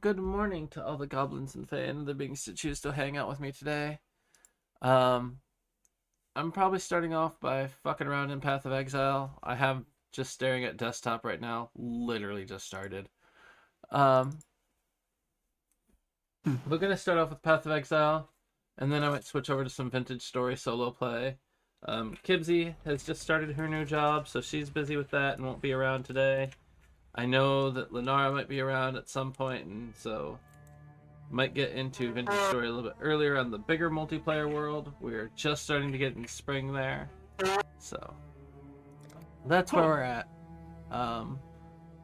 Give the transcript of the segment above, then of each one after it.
Good morning to all the goblins and fae and other beings that choose to hang out with me today. Um, I'm probably starting off by fucking around in Path of Exile. I have just staring at desktop right now. Literally just started. Um, we're gonna start off with Path of Exile, and then I might switch over to some Vintage Story solo play. Kibsy has just started her new job, so she's busy with that and won't be around today. I know that Lenara might be around at some point, and so might get into Vintage Story a little bit earlier on the bigger multiplayer world. We're just starting to get in spring there. So that's where we're at. Um,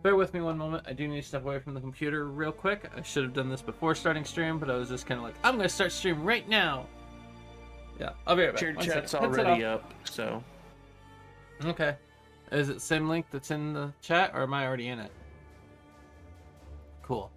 bear with me one moment. I do need to step away from the computer real quick. I should have done this before starting stream, but I was just kind of like, I'm going to start stream right now. Yeah, I'll be right back. Your One chat's second. already up, so. Okay. Is it the same link that's in the chat, or am I already in it? Cool.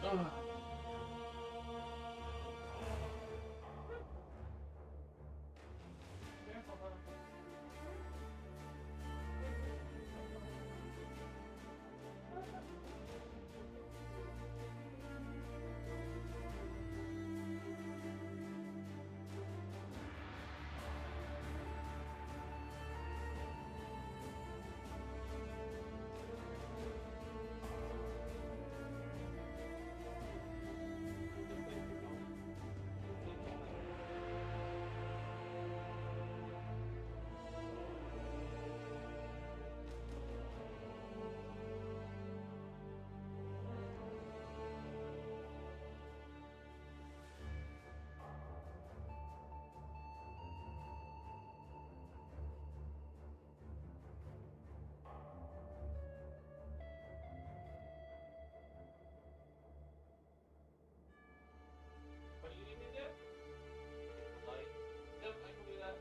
Ugh. What do you need me to do? Like, yep, I can do that.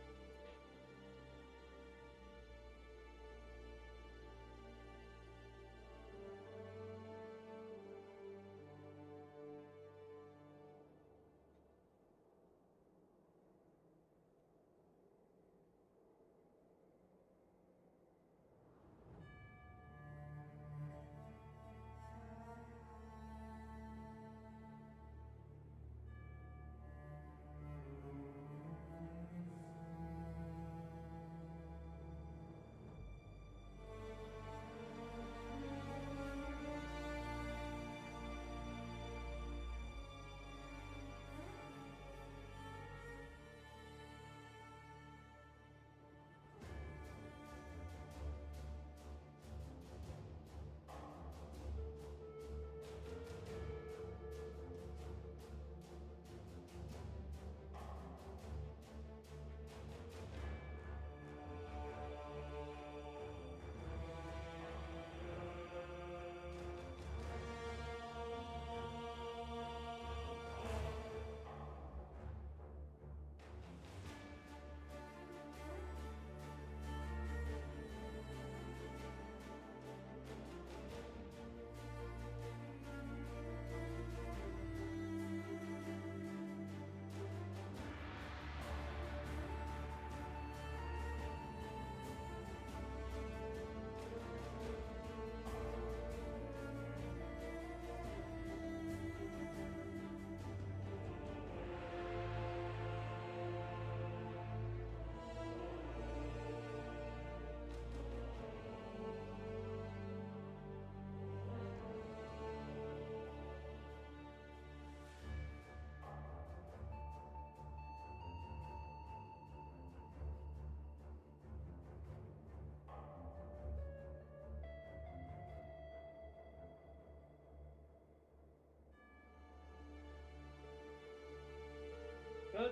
Good.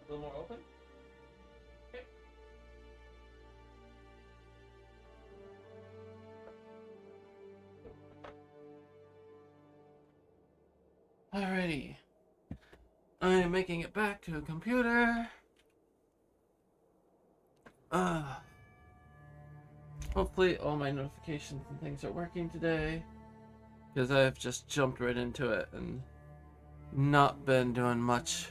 A little more open. Okay. Alrighty. I am making it back to a computer. Hopefully all my notifications and things are working today, because I've just jumped right into it and not been doing much.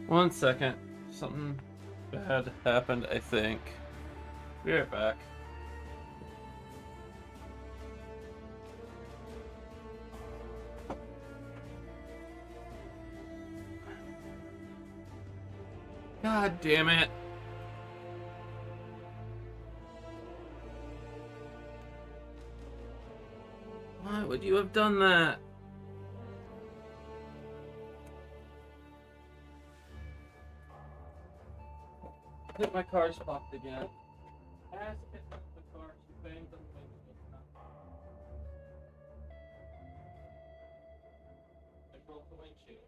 One second. Something bad happened, I think. Be right back. God damn it. Why would you have done that? I think my car's fucked again. Ask if the car she banged on the windshield. I broke the windshield.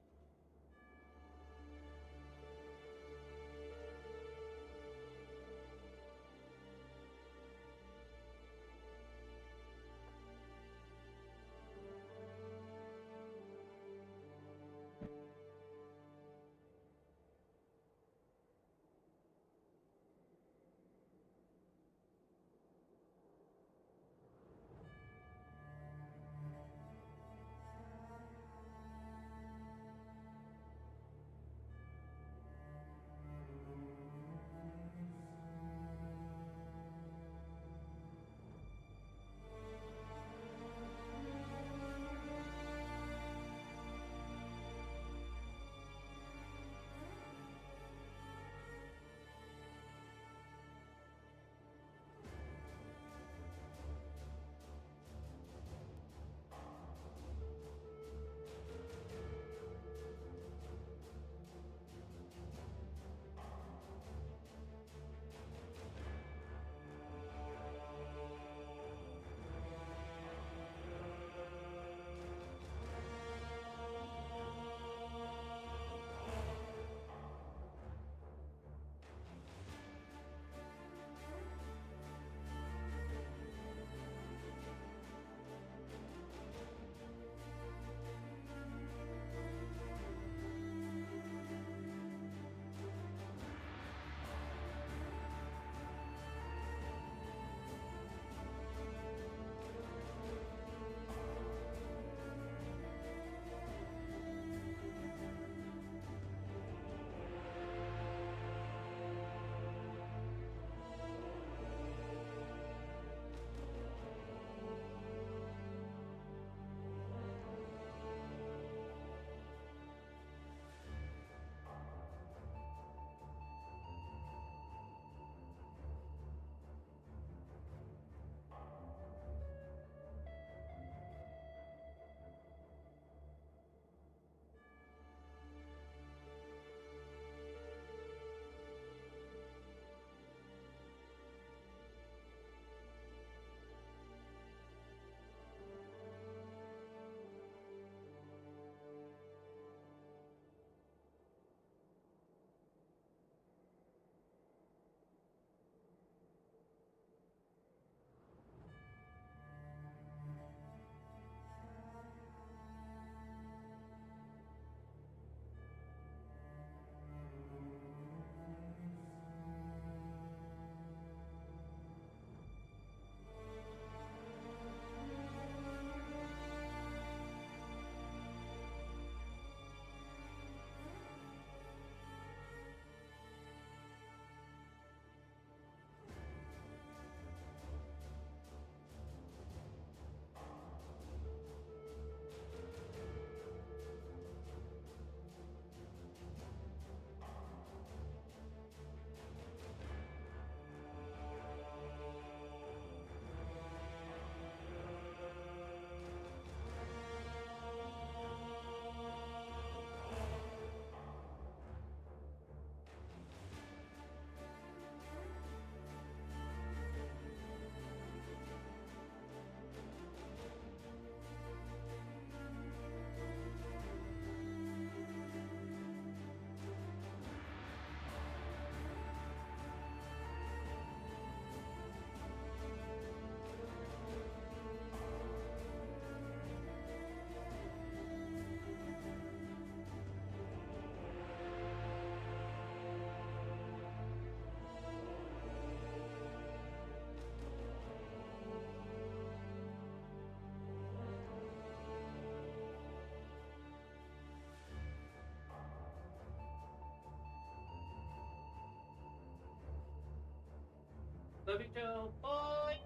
Love you, Joe. Bye.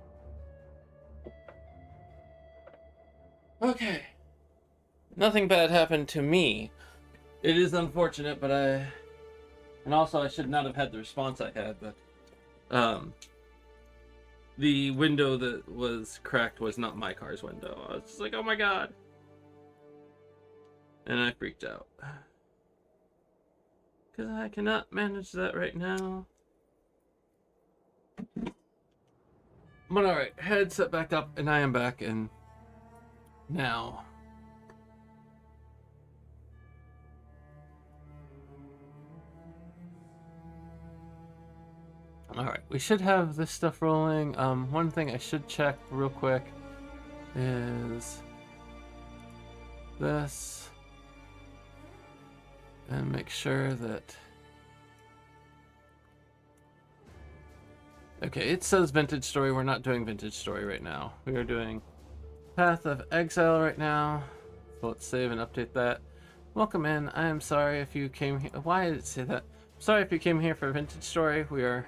Okay. Nothing bad happened to me. It is unfortunate, but and also I should not have had the response I had, but the window that was cracked was not my car's window. I was just like, oh my god. And I freaked out. Because I cannot manage that right now. But alright, headset back up, and I am back, and now. Alright, we should have this stuff rolling. One thing I should check real quick is this. And make sure that... Okay, it says Vintage Story. We're not doing Vintage Story right now. We are doing Path of Exile right now. So let's save and update that. Welcome in. I am sorry if you came here. Why did it say that? Sorry if you came here for Vintage Story. We are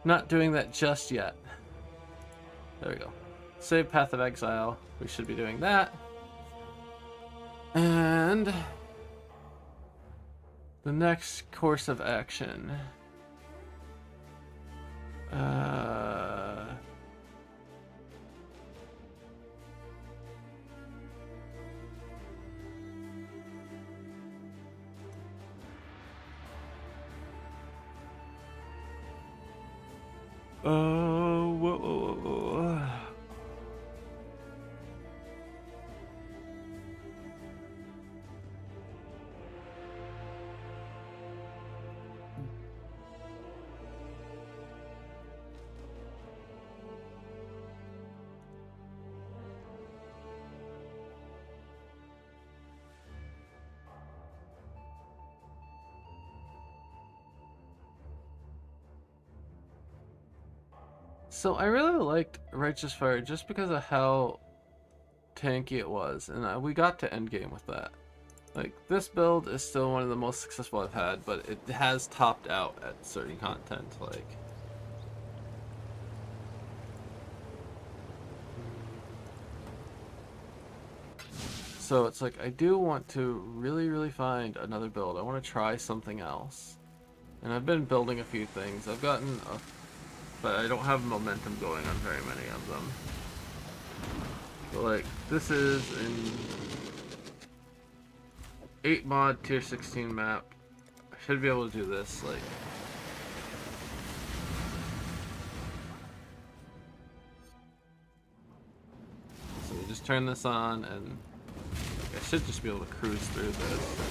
not doing that just yet. There we go. Save Path of Exile. We should be doing that. And the next course of action. Whoa. So I really liked Righteous Fire just because of how tanky it was, and we got to endgame with that. Like, this build is still one of the most successful I've had, but it has topped out at certain content, like... So it's like, I do want to really find another build. I want to try something else. And I've been building a few things. I've gotten a... But I don't have momentum going on very many of them. But like, this is an 8 mod tier 16 map. I should be able to do this, like... So we just turn this on and I should just be able to cruise through this.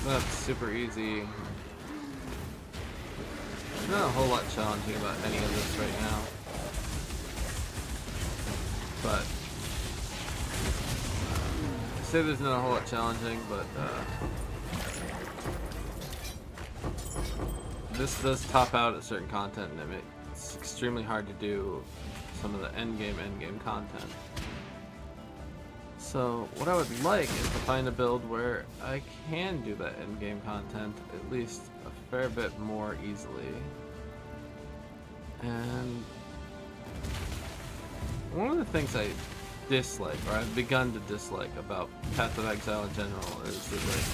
That's super easy. There's not a whole lot challenging about any of this right now. But I say there's not a whole lot challenging, but this does top out at certain content, and it's extremely hard to do some of the endgame content. So what I would like is to find a build where I can do that endgame content at least a fair bit more easily. And one of the things I dislike, or I've begun to dislike about Path of Exile in general, is that like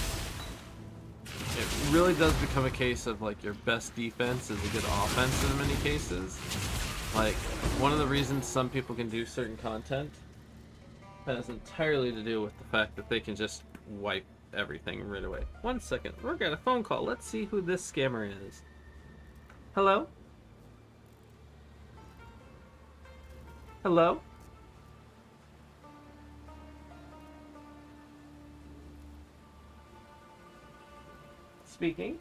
it really does become a case of like your best defense is a good offense in many cases. Like, one of the reasons some people can do certain content has entirely to do with the fact that they can just wipe everything right away. 1 second, we're getting a phone call. Let's see who this scammer is. Hello? Hello? Speaking.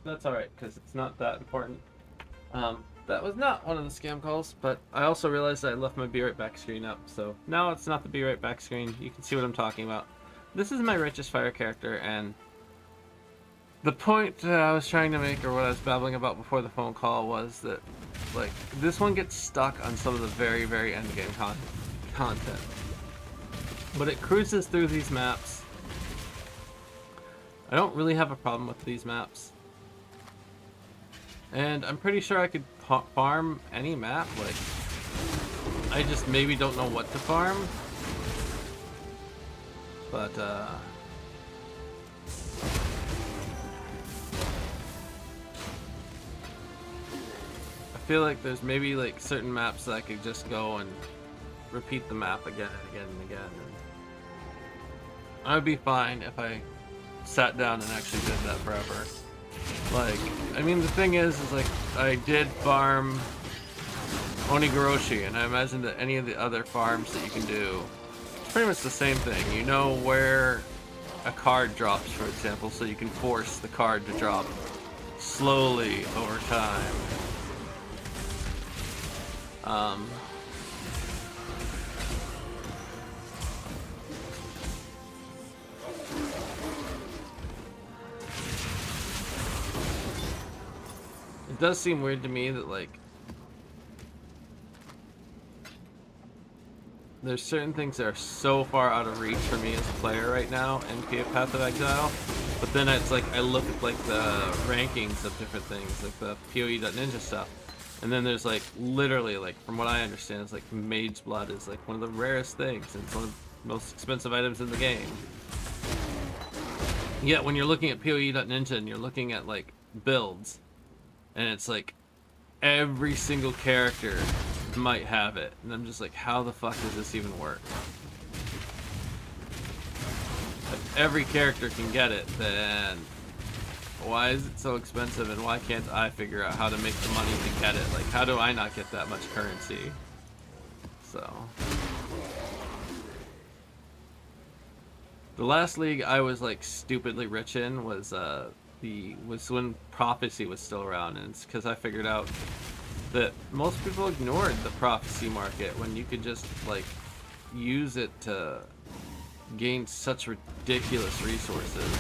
That's alright, because it's not that important. That was not one of the scam calls, but I also realized I left my Be Right Back screen up, so now it's not the Be Right Back screen. You can see what I'm talking about. This is my Righteous Fire character, and the point that I was trying to make, or what I was babbling about before the phone call, was that, like, this one gets stuck on some of the very, very endgame content. But it cruises through these maps. I don't really have a problem with these maps. And I'm pretty sure I could farm any map, like, I just maybe don't know what to farm. But, I feel like there's maybe, like, certain maps that I could just go and repeat the map again and again and again. And I would be fine if I sat down and actually did that forever. Like, I mean, the thing is like, I did farm Onigoroshi, and I imagine that any of the other farms that you can do, it's pretty much the same thing. You know where a card drops, for example, so you can force the card to drop slowly over time. It does seem weird to me that, like, there's certain things that are so far out of reach for me as a player right now in Path of Exile, but then it's like I look at like the rankings of different things, like the PoE.Ninja stuff, and then there's like literally, like, from what I understand, it's like Mage's Blood is like one of the rarest things, and it's one of the most expensive items in the game. Yet when you're looking at PoE.Ninja and you're looking at like builds, and it's like every single character might have it, and I'm just like, how the fuck does this even work? If every character can get it, then why is it so expensive, and why can't I figure out how to make the money to get it? Like, how do I not get that much currency? So the last league I was like stupidly rich in was when Prophecy was still around, and it's because I figured out that most people ignored the Prophecy market when you could just like use it to gain such ridiculous resources.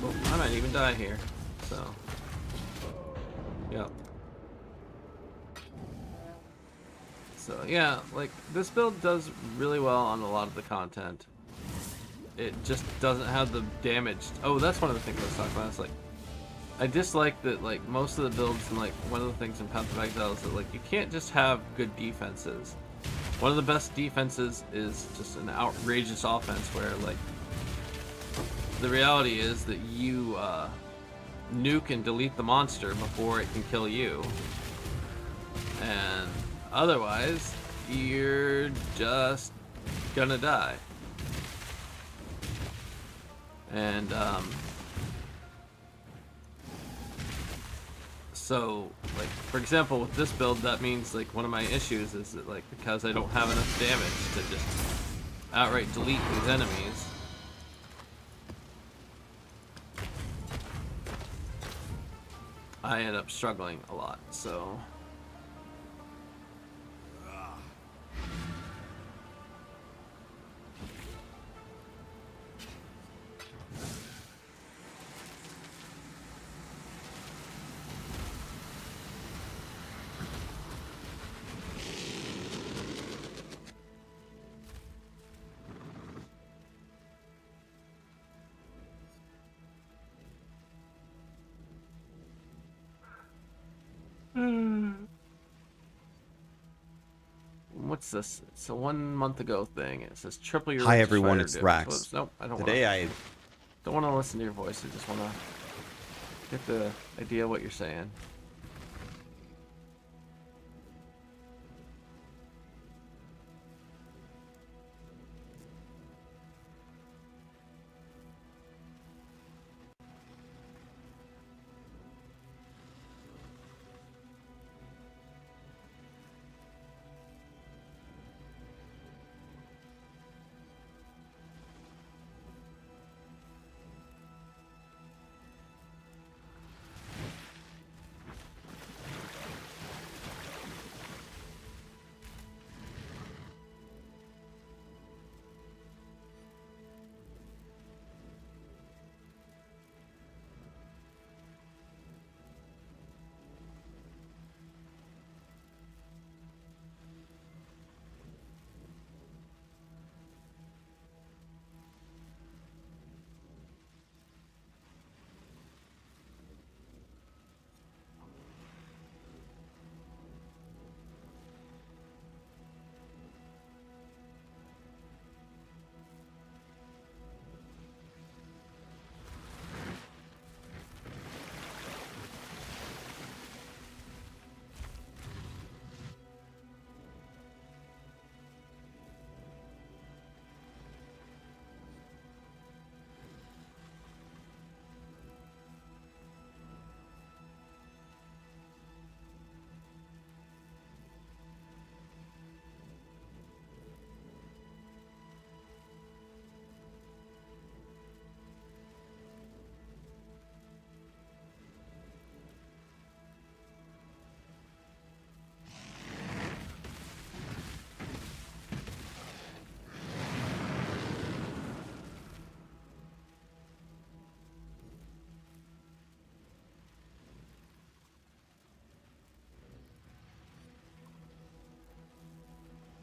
Oh, I might even die here, so yep. So yeah, like, this build does really well on a lot of the content. It just doesn't have the damage. Oh, that's one of the things I was talking about. It's like, I dislike that, like, most of the builds, and like one of the things in Path of Exile is that, like, you can't just have good defenses. One of the best defenses is just an outrageous offense where, like, the reality is that you nuke and delete the monster before it can kill you. And otherwise, you're just gonna die. And so, like, for example, with this build, that means, like, one of my issues is that, like, because I don't have enough damage to just outright delete these enemies, I end up struggling a lot. So what's this? It's a 1 month ago thing. It says triple your. Hi everyone, it's Rax. Nope, I don't. Today don't want to listen to your voice. I just want to get the idea of what you're saying.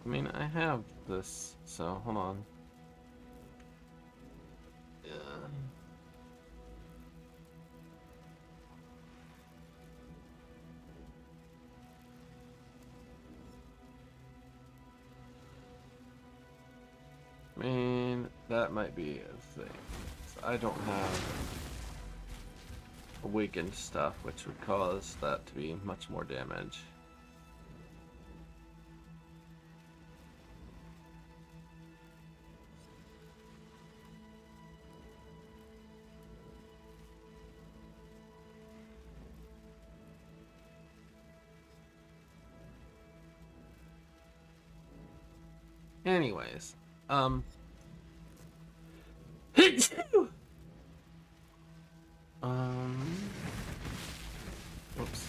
I mean, I have this, so hold on. Yeah. I mean, that might be a thing. So I don't have awakened stuff, which would cause that to be much more damage. Anyways, um, whoops.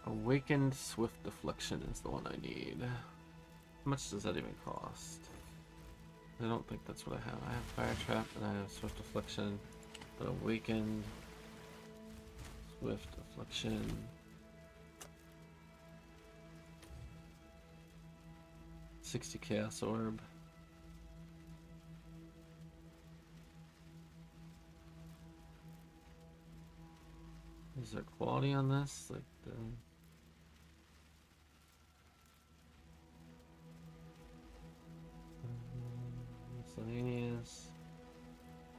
Awakened Swift Deflection is the one I need. How much does that even cost? I don't think that's what I have. I have Fire Trap and I have Swift Deflection. But Awakened Swift Deflection. $60 Chaos Orb. Is there quality on this? Like the miscellaneous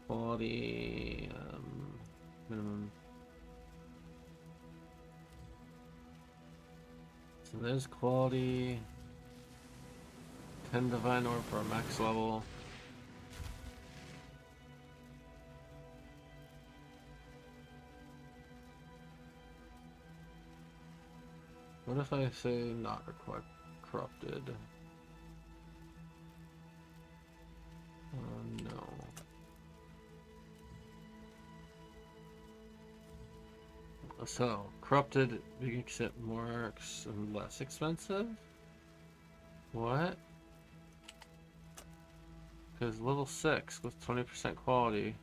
quality minimum. So there's quality. 10 Divine Orb for a max level. What if I say not required corrupted? No. So, corrupted makes it more less expensive? What? Because level 6 with 20% quality.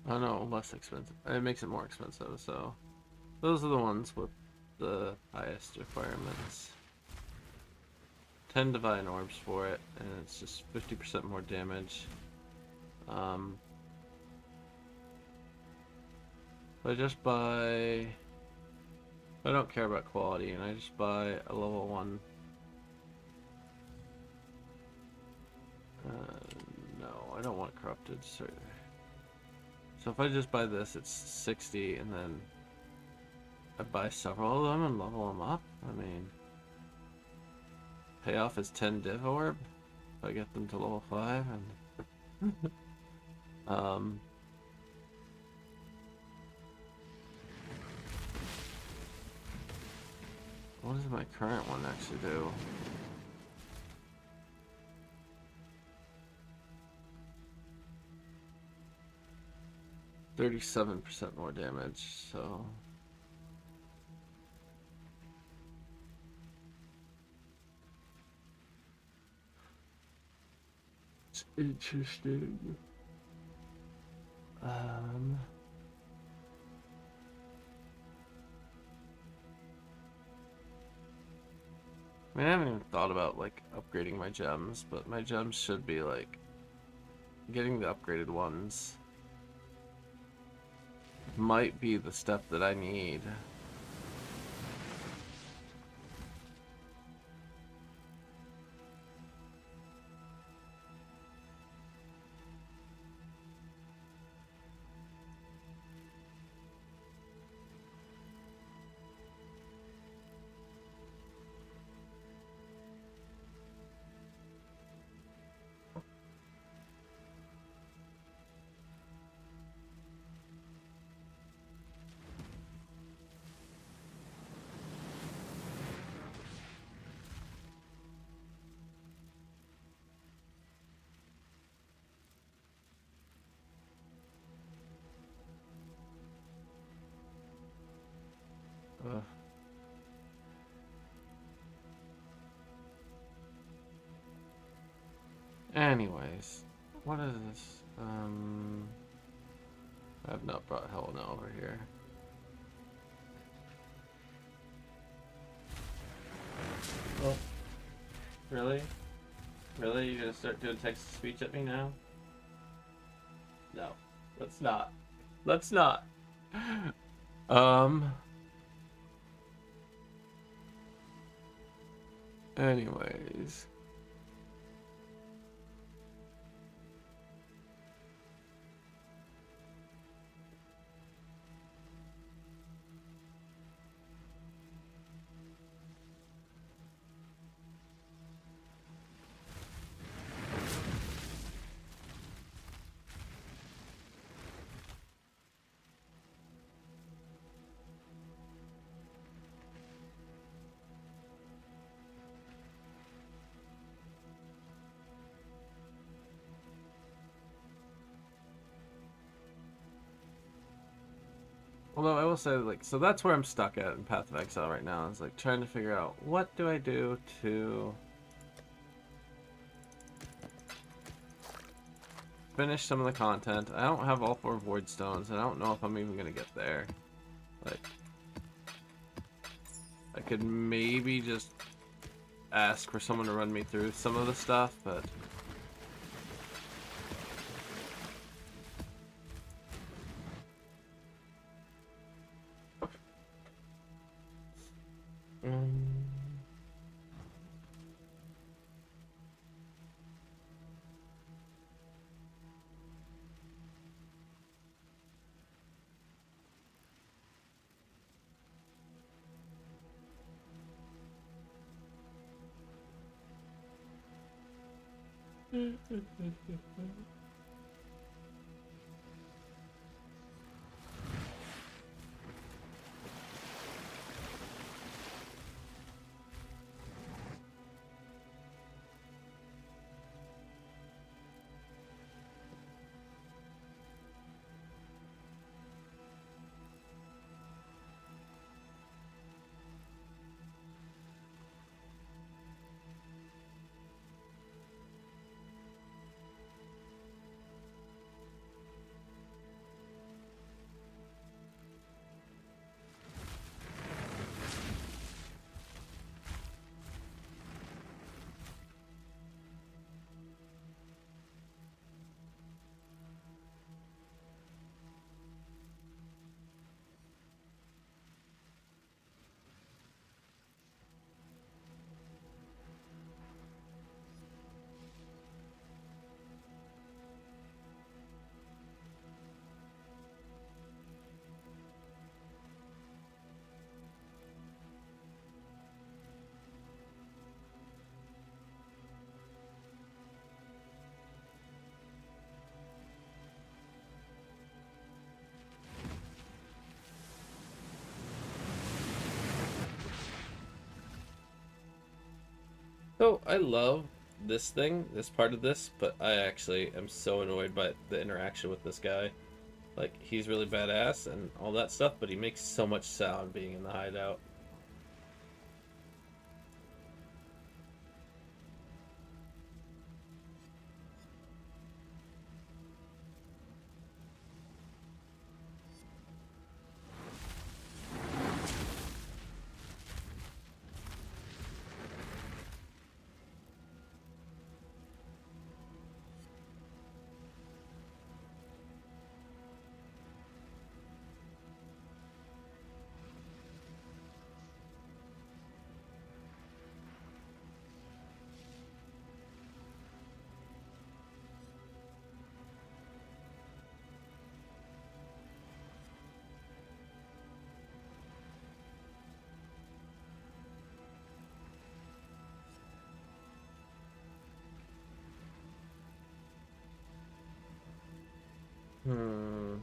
Oh no, less expensive. It makes it more expensive, so those are the ones with the highest requirements. 10 Divine Orbs for it, and it's just 50% more damage. If I just buy... I don't care about quality, and I just buy a level 1. No, I don't want corrupted. So if I just buy this, it's 60, and then I buy several of them and level them up. I mean, payoff is 10 Div Orb if I get them to level 5, and what does my current one actually do? %37 more damage, so it's interesting. I mean, I haven't even thought about like upgrading my gems, but my gems should be like getting the upgraded ones might be the step that I need. Anyways, what is this? I've not brought Helena over here. Oh, really? Really? You gonna start doing text to speech at me now? No, let's not. Let's not. Anyways. Although I will say, like, so that's where I'm stuck at in Path of Exile right now. Is like trying to figure out what do I do to finish some of the content. I don't have all 4 Void Stones, and I don't know if I'm even gonna get there. Like, I could maybe just ask for someone to run me through some of the stuff, but so I love this thing, this part of this, but I actually am so annoyed by the interaction with this guy. Like, he's really badass and all that stuff, but he makes so much sound being in the hideout. Hmm.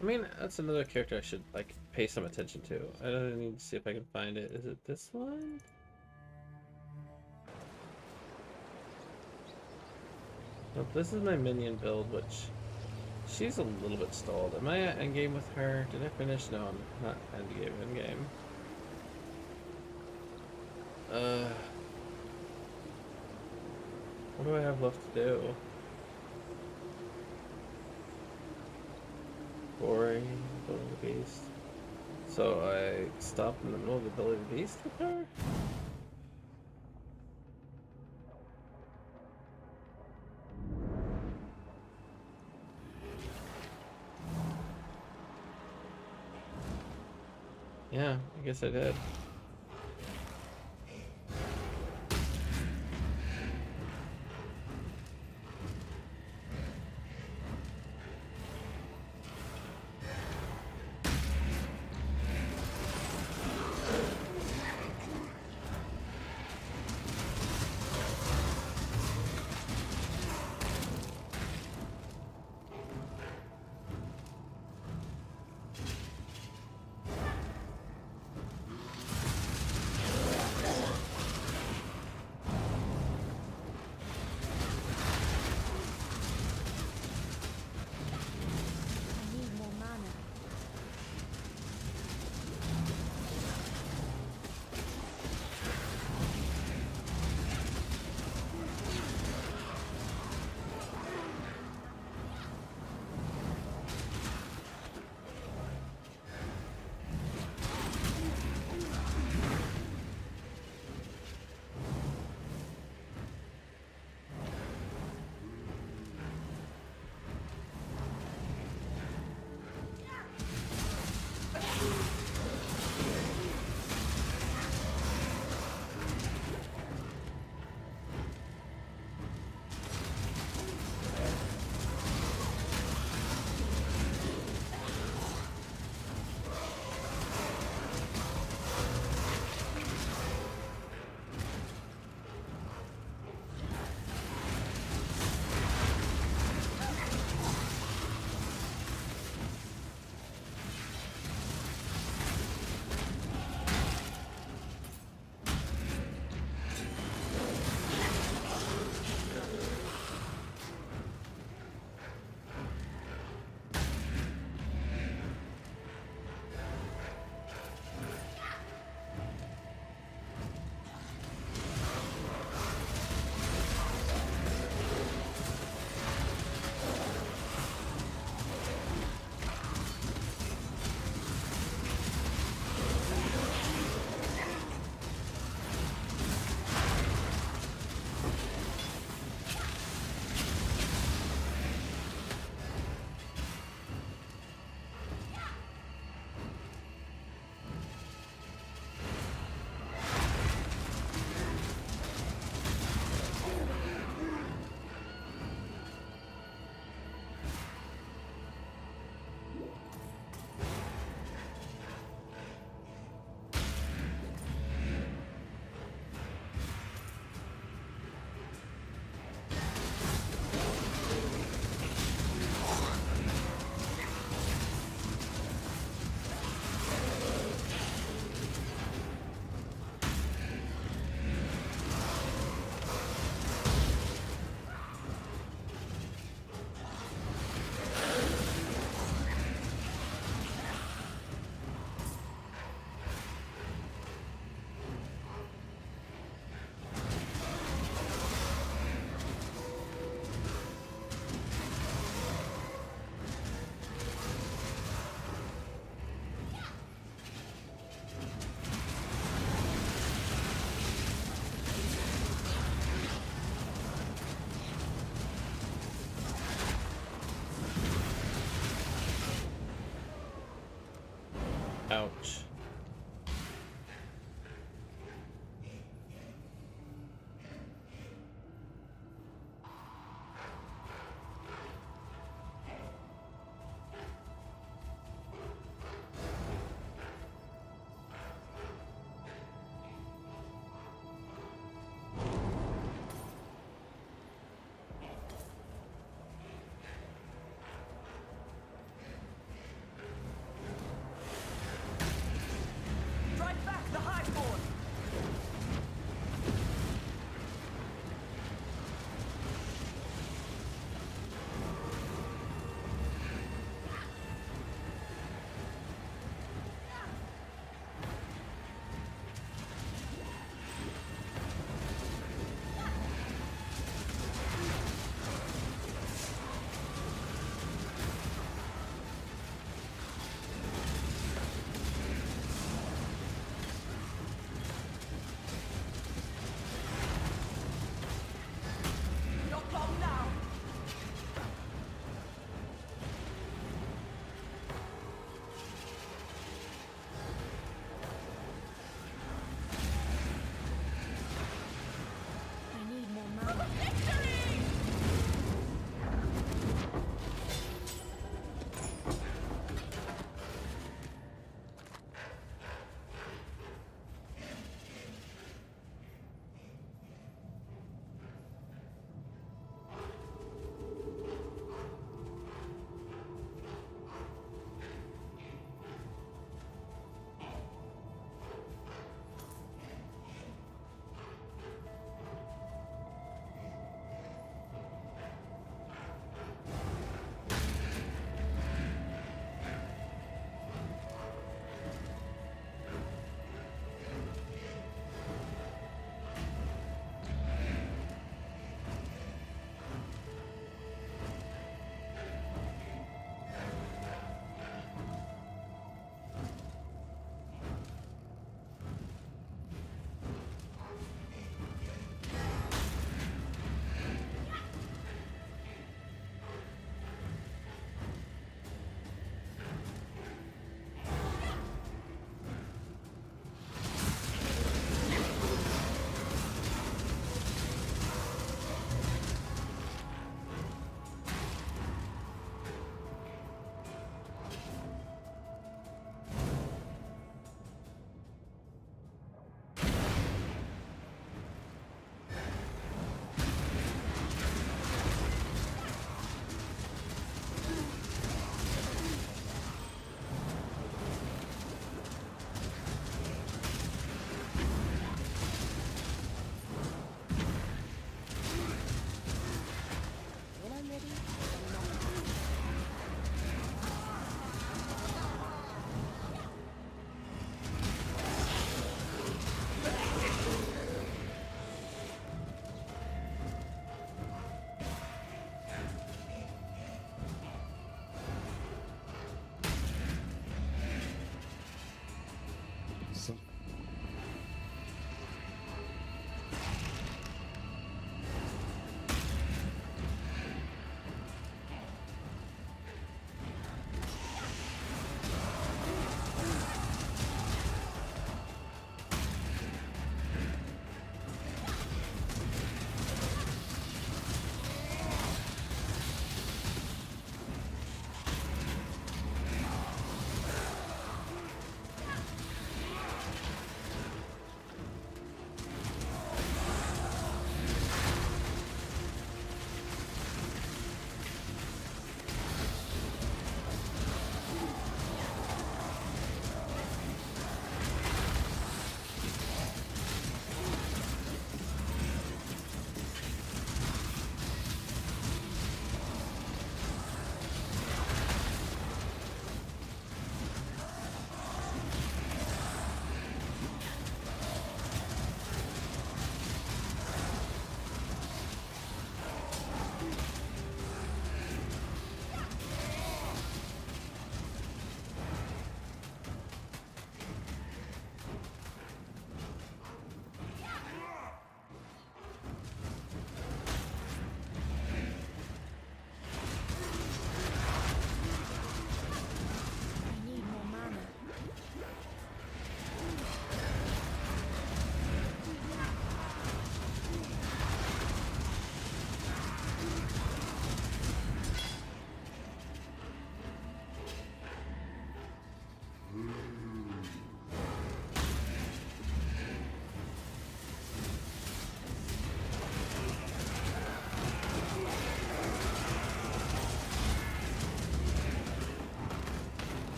I mean, that's another character I should like pay some attention to. I don't need to see if I can find it. Is it this one? Well, this is my minion build, which she's a little bit stalled. Am I at endgame with her? Did I finish? No, I'm not endgame. Endgame. What do I have left to do? Boring, building the beast. So I stopped in the middle of the building the beast with her? Yeah, I guess I did.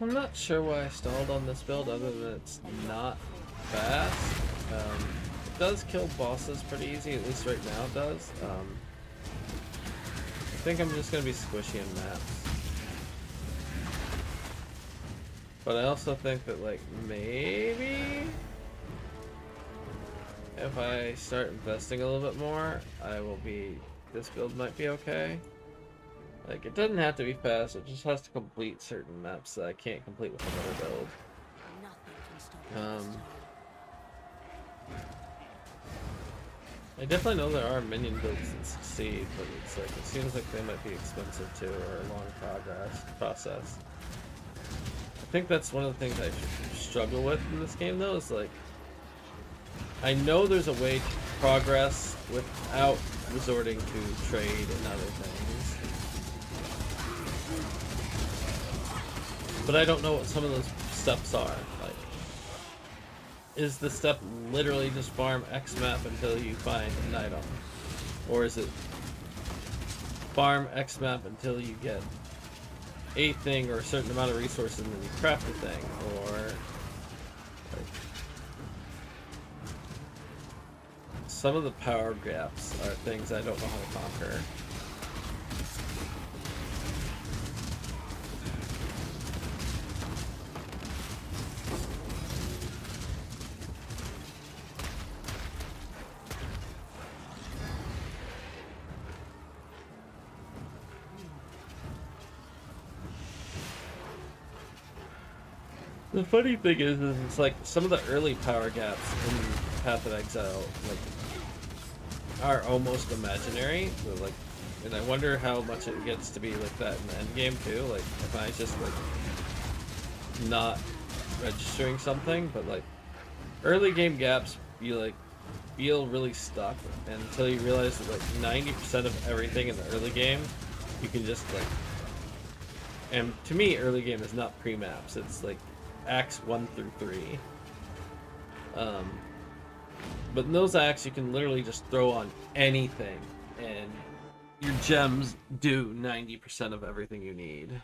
I'm not sure why I stalled on this build other than it's not fast. It does kill bosses pretty easy, at least right now it does. I think I'm just going to be squishy in maps. But I also think that, like, maybe if I start investing a little bit more, this build might be okay. Like, it doesn't have to be fast, it just has to complete certain maps that I can't complete with another build. I definitely know there are minion builds that succeed, but it's like, it seems like they might be expensive too, or a long process. I think that's one of the things I struggle with in this game though, is like, I know there's a way to progress without resorting to trade and other things. But I don't know what some of those steps are. Like, is the step literally just farm X map until you find an item? Or is it farm X map until you get a thing or a certain amount of resources and then you craft a thing? Or like, some of the power gaps are things I don't know how to conquer. The funny thing is it's like some of the early power gaps in Path of Exile like are almost imaginary. But, like, and I wonder how much it gets to be like that in the end game too. Like if I just like not registering something, but like early game gaps you like feel really stuck until you realize that like 90% of everything in the early game you can just like, and to me early game is not pre-maps, it's like acts 1 through 3. But in those acts you can literally just throw on anything and your gems do 90% of everything you need.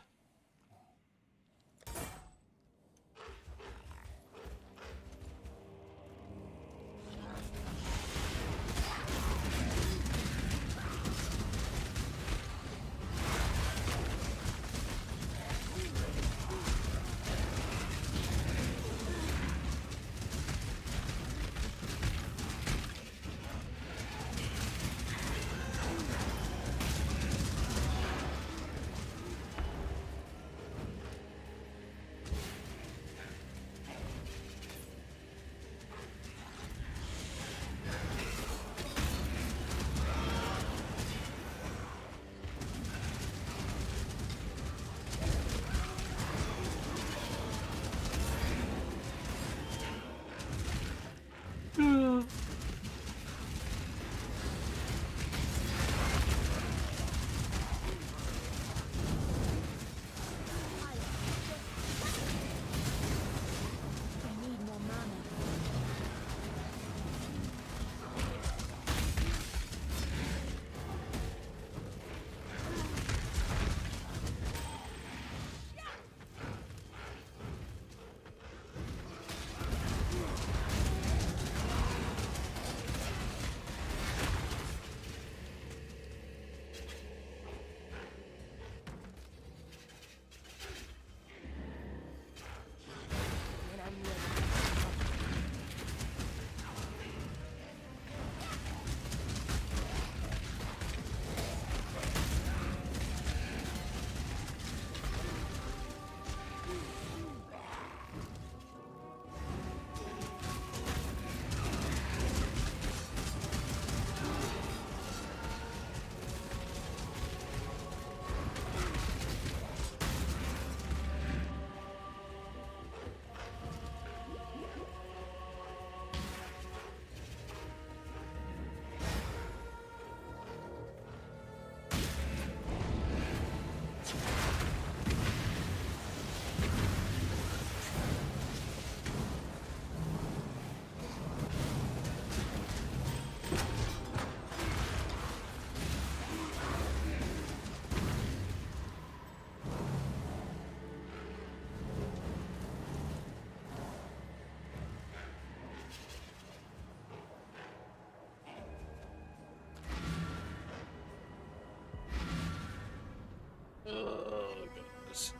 Oh, goodness.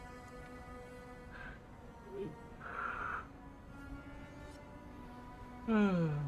Hmm.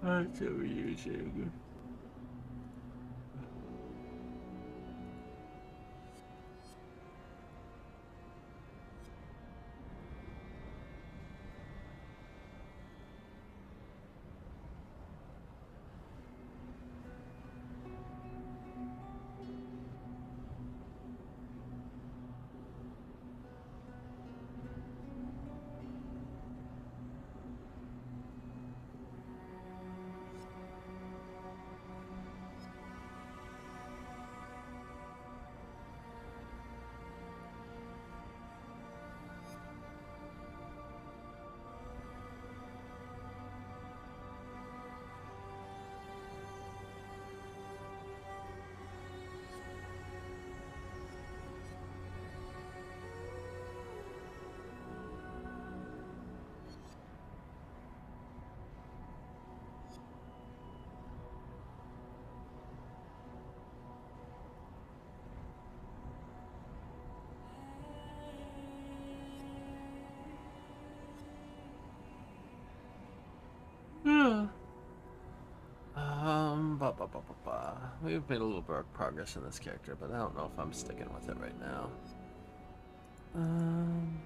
That's so using. We've made a little bit of progress in this character, but I don't know if I'm sticking with it right now. Um,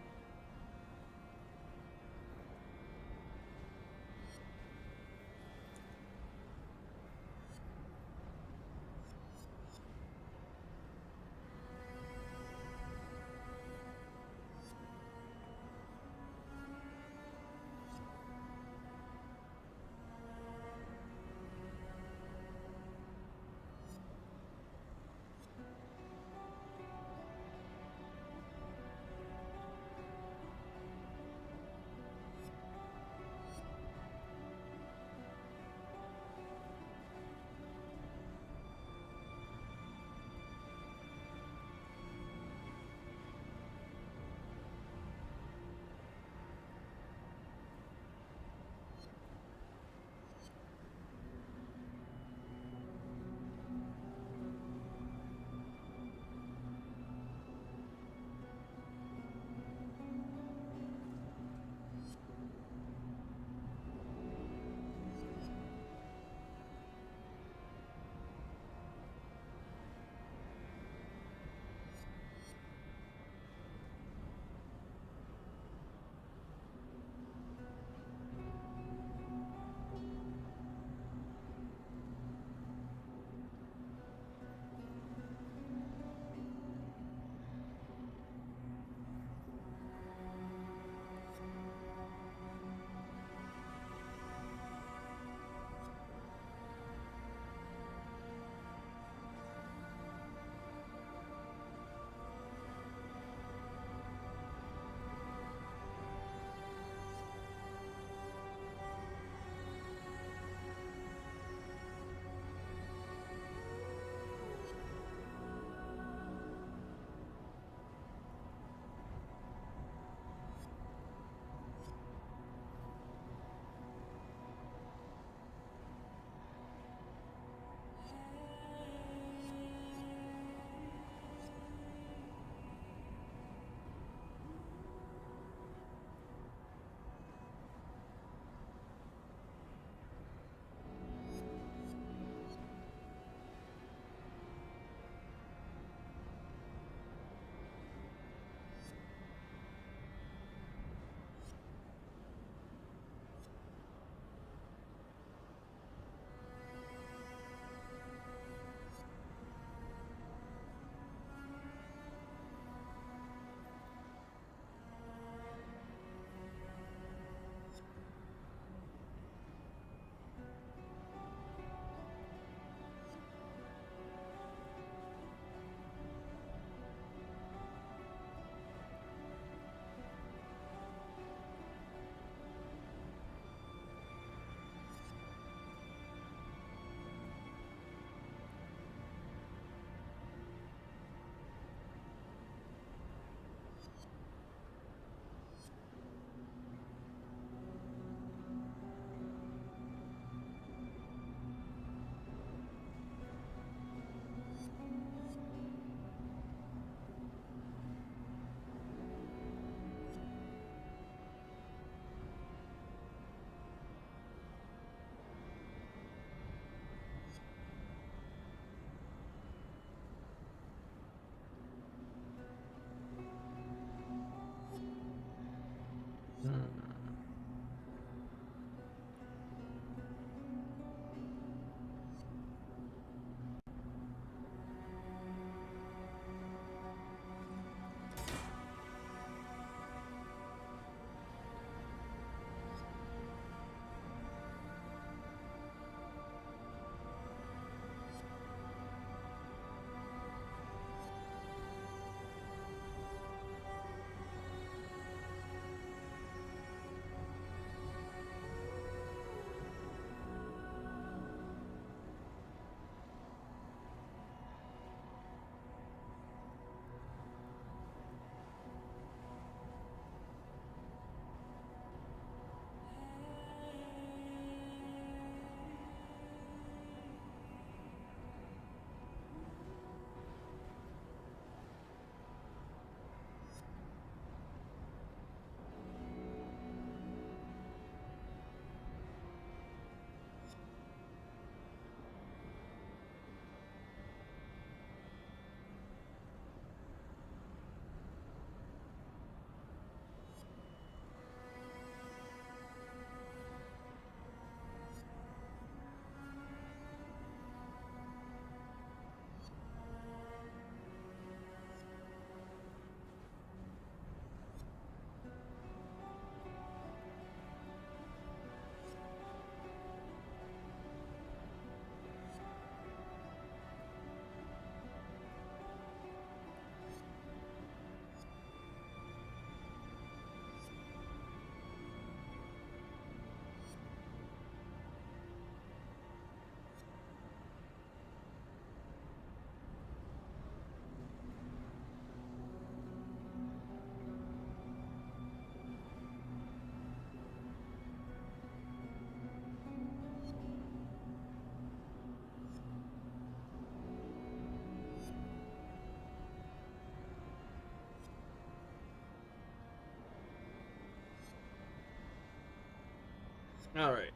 All right.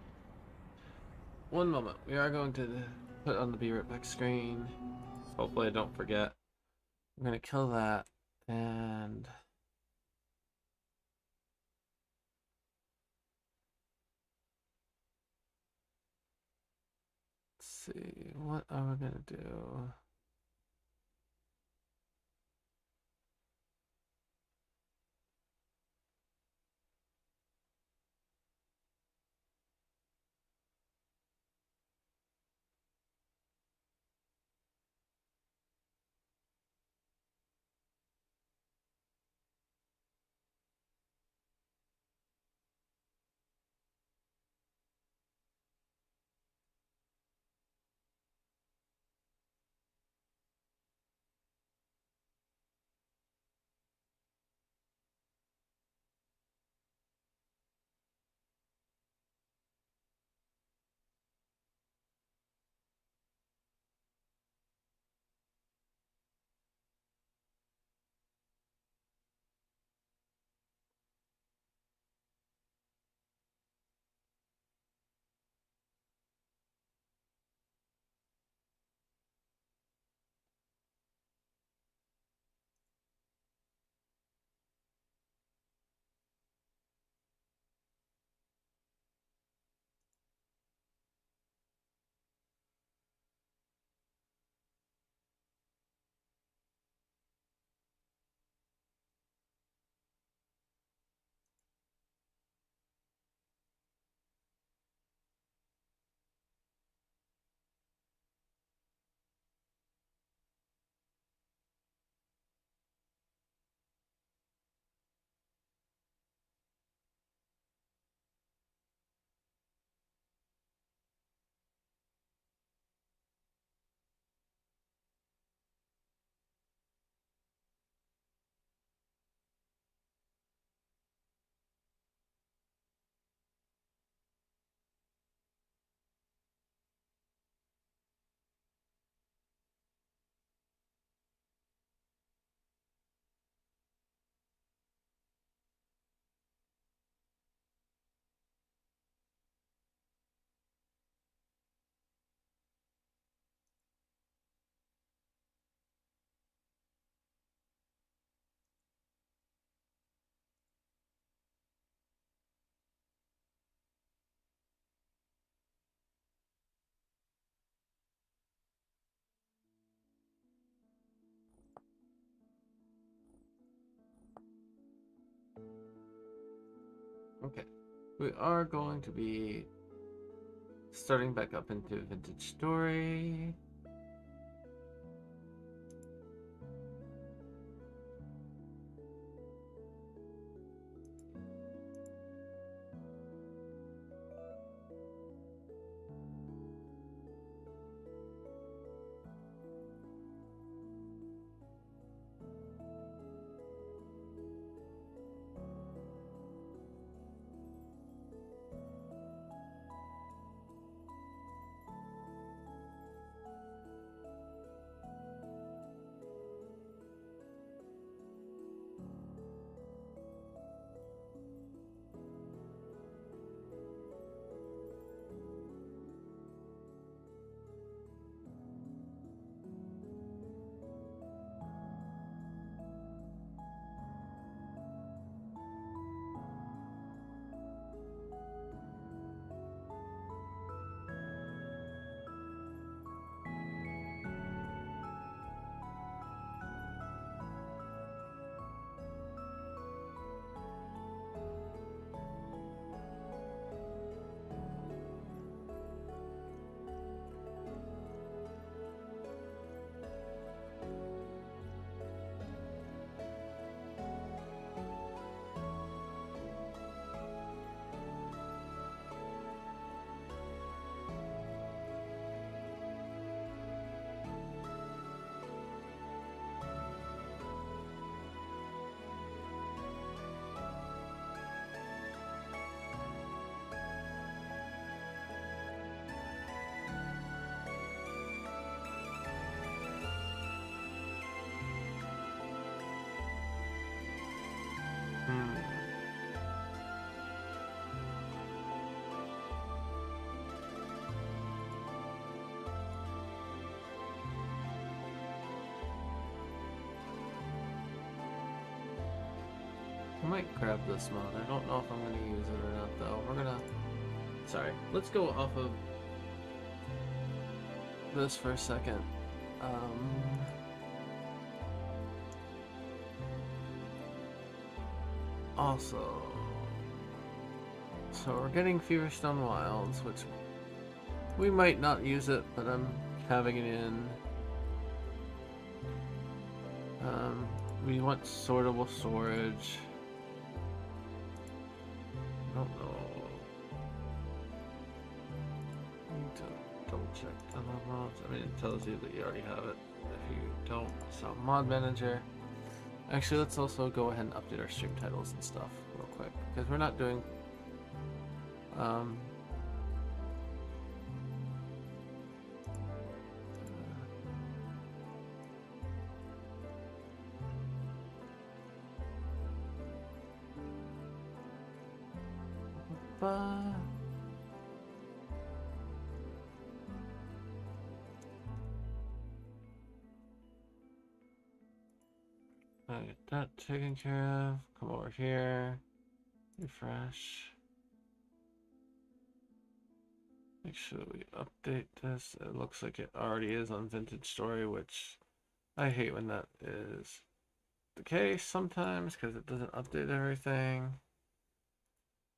One moment. We are going to put on the Be Right Back screen. Hopefully I don't forget. I'm going to kill that. And... let's see. What are we going to do? Okay. We are going to be starting back up into Vintage Story. might grab this mod. I don't know if I'm gonna use it or not though. We're gonna... Sorry. Let's go off of this for a second. Also... So we're getting Feverstone Wilds, which we might not use it, but I'm having it in. We want sortable storage. I don't know. I need to double check other mods. I mean, it tells you that you already have it if you don't. So, mod manager. Actually, let's also go ahead and update our stream titles and stuff real quick, because we're not doing get that taken care of. Come over here. Refresh. Make sure we update this. It looks like it already is on Vintage Story, which I hate when that is the case sometimes because it doesn't update everything.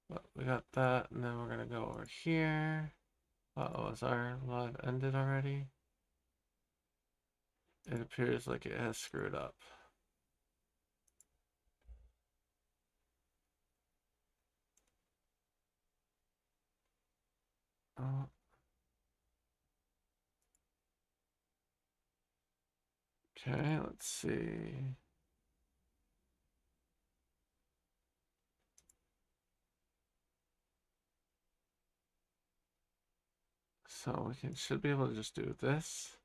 But we got that, and then we're gonna go over here. Uh-oh, is our live ended already? It appears like it has screwed up. Oh. Okay, let's see. So we should be able to just do this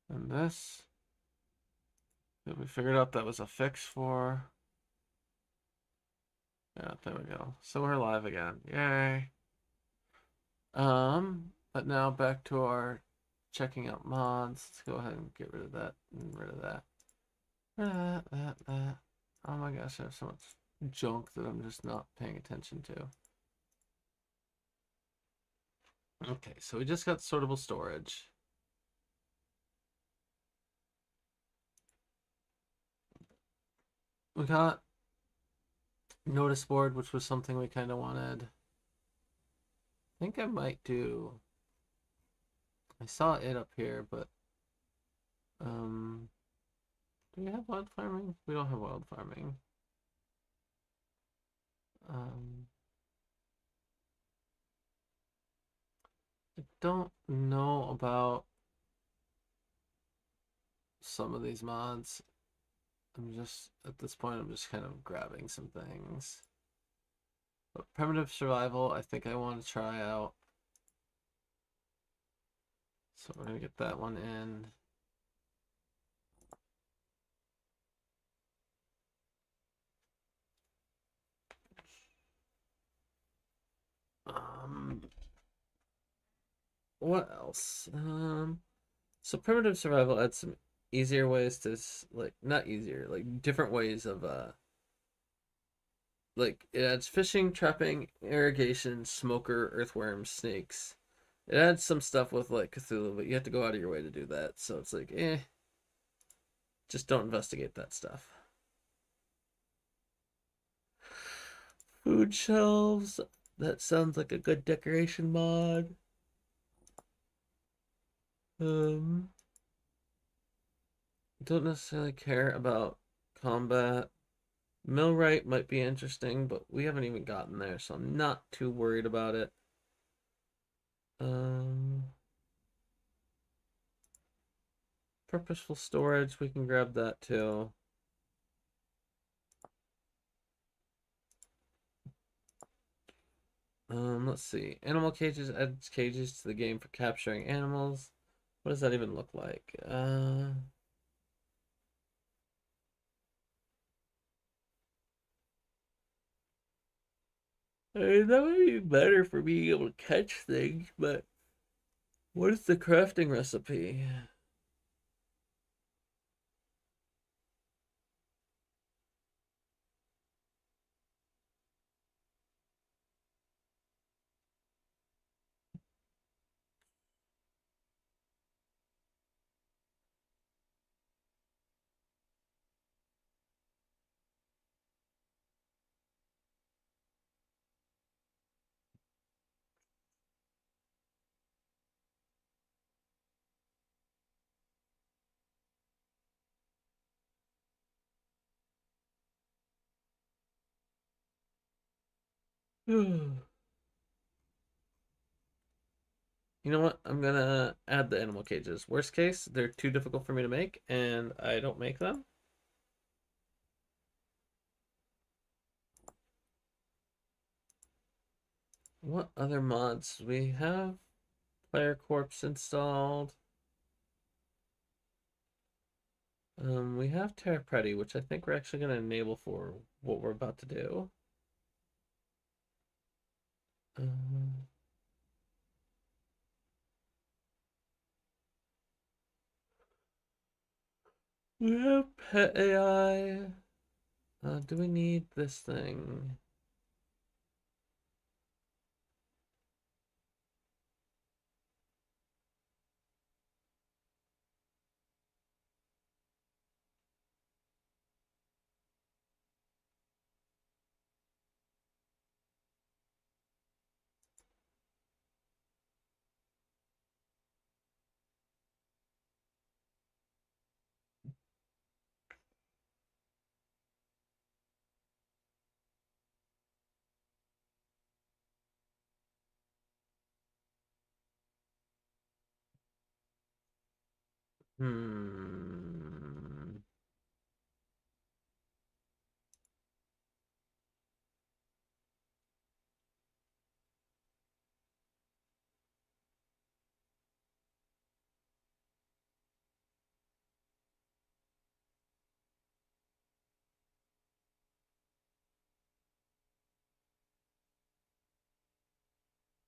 and this. That we figured out that was a fix for. Yeah, there we go. So we're live again. Yay. But now back to our checking out mods. Let's go ahead and get rid of that and rid of that. That. Oh my gosh, I have so much junk that I'm just not paying attention to. Okay, so we just got sortable storage. We got notice board, which was something we kind of wanted. I think I might do... I saw it up here, but... do we have wild farming? We don't have wild farming. I don't know about some of these mods. I'm just, at this point, I'm just kind of grabbing some things. But primitive survival, I think I want to try out. So we're going to get that one in. What else? So primitive survival adds some easier ways to, like, not easier, like different ways of, like, it adds fishing, trapping, irrigation, smoker, earthworms, snakes. It adds some stuff with, like, Cthulhu, but you have to go out of your way to do that. So it's like, just don't investigate that stuff. Food shelves. That sounds like a good decoration mod. Don't necessarily care about combat. Millwright might be interesting, but we haven't even gotten there, so I'm not too worried about it. Purposeful storage, we can grab that too. Let's see. Animal cages adds cages to the game for capturing animals. What does that even look like? I mean, that would be better for being able to catch things, but what is the crafting recipe? You know what? I'm gonna add the animal cages. Worst case, they're too difficult for me to make, and I don't make them. What other mods? We have Player Corpse installed. We have Terra Preti, which I think we're actually going to enable for what we're about to do. Um, we have Pet AI. Do we need this thing? Hmm.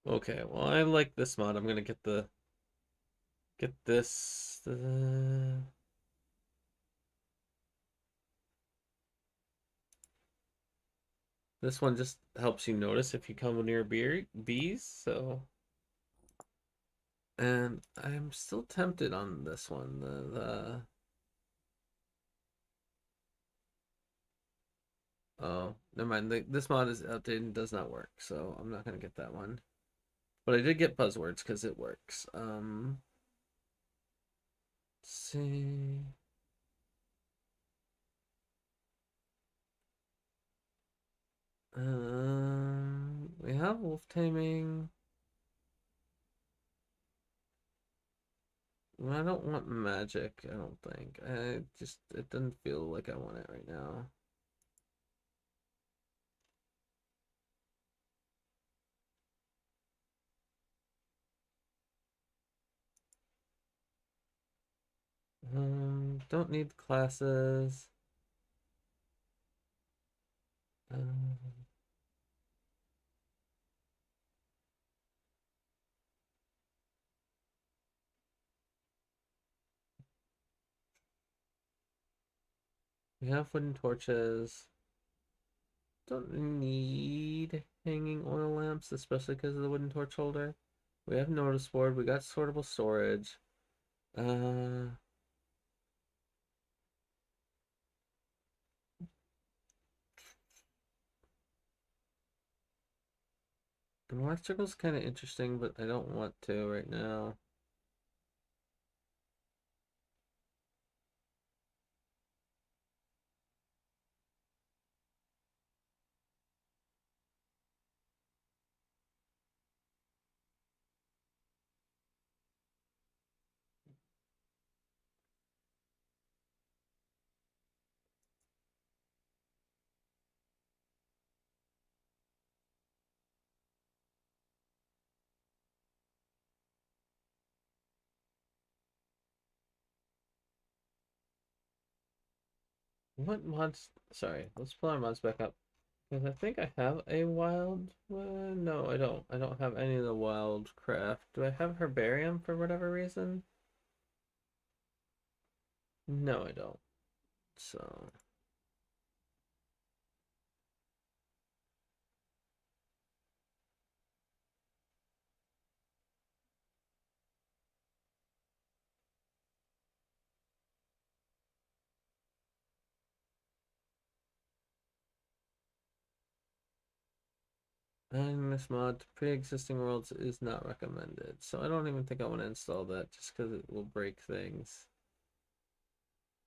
Okay, well, I like this mod. I'm gonna get this. This one just helps you notice if you come near bees. So, and I'm still tempted on this one. The oh, never mind. This mod is outdated and does not work, so I'm not gonna get that one. But I did get buzzwords because it works. Let's see. We have wolf taming. Well, I don't want magic. I don't think. It doesn't feel like I want it right now. Don't need classes. Um, we have wooden torches. Don't need hanging oil lamps, especially because of the wooden torch holder. We have notice board. We got sortable storage. Uh, the electrical's kind of interesting, but I don't want to right now. What mods? Sorry, let's pull our mods back up. Because I think I have a wild. No, I don't. I don't have any of the wild craft. Do I have herbarium for whatever reason? No, I don't. So, and this mod to pre-existing worlds is not recommended. So I don't even think I want to install that just because it will break things.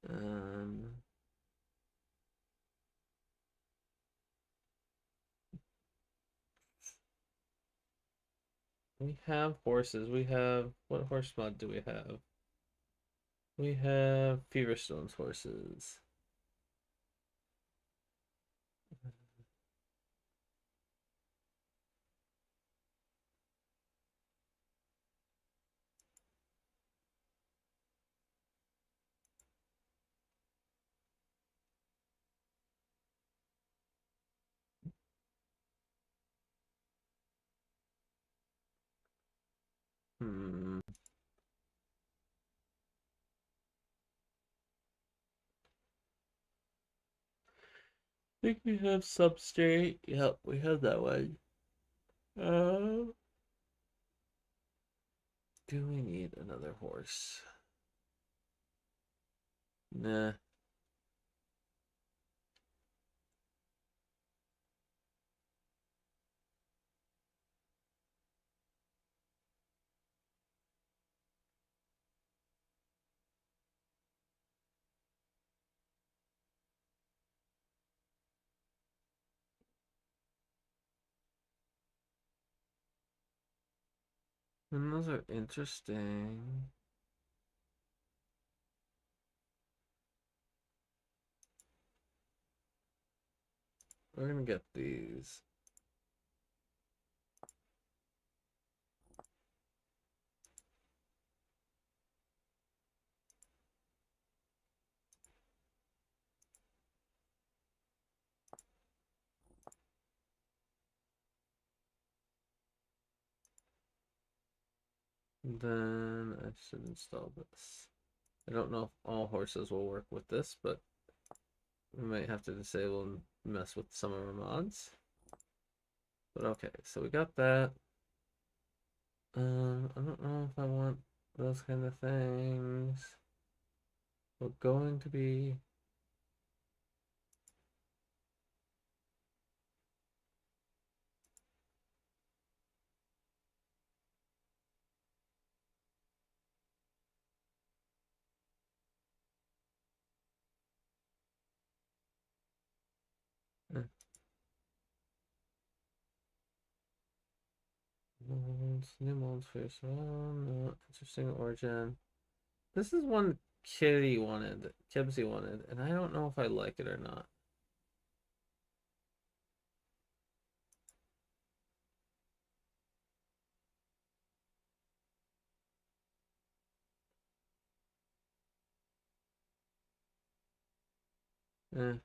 Um, We have horses. We have, what horse mod do we have? We have Feverstone's horses. Hmm. I think we have Substrate. Yep, we have that one. Uh, do we need another horse? Nah. And those are interesting. We're gonna get these. Then I should install this. I don't know if all horses will work with this, but we might have to disable and mess with some of our mods. But okay, so we got that. I don't know if I want those kind of things. We're going to be new molds for yourself. No, interesting origin. This is one Kitty wanted, Kibsy wanted, and I don't know if I like it or not. Eh.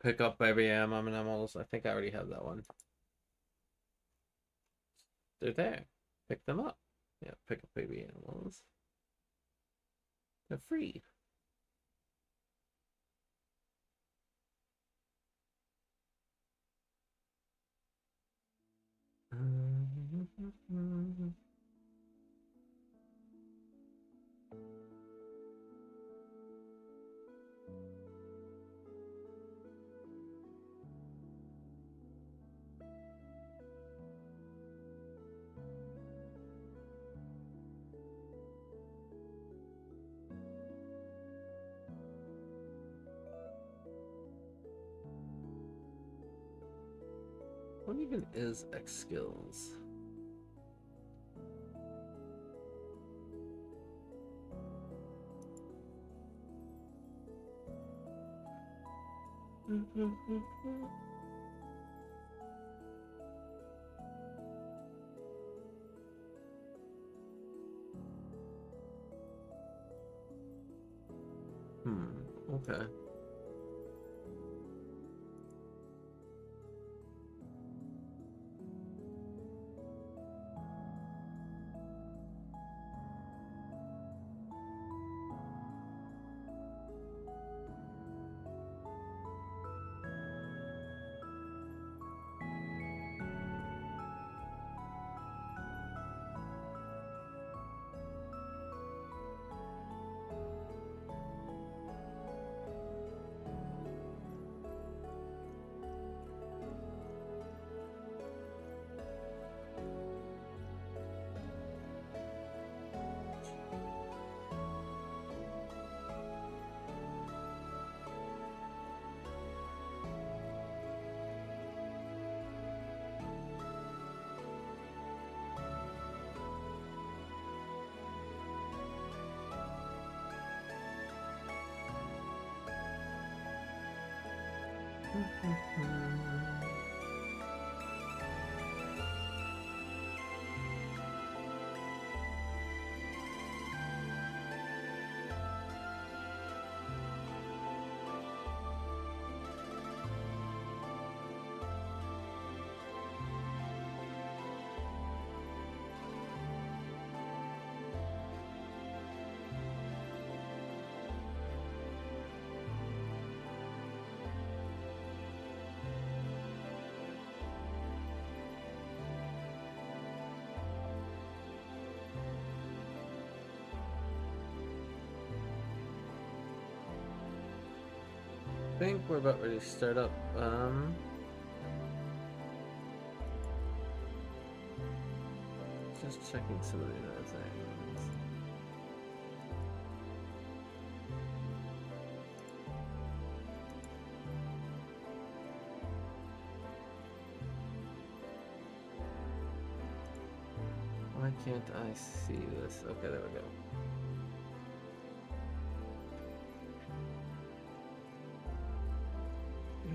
Pick up baby animals. I think I already have that one. They're there. Pick them up. Yeah, pick up baby animals. They're free. What even is X skills? Okay. I think we're about ready to start up. Just checking some of the other things. Why can't I see this? Okay, there we go.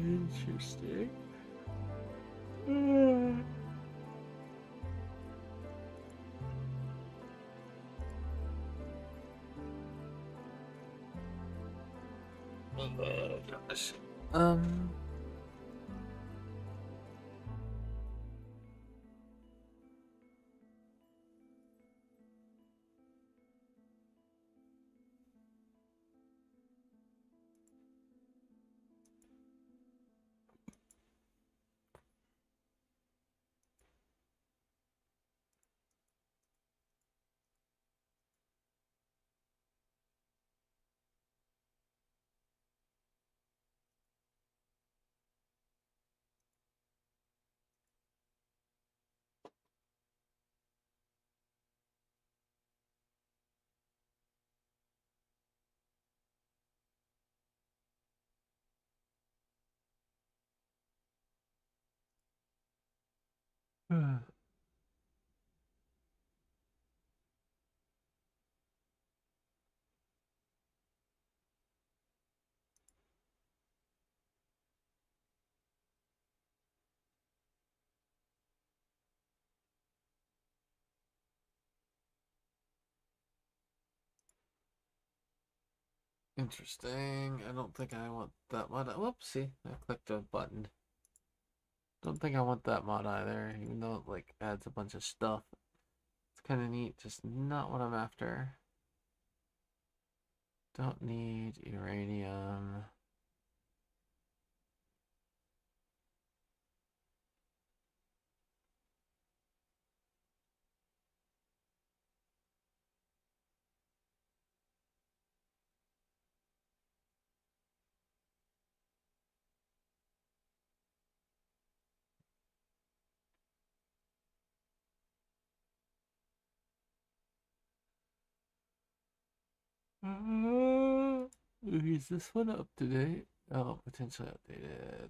Interesting. Oh gosh. Interesting. I don't think I want that mod. Whoopsie. I clicked a button. Don't think I want that mod either, even though it like adds a bunch of stuff. It's kind of neat, just not what I'm after. Don't need uranium. Is this one up to date? Oh, potentially updated.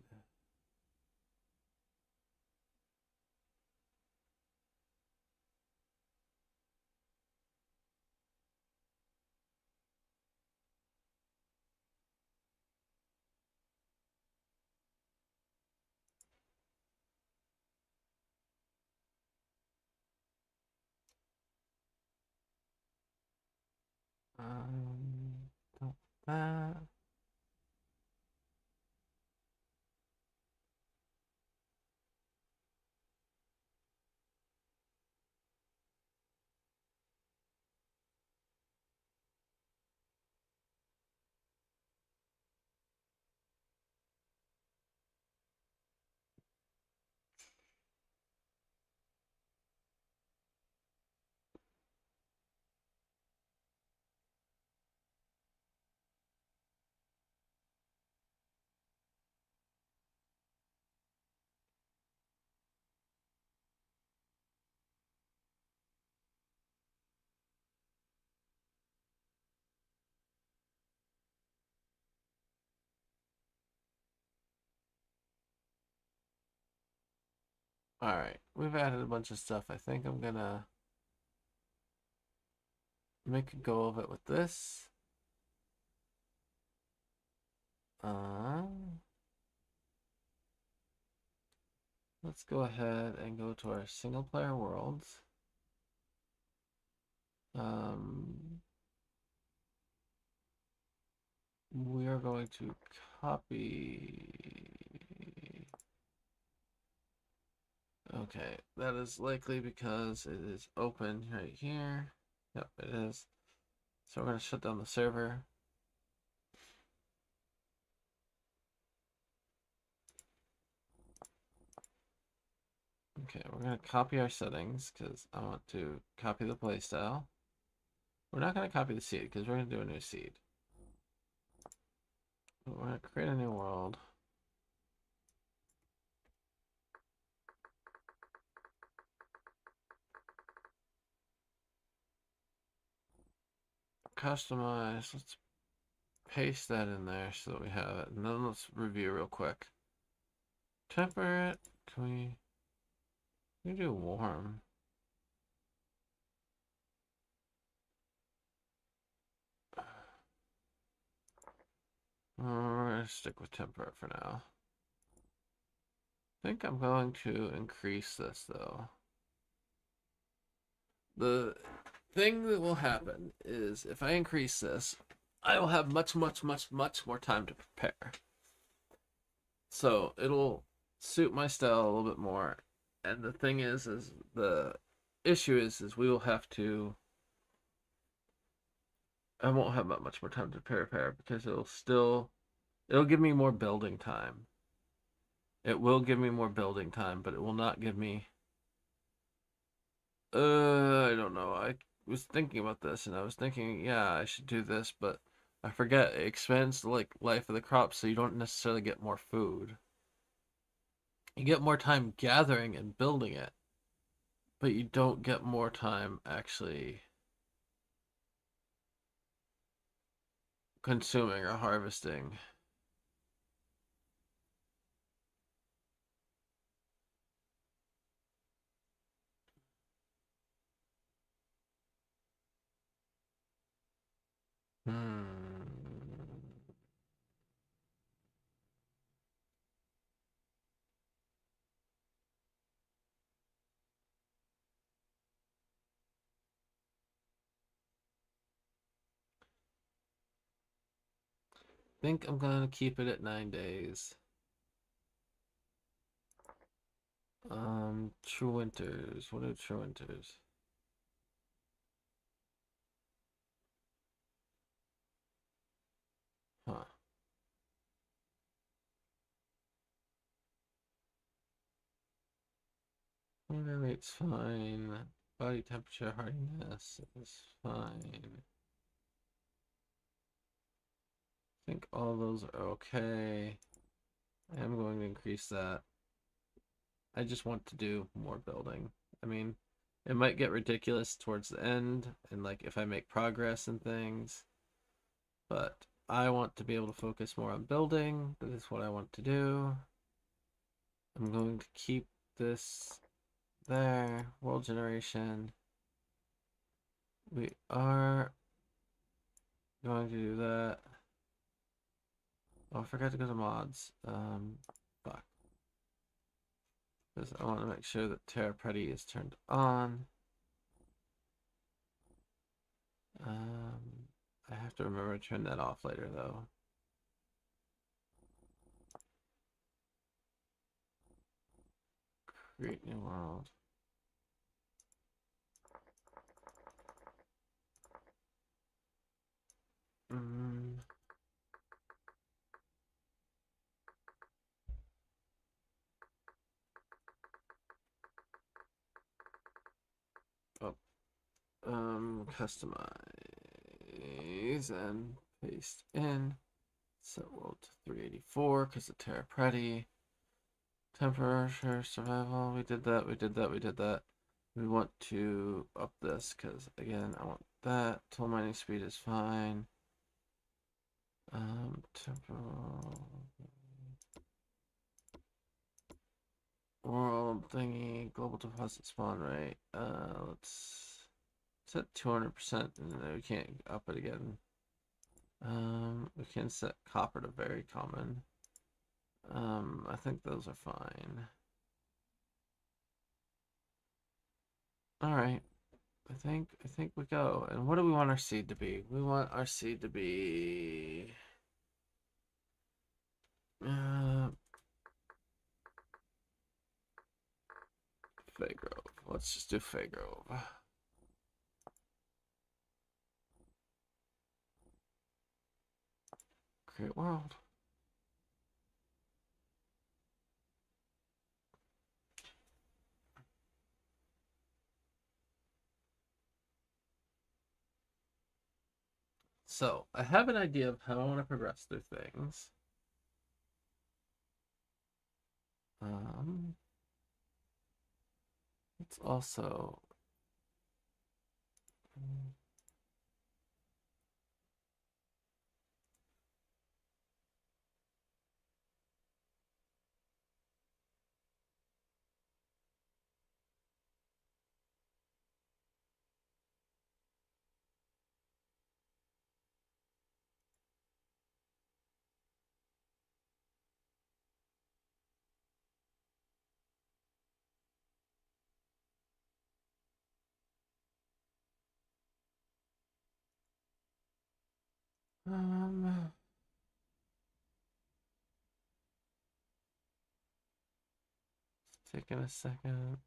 Don't that. Alright, we've added a bunch of stuff. I think I'm gonna make a go of it with this. Let's go ahead and go to our single player worlds. We are going to copy. Okay, that is likely because it is open right here. Yep, it is. So we're going to shut down the server. Okay, we're going to copy our settings because I want to copy the playstyle. We're not going to copy the seed because we're going to do a new seed. We're going to create a new world. Customize. Let's paste that in there so that we have it. And then let's review real quick. Temperate. Can we do warm? We're going to stick with temperate for now. I think I'm going to increase this though. The thing that will happen is if I increase this, I will have much more time to prepare. So it'll suit my style a little bit more. And the thing is the issue is we will have to. I won't have that much more time to prepare because it'll give me more building time. It will give me more building time, but it will not give me. I don't know. I was thinking about this, and I was thinking, yeah, I should do this, but I forget it expands the life of the crop, so you don't necessarily get more food. You get more time gathering and building it, but you don't get more time actually consuming or harvesting. Hmm. Think I'm gonna keep it at 9 days. True winters. What are true winters? Huh. Hunger rate's fine. Body temperature hardiness is fine. I think all those are okay. I am going to increase that. I just want to do more building. I mean, it might get ridiculous towards the end, and like if I make progress and things, but I want to be able to focus more on building. That is what I want to do. I'm going to keep this there. World generation. We are going to do that. Oh, I forgot to go to mods. Fuck. Because I want to make sure that Terra Pretty is turned on. I have to remember to turn that off later, though. Create new world. Oh, customize and paste in. Set world to 384 because of Terra Pretty. Temperature survival. We did that. We did that. We did that. We want to up this because again, I want that. Tool mining speed is fine. Temporal world thingy, global deposit spawn rate. Let's set 200%, and then we can't up it again. We can set copper to very common. I think those are fine. All right. I think we go. And what do we want our seed to be? We want our seed to be Faygrove. Let's just do Faygrove. Great world. So, I have an idea of how I want to progress through things. It's also um taking a second.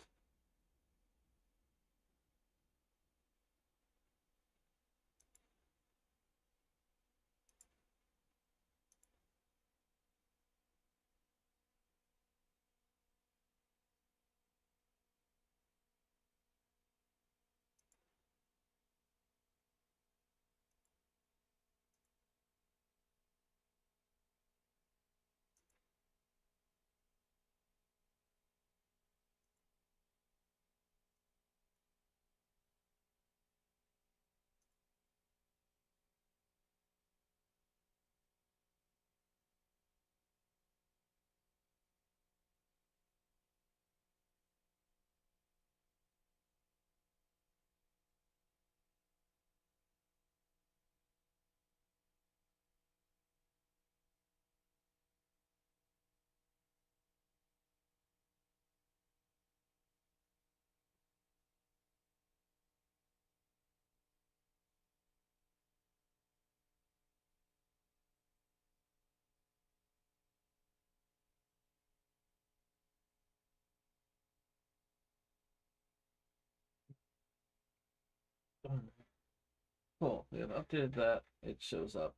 Cool. We have updated that. It shows up.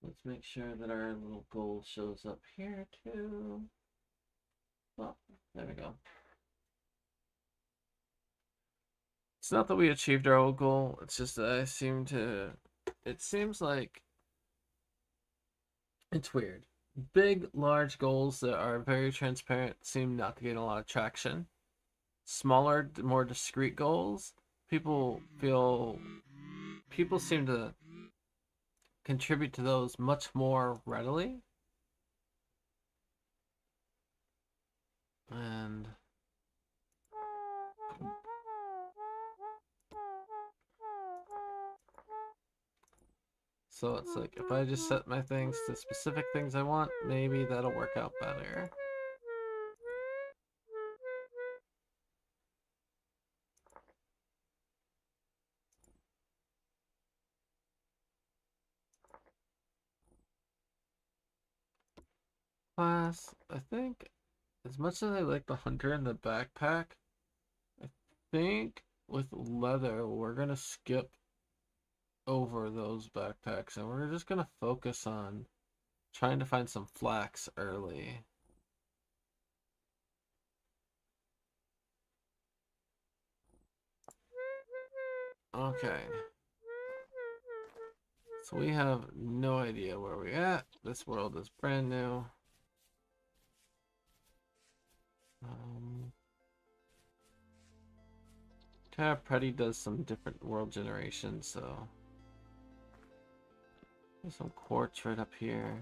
Let's make sure that our little goal shows up here too. Oh, there we go. It's not that we achieved our old goal. It's just that it seems like it's weird. Big, large goals that are very transparent seem not to gain a lot of traction. Smaller, more discrete goals, people seem to contribute to those much more readily. And so it's like, if I just set my things to specific things I want, maybe that'll work out better. Class, I think, as much as I like the hunter and the backpack, I think with leather, we're gonna skip over those backpacks and we're just gonna focus on trying to find some flax early. Okay. So we have no idea where we're at. This world is brand new. Terra Preti does some different world generations, so there's some quartz right up here.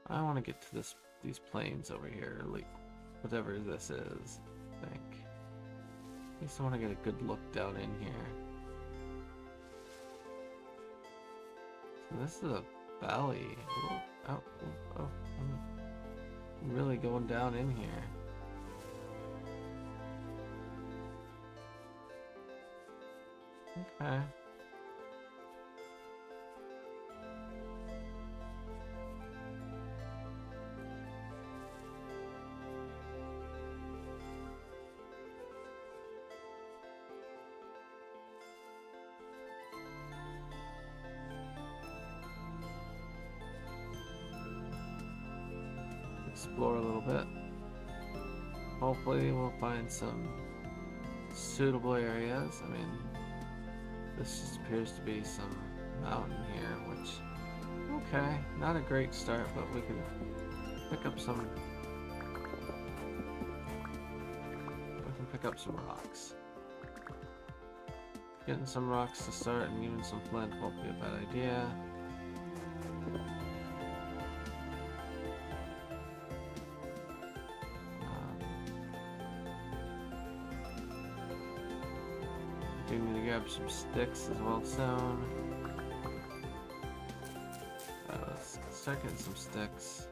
I want to get to these plains over here, like whatever this is. I think. At least I want to get a good look down in here. So this is a valley. I'm really going down in here. Okay. Explore a little bit. Hopefully we'll find some suitable areas. I mean, this just appears to be some mountain here, which, okay, not a great start, but we can pick up some, rocks. Getting some rocks to start and even some flint won't be a bad idea. Do need to grab some sticks as well soon. Let's start getting some sticks.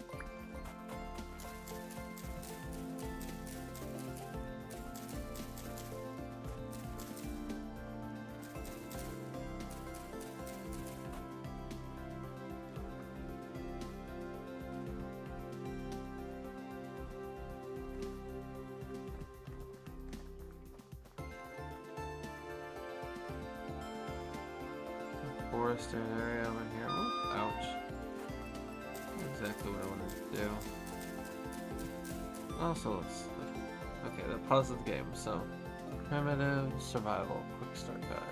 Forested area over here. Ooh, ouch. Exactly what I wanted to do. Also, let's. Okay, that pauses the game. So, primitive survival quick start guide.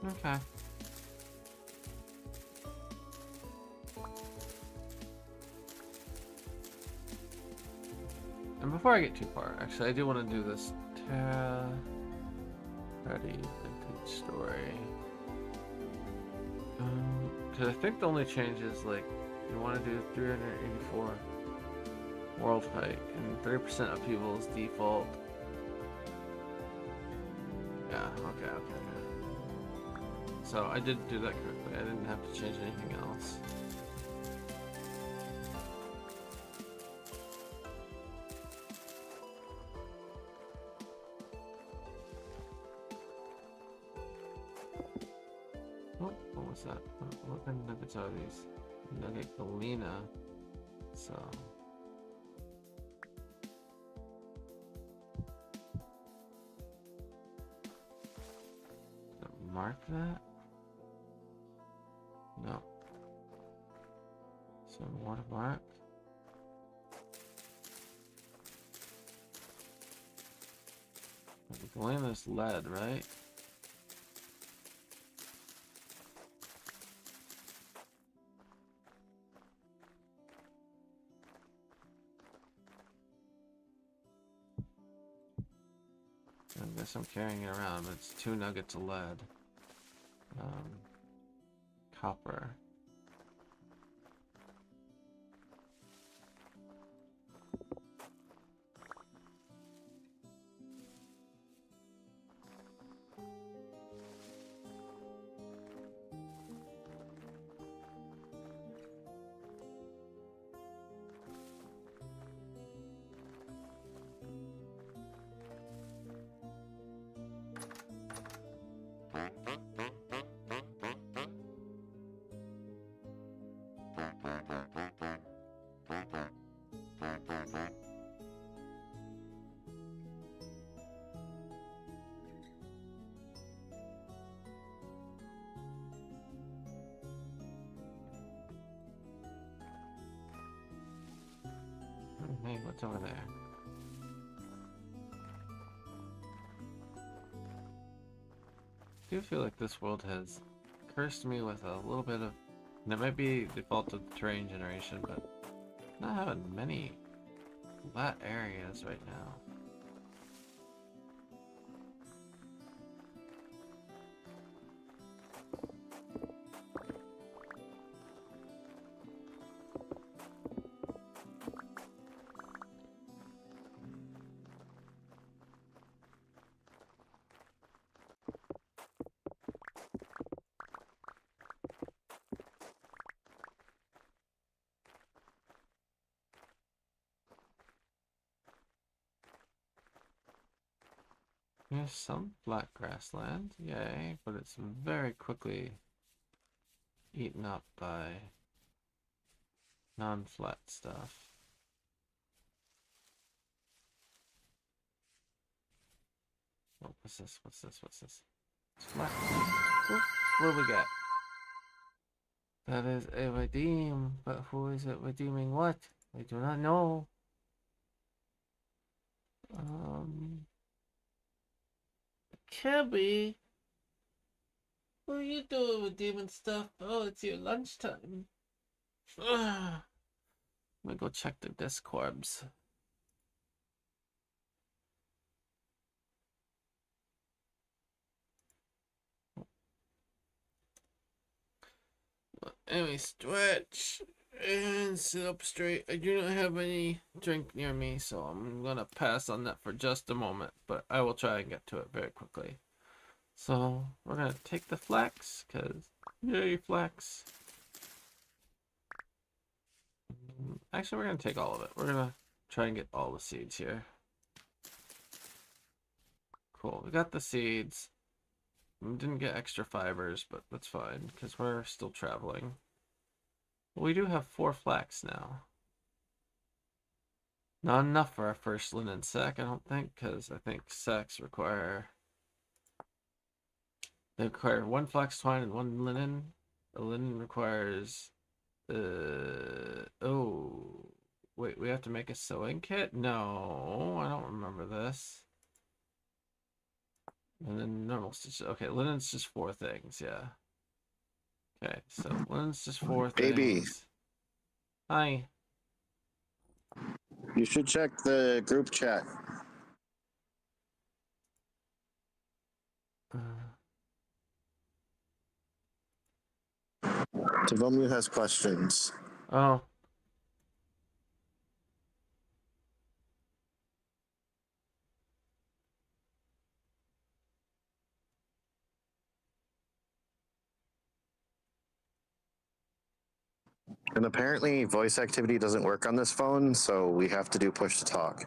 Okay. And before I get too far, actually, I do want to do this Terra Ready Vintage Story. Because I think the only change is, like, you want to do 384 World Height, and 30% of people's default. Yeah, okay. So I did do that correctly. I didn't have to change anything else. Oh, what was that? What kind of nuggets are these? Nugget Galena. So. Mark that? No. So watermark. Galena's lead, right? I guess I'm carrying it around, but it's 2 nuggets of lead. Copper. What's over there? I do feel like this world has cursed me with a little bit of... And it might be default to the terrain generation, but not having many flat areas right now. There's some flat grassland, yay, but it's very quickly eaten up by non-flat stuff. Oh, what's this? What's this? What's this? It's flat. Oop, what do we got? That is a redeem, but who is it redeeming what? I do not know. Kirby, what are you doing redeeming stuff? Oh, it's your lunchtime. Ugh. Let me go check the Discords. Anyway, stretch and sit up straight. I do not have any drink near me, so I'm gonna pass on that for just a moment, but I will try and get to it very quickly. So we're gonna take the flax, cause yay flax. Actually, we're gonna take all of it. We're gonna try and get all the seeds here. Cool, we got the seeds. We didn't get extra fibers, but that's fine, because we're still traveling. We do have 4 flax now. Not enough for our first linen sack, I don't think, because I think sacks require... They require 1 flax twine and 1 linen. The linen requires... Oh... Wait, we have to make a sewing kit? No, I don't remember this. And then normal stitches. Okay, linen's just 4 things, yeah. Okay, so linen's just 4 Baby, things. Hi. you should check the group chat. Devomu has questions. Oh. And apparently voice activity doesn't work on this phone, so we have to do push to talk.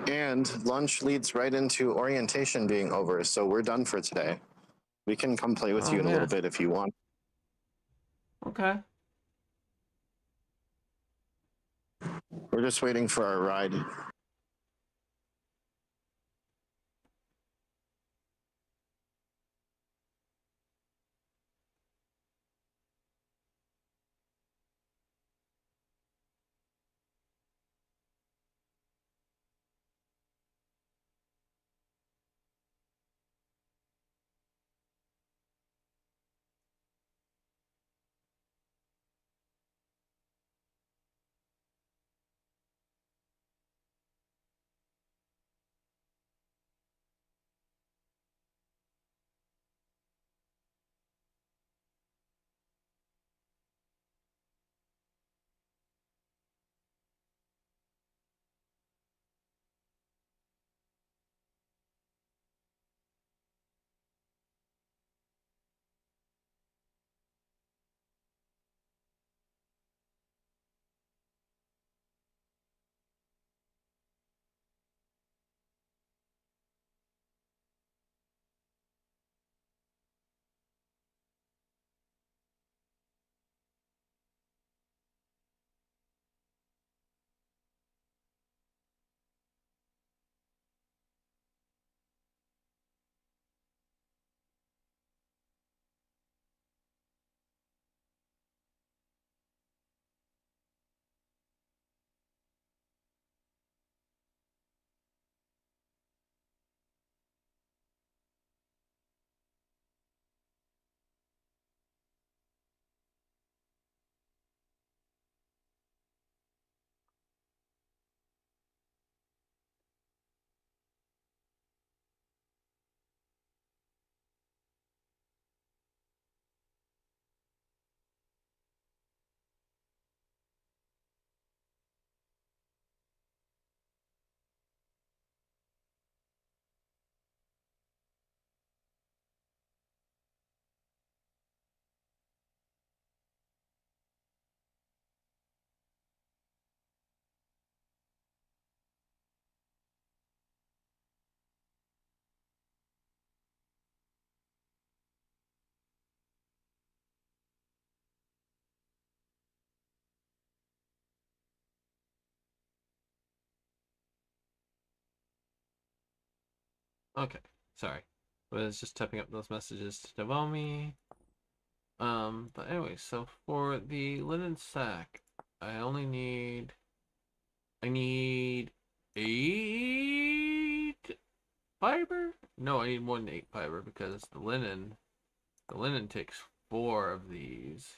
And lunch leads right into orientation being over, so we're done for today. We can come play with you in a little bit if you want. Okay. We're just waiting for our ride. Okay, sorry. I was just typing up those messages to Devomi. But anyway, so for the linen sack, I need 8 fiber? No, I need more than 8 fiber because the linen takes 4 of these.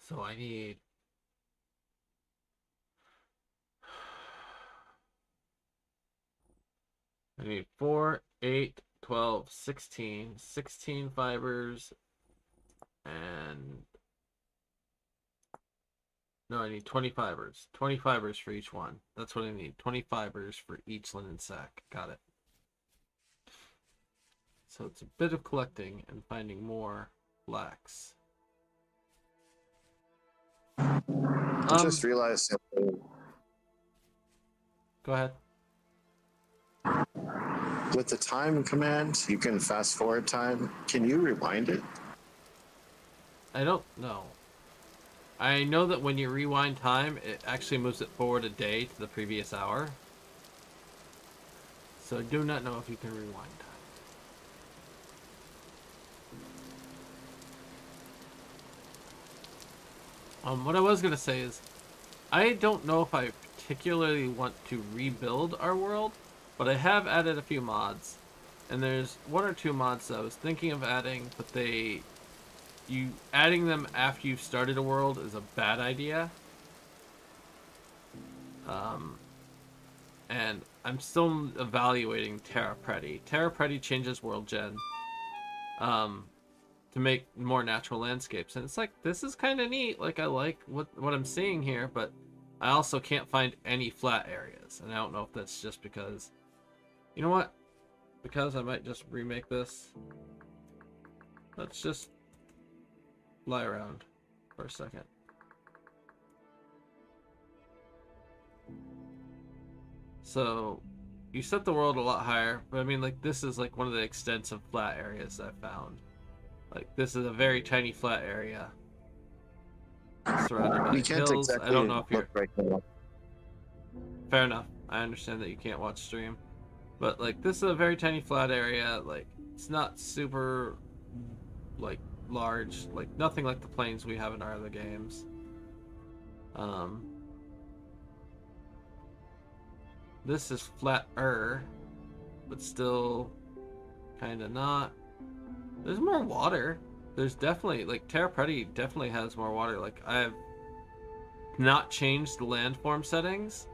So I need 4, 8, 12, 16, 16 fibers, and no, I need 20 fibers. 20 fibers for each one. That's what I need. 20 fibers for each linen sack. Got it. So it's a bit of collecting and finding more flax. I just realized something. Go ahead. With the time command, you can fast forward time. Can you rewind it? I don't know. I know that when you rewind time, it actually moves it forward a day to the previous hour. So I do not know if you can rewind time. What I was going to say is, I don't know if I particularly want to rebuild our world, but I have added a few mods. And there's 1 or 2 mods that I was thinking of adding, but adding them after you've started a world is a bad idea. And I'm still evaluating Terra Preti. Terra Preti changes world gen to make more natural landscapes, and it's like, this is kind of neat. Like, I like what I'm seeing here, but I also can't find any flat areas, and I don't know if that's just because, you know what? Because I might just remake this. Let's just lie around for a second. So you set the world a lot higher, but I mean, like, this is like one of the extensive flat areas I found. Like, this is a very tiny flat area surrounded by We can't hills. exactly I don't know if you're... look right now. Fair enough. I understand that you can't watch stream. But, like, this is a very tiny flat area. Like, it's not super, like, large. Like, nothing like the plains we have in our other games. This is flatter, but still kind of not. There's more water. There's definitely, like, Terra Preti definitely has more water. Like, I've not changed the landform settings,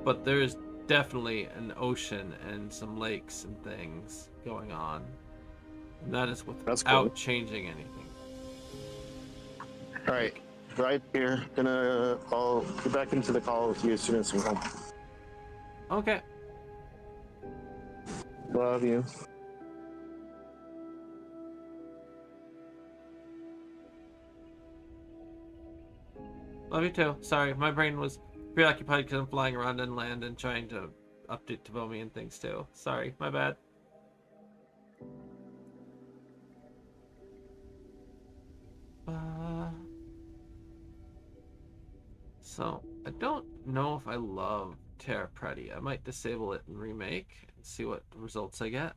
but there's definitely an ocean and some lakes and things going on. And that is without cool. changing anything. All right, right here. I'll get back into the call with you as soon as I'm home. Okay. Love you. Love you too. Sorry, my brain was preoccupied because I'm flying around inland and trying to update Devomi and things too. Sorry, my bad. So, I don't know if I love Terra Preti. I might disable it and remake and see what results I get.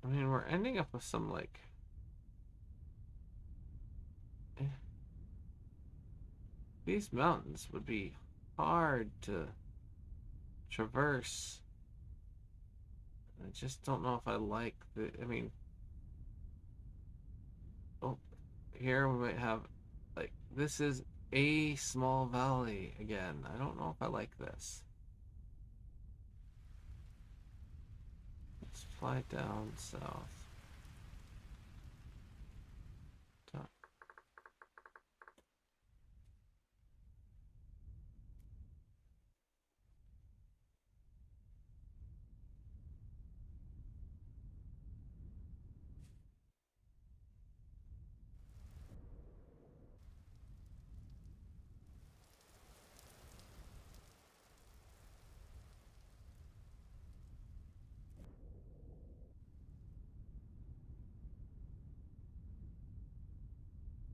I mean, we're ending up with some, like... These mountains would be hard to traverse. I just don't know if I like the... I mean... Oh, here we might have... Like, this is a small valley again. I don't know if I like this. Let's fly down south.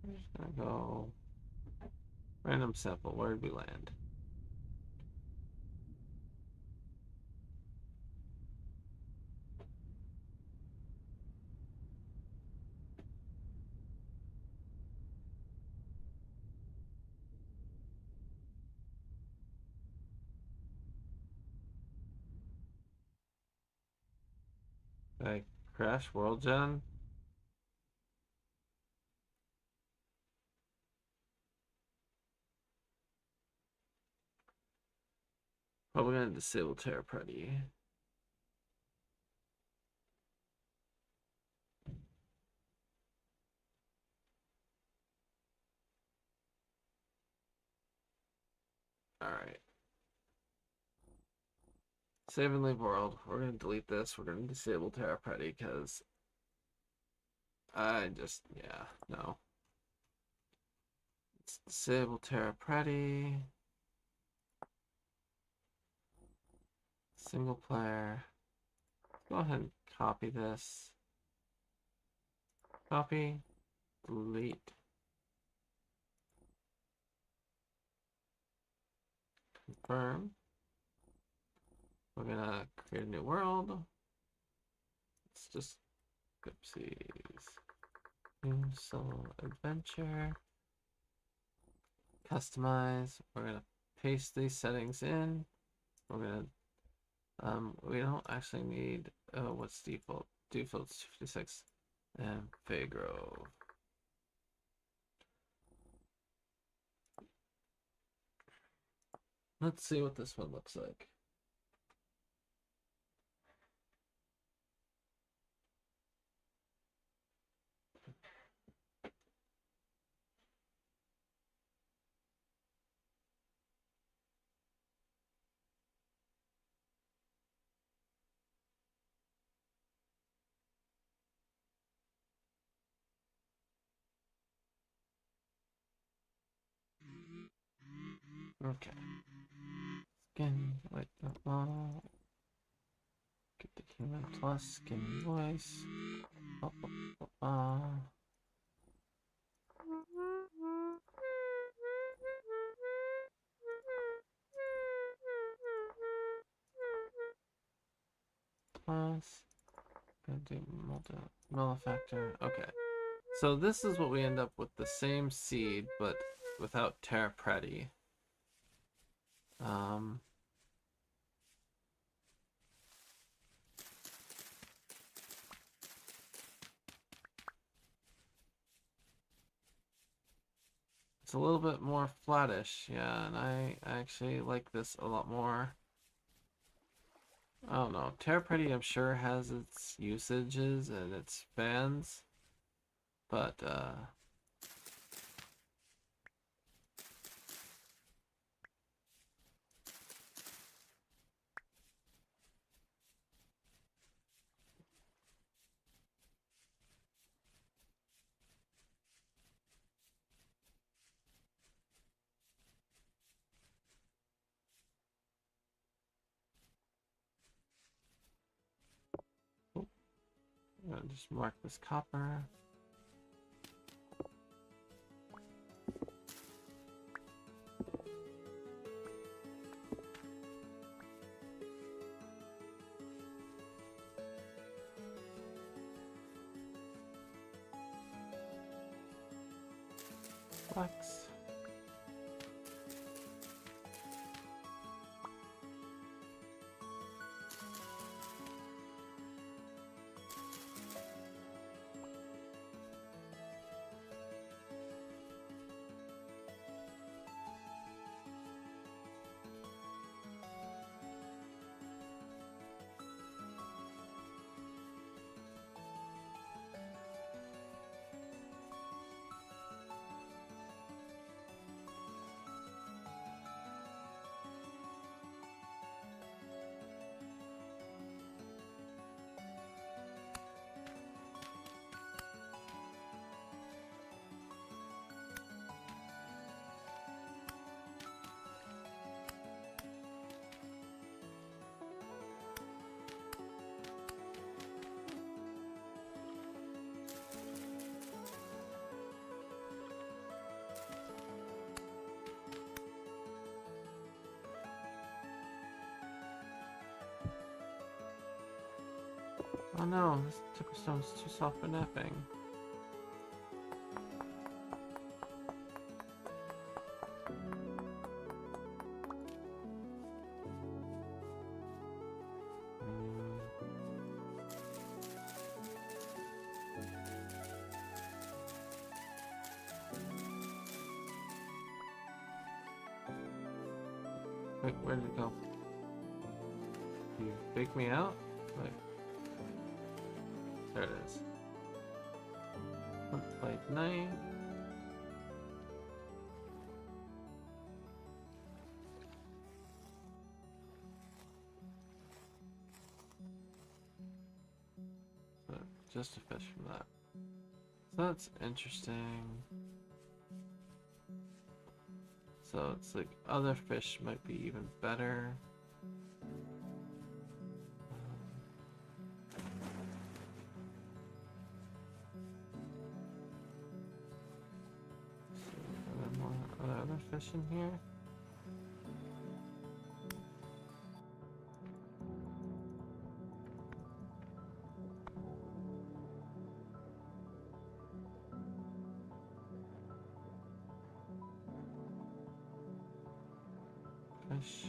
We're just gonna go random sample. Where did we land? Like Crash World Gen? Probably gonna disable Terra Pretty. Alright. Save and leave world. We're gonna delete this. We're gonna disable Terra Pretty because I just, yeah, no. Let's disable Terra Pretty. Single player. Go ahead and copy this. Copy. Delete. Confirm. We're gonna create a new world. Let's just oopsies. New solo adventure. Customize. We're gonna paste these settings in. We're gonna we don't actually need what's default. Default's 56 and Faygrove. Let's see what this one looks like. Okay. Skin like the get the human plus skin voice. Plus gonna do Malefactor. Okay. So this is what we end up with, the same seed but without Terra Pretty. It's a little bit more flattish, yeah, and I actually like this a lot more. I don't know. Terra Pretty, I'm sure, has its usages and its fans, but I'm gonna just mark this copper. Flex. Oh no, this Tipperstone's too soft for napping. Wait, where did it go? You fake me out? Wait. There it is. Like 9. So just a fish from that. So that's interesting. So it's like other fish might be even better. Are there other fish in here? Fish.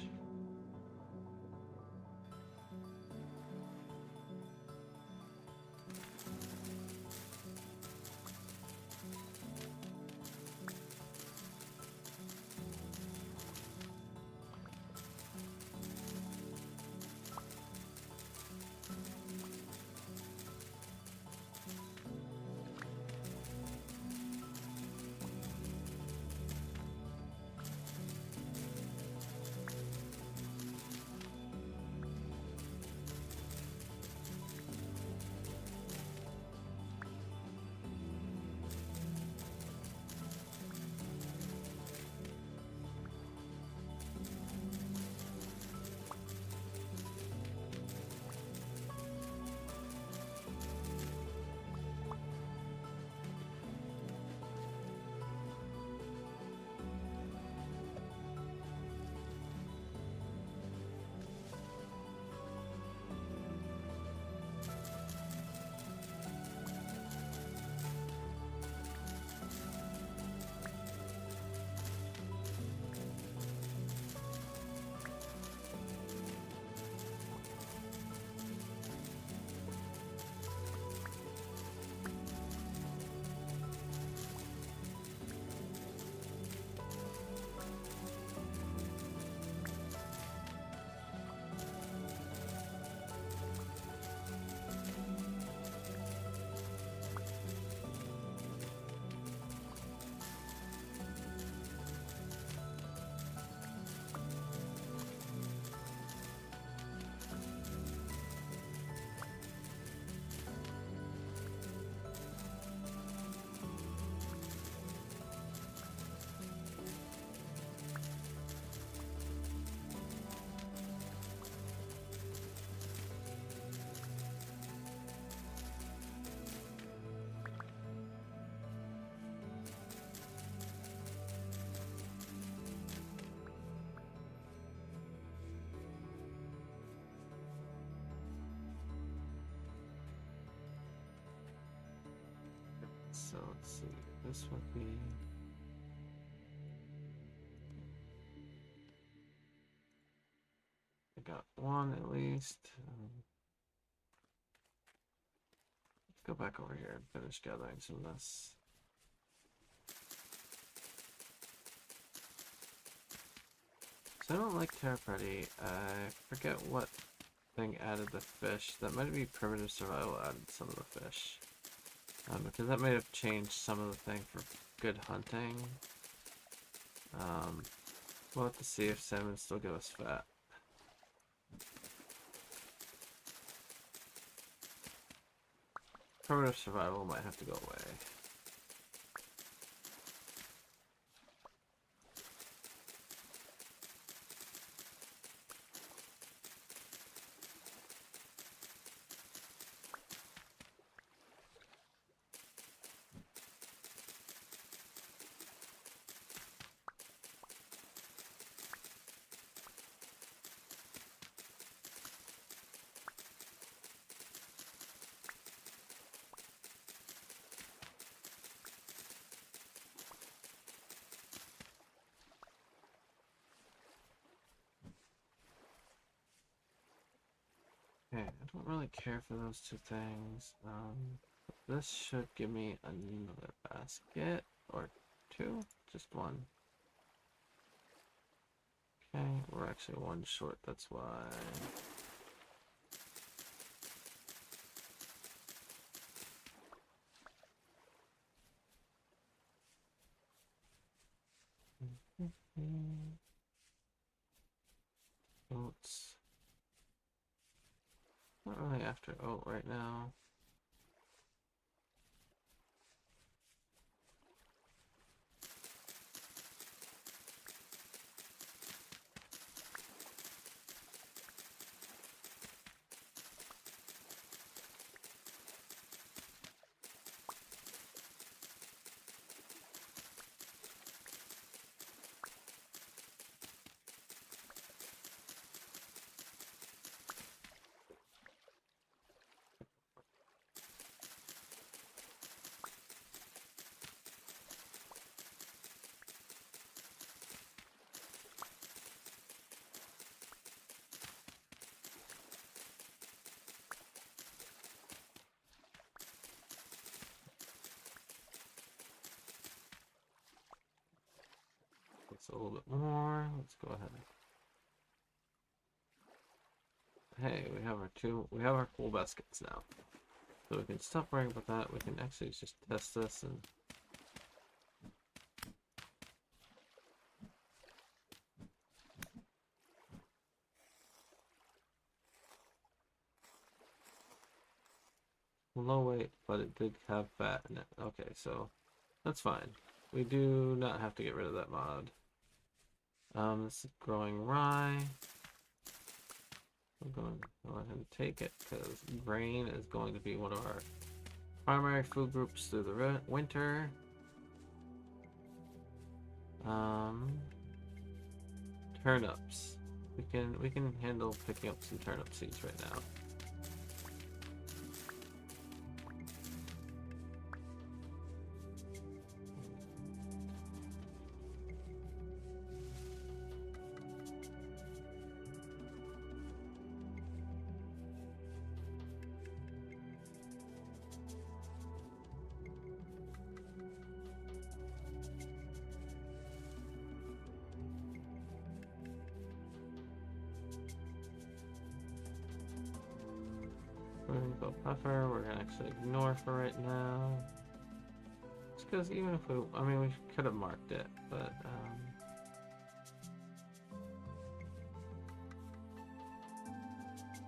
So let's see, this would be... I got one at least. Let's go back over here and finish gathering some of this. So I don't like Terra Pretty. I forget what thing added the fish. That might be Primitive Survival added some of the fish. Because that might have changed some of the thing for good hunting. We'll have to see if salmon still give us fat. Primitive Survival might have to go away. Okay, I don't really care for those two things. This should give me another basket or two, just one. Okay, we're actually one short, that's why. Oats. Not really after oat right now. It's a little bit more. Let's go ahead. Hey, we have our full baskets now. So we can stop worrying about that. We can actually just test this and low weight, but it did have fat in it. Okay, so that's fine. We do not have to get rid of that mod. This is growing rye. We're going to go ahead and take it because grain is going to be one of our primary food groups through the winter. Turnips. We can handle picking up some turnip seeds right now. Rainbow puffer, we're gonna actually ignore for right now. Just because even if we could have marked it, but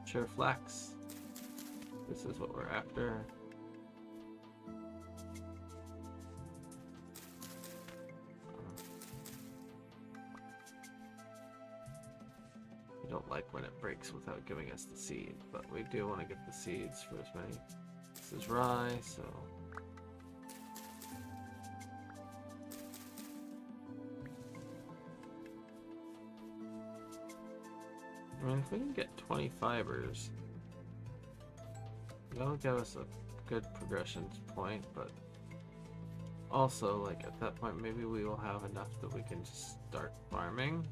sure, flax. This is what we're after. Don't like when it breaks without giving us the seed, but we do want to get the seeds for as many. This is rye, so I mean, if we can get 20 fibers, that'll give us a good progression point, but also, like, at that point, maybe we will have enough that we can just start farming.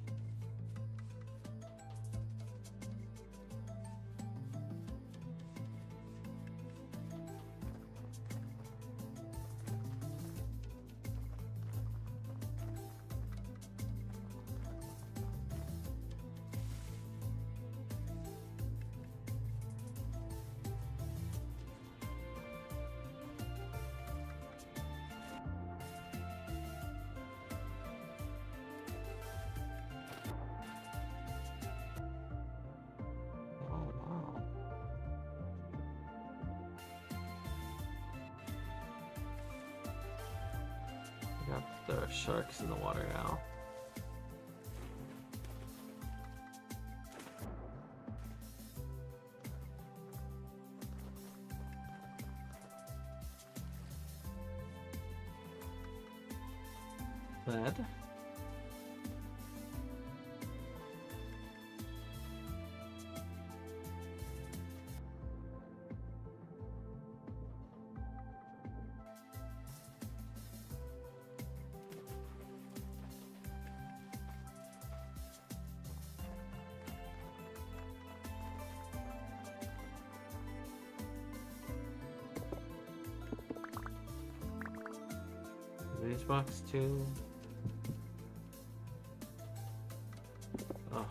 There are sharks in the water now. Lead. These box too. Oh.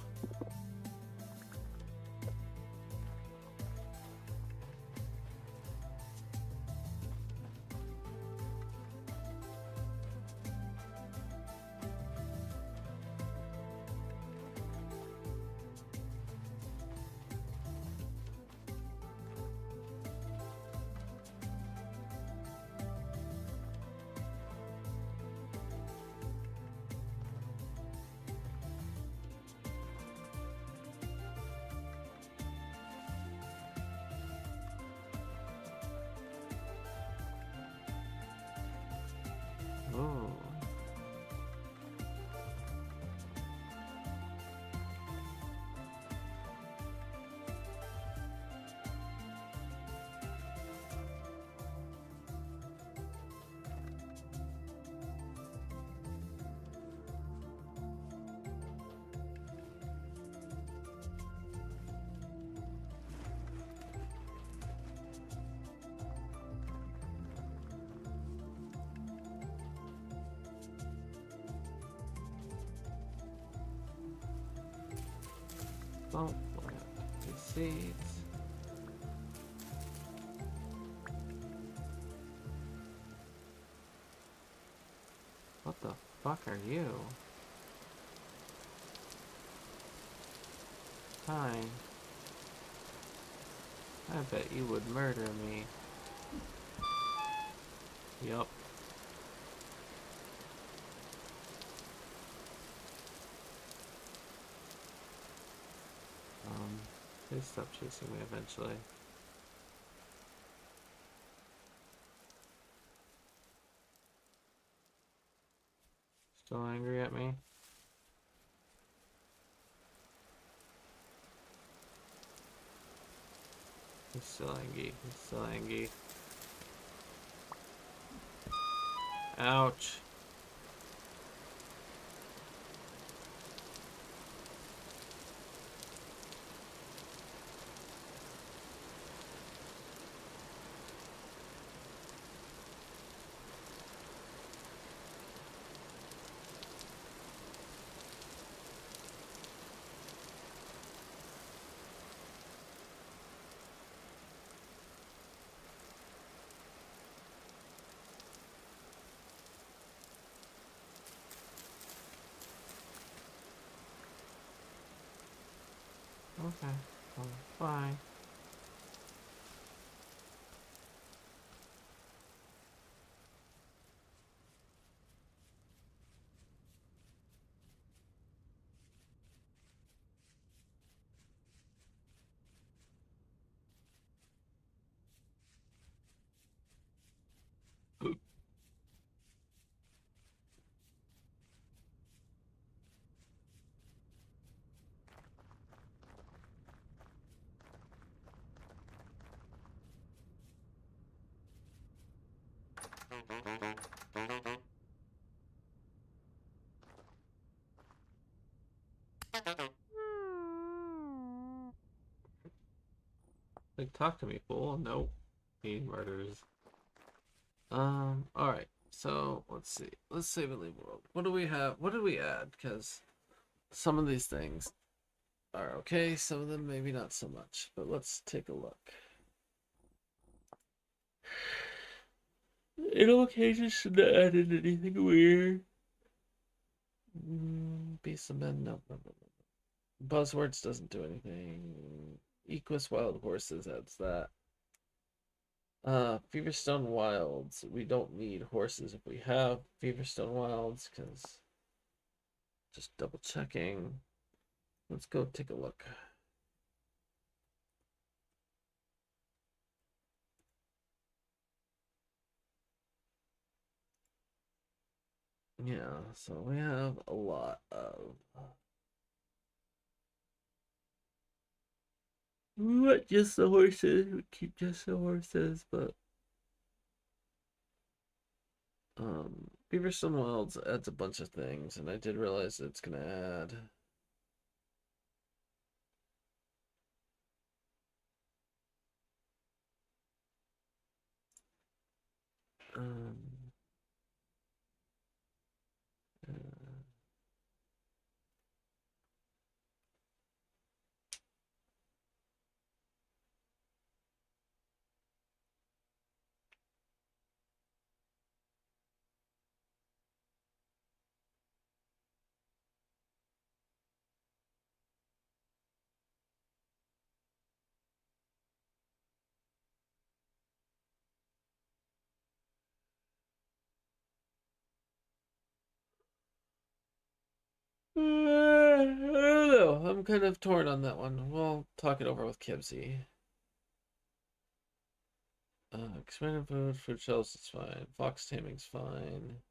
Oh. Oh, these seeds. What the fuck are you? Hi. I bet you would murder me. Yup. Please stop chasing me eventually. Still angry at me? He's still angry. He's still angry. Ouch. Okay. Bye. Like, talk to me, fool. Nope. He murders. Alright. So, let's see. Let's save and leave world. What do we have? What did we add? Because some of these things are okay, some of them maybe not so much. But let's take a look. In locations should not add in anything weird. Beast of Men, no. Buzzwords doesn't do anything. Equus Wild Horses adds that. Feverstone Wilds. We don't need horses if we have Feverstone Wilds, because just double checking. Let's go take a look. Yeah, so we have a lot of what, just the horses. We keep just the horses, but Feverstone Wilds adds a bunch of things, and I did realize it's gonna add um I don't know. I'm kind of torn on that one. We'll talk it over with Kibsy. Expanded food shells is fine. Fox taming's fine.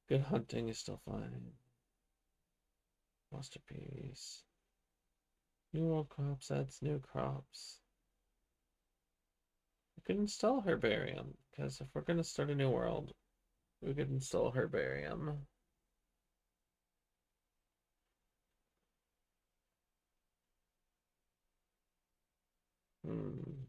Good hunting is still fine. Masterpiece. New world crops adds new crops. We could install herbarium, because if we're going to start a new world, we could install herbarium. Hmm.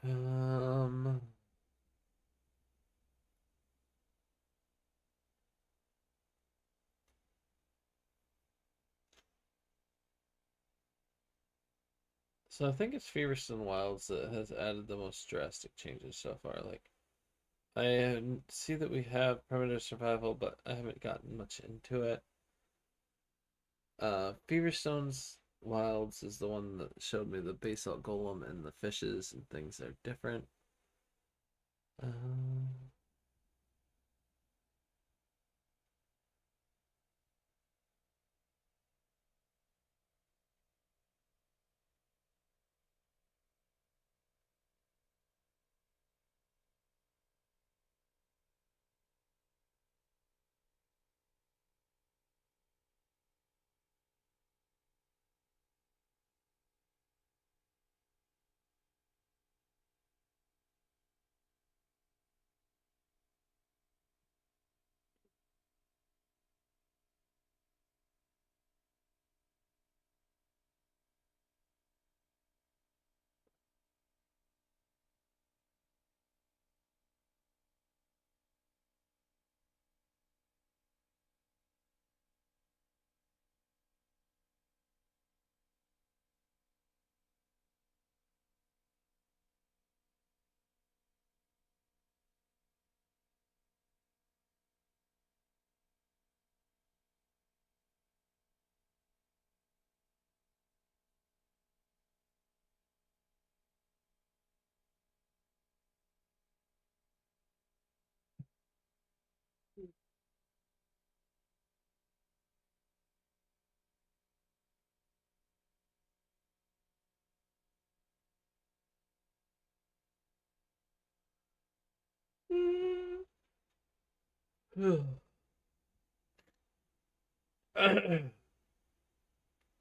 um, so I think it's Feverstone Wilds that has added the most drastic changes so far. Like, I see that we have primitive survival, but I haven't gotten much into it. Feverstone's Wilds is the one that showed me the basalt golem and the fishes and things that are different. Um,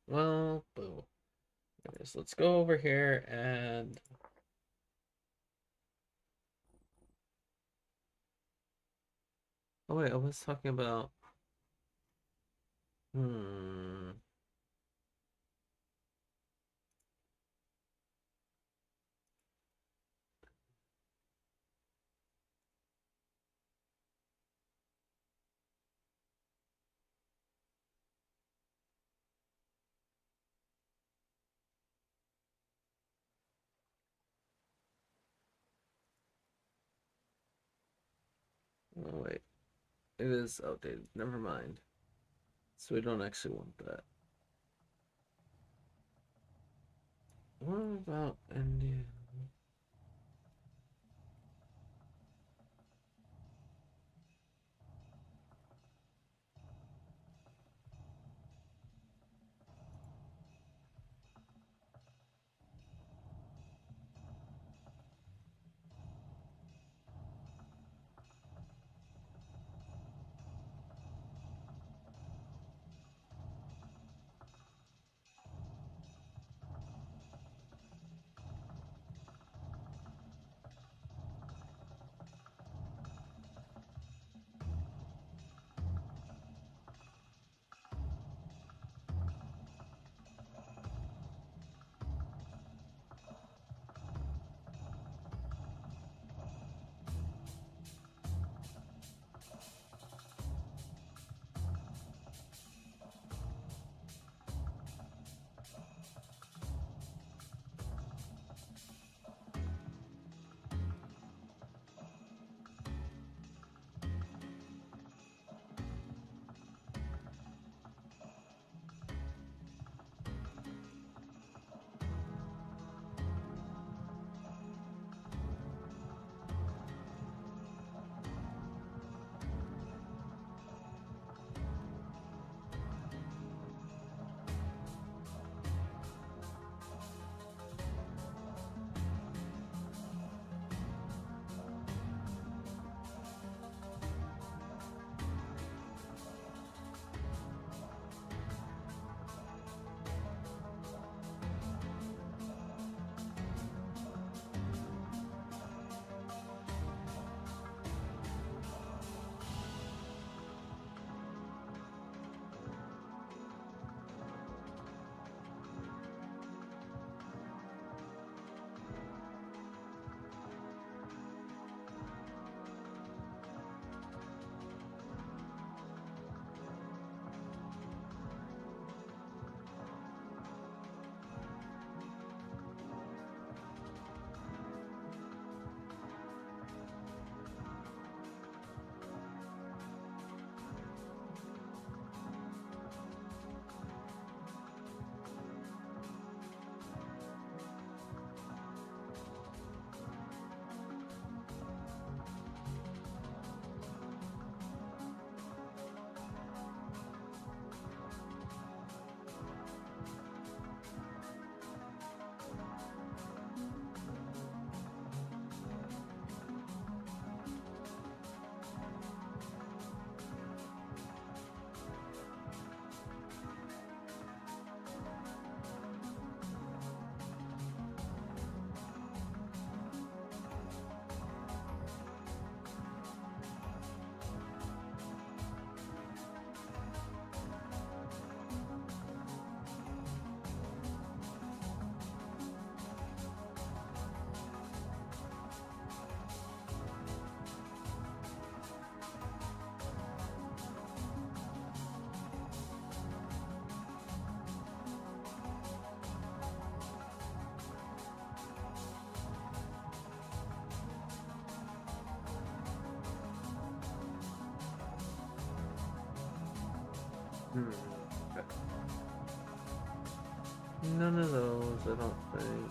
well, boo. Anyways, let's go over here and oh wait, I was talking about hmm. It is outdated. Never mind. So we don't actually want that. What about India? Okay. None of those, I don't think.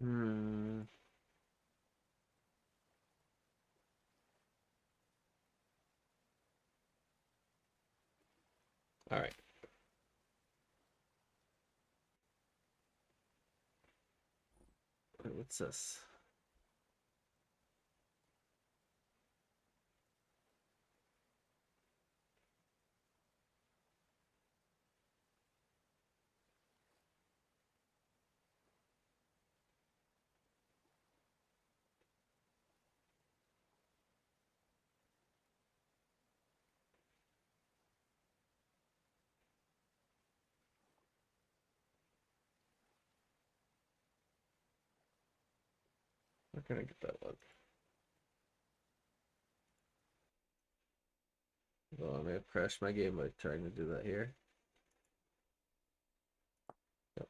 Hmm. All right. What's this? We're gonna get that one. Well, I may have crashed my game by trying to do that here. Yep.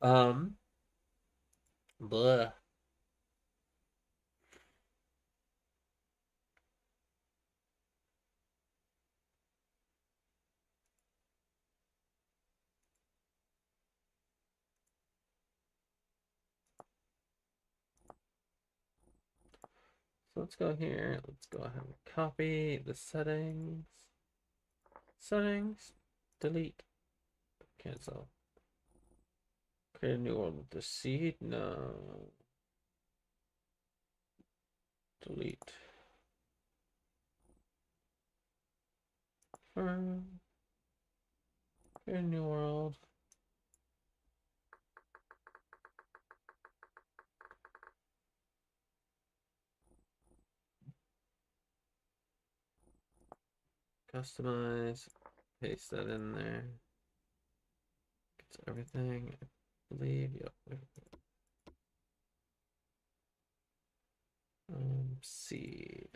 um, blah. So let's go here. Let's go ahead and copy the settings. Settings. Delete. Cancel. Create a new one with the seed. No. Delete. Create a new world. Customize. Paste that in there. Gets everything. I believe. Yep. Seed.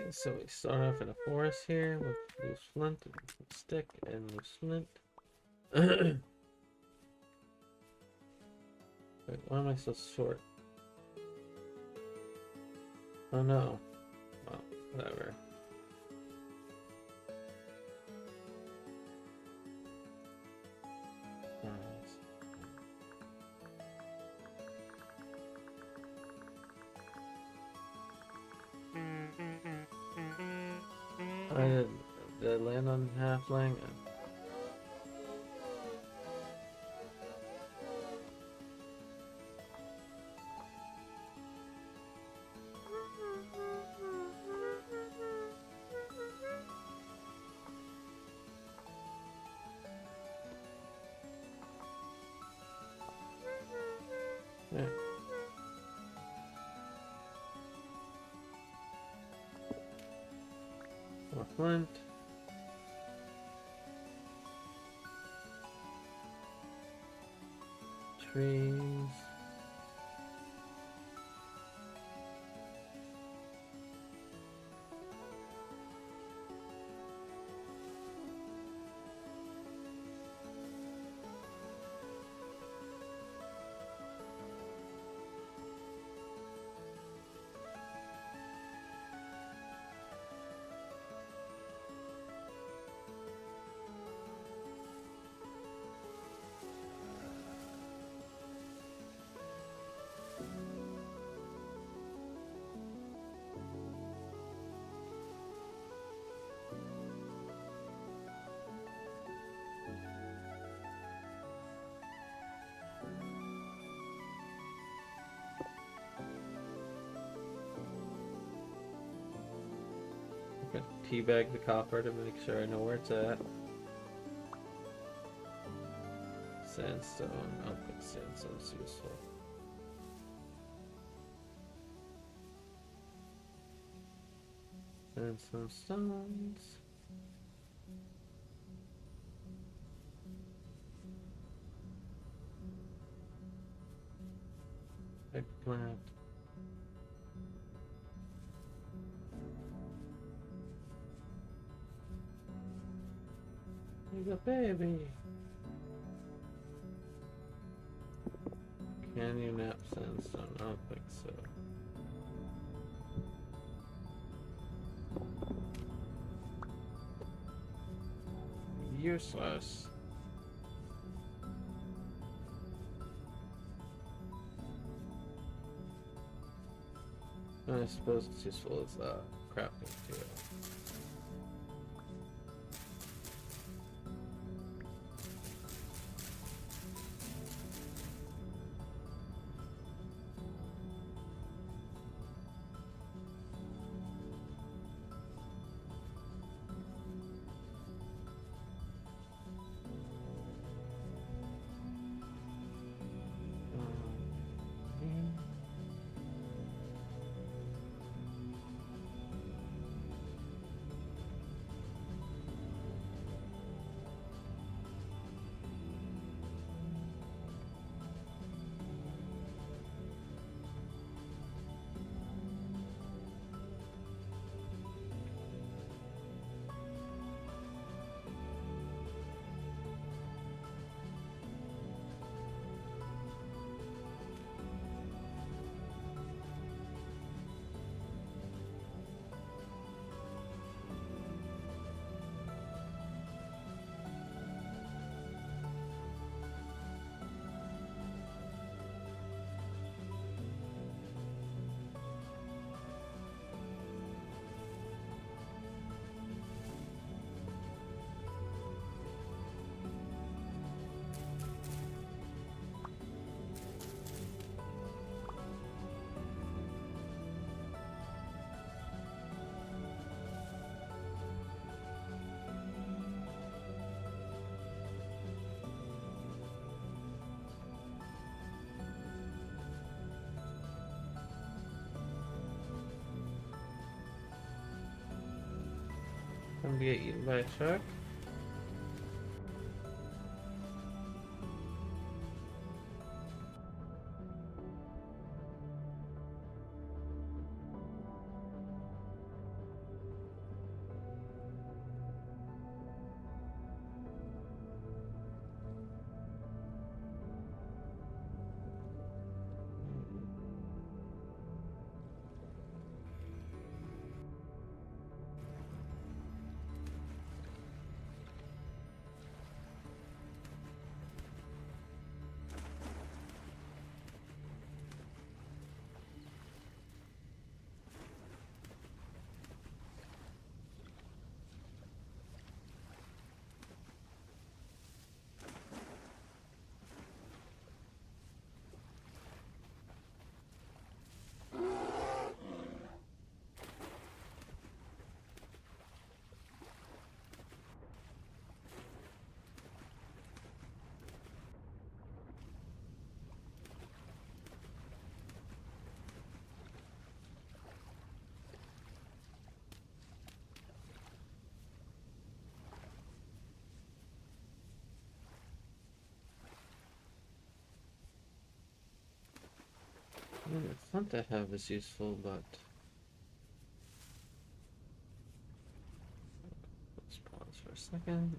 Okay, so we start off in a forest here with loose flint, and stick, and loose flint. Wait, why am I so short? Oh no. Well, whatever. Did I land on halfling? Yeah. More flint. Trees. Teabag the copper to make sure I know where it's at. Sandstone. I don't think sandstone's useful. Sandstone stones. Eggplant. He's a baby. Canyon nap sandstone. I don't think so. Useless. I suppose it's useful as crafting too. Time to get eaten by a shark. I mean, it's not to have is useful, but let's pause for a second.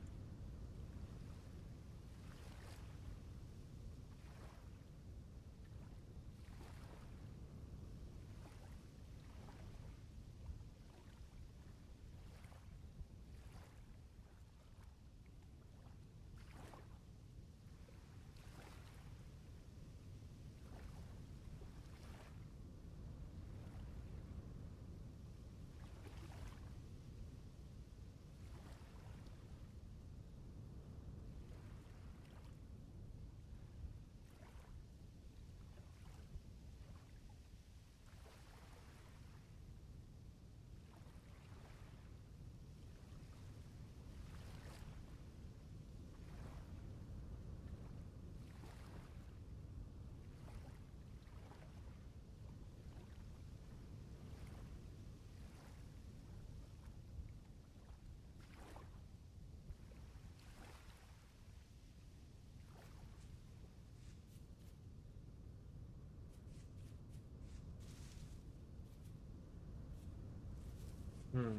Hmm.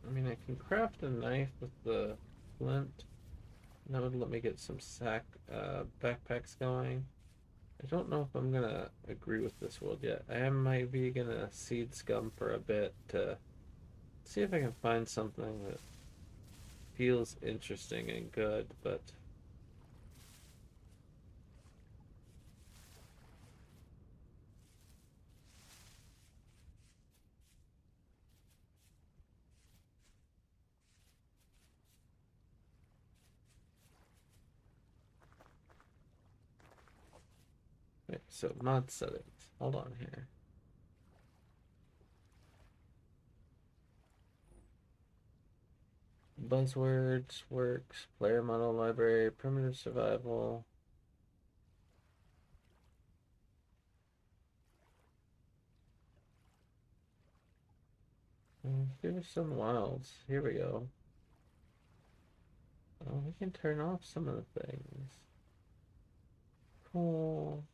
I mean, I can craft a knife with the flint. That would let me get some backpacks going. I don't know if I'm gonna agree with this world yet. I am maybe gonna seed scum for a bit to see if I can find something that feels interesting and good, but wait, so mod settings. Hold on here. Buzzwords, works, player model library, primitive survival. Here's some wilds. Here we go. Oh, we can turn off some of the things. Cool.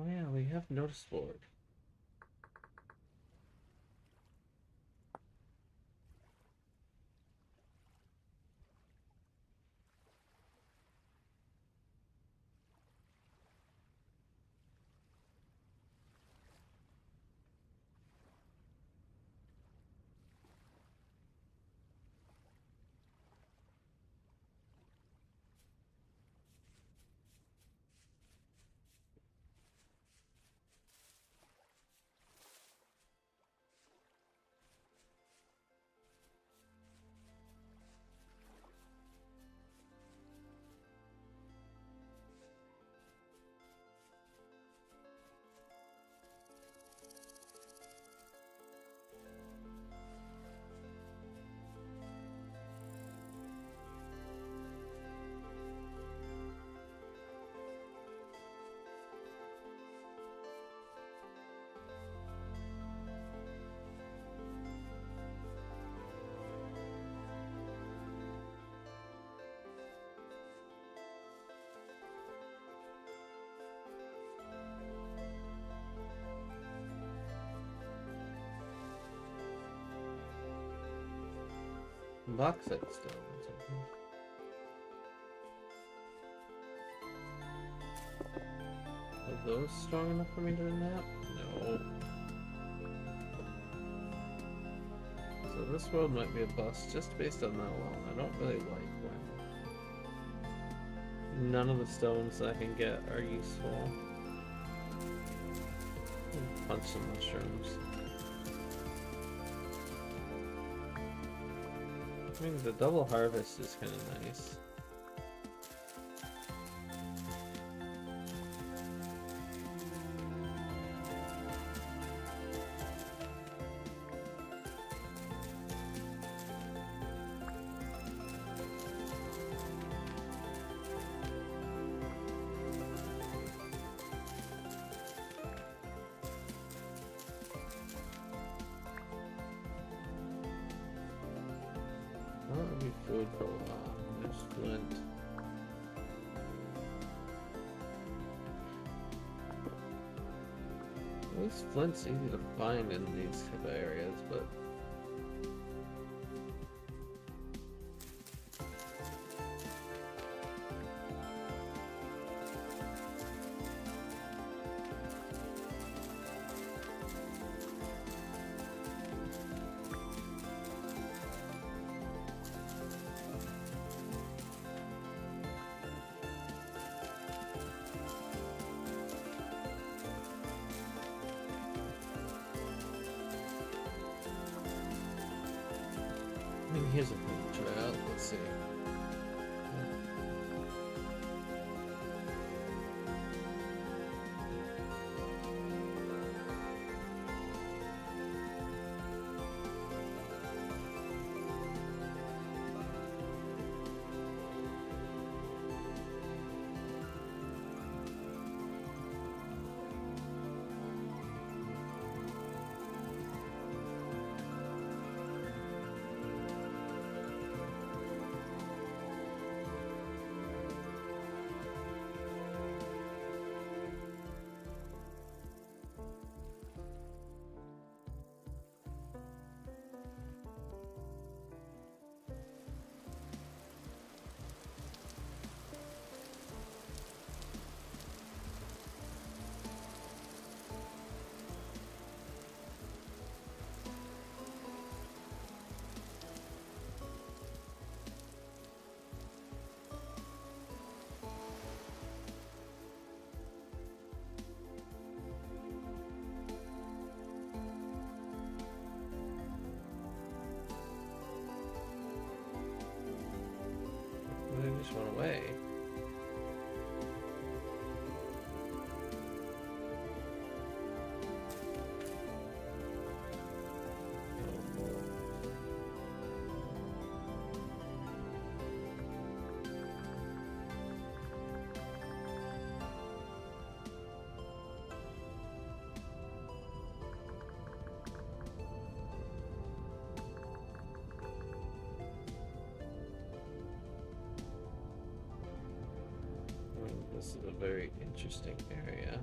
Oh yeah, we have notice board. Bauxite stones. Are those strong enough for me to map? No. So this world might be a bust just based on that alone. I don't really like when none of the stones I can get are useful. Punch some mushrooms. I mean, the double harvest is kind of nice. That would be food for a while. There's flint. At least flint's easy to find in these type of areas, but I mean, here's a thing to try out. Let's see. way. This is a very interesting area.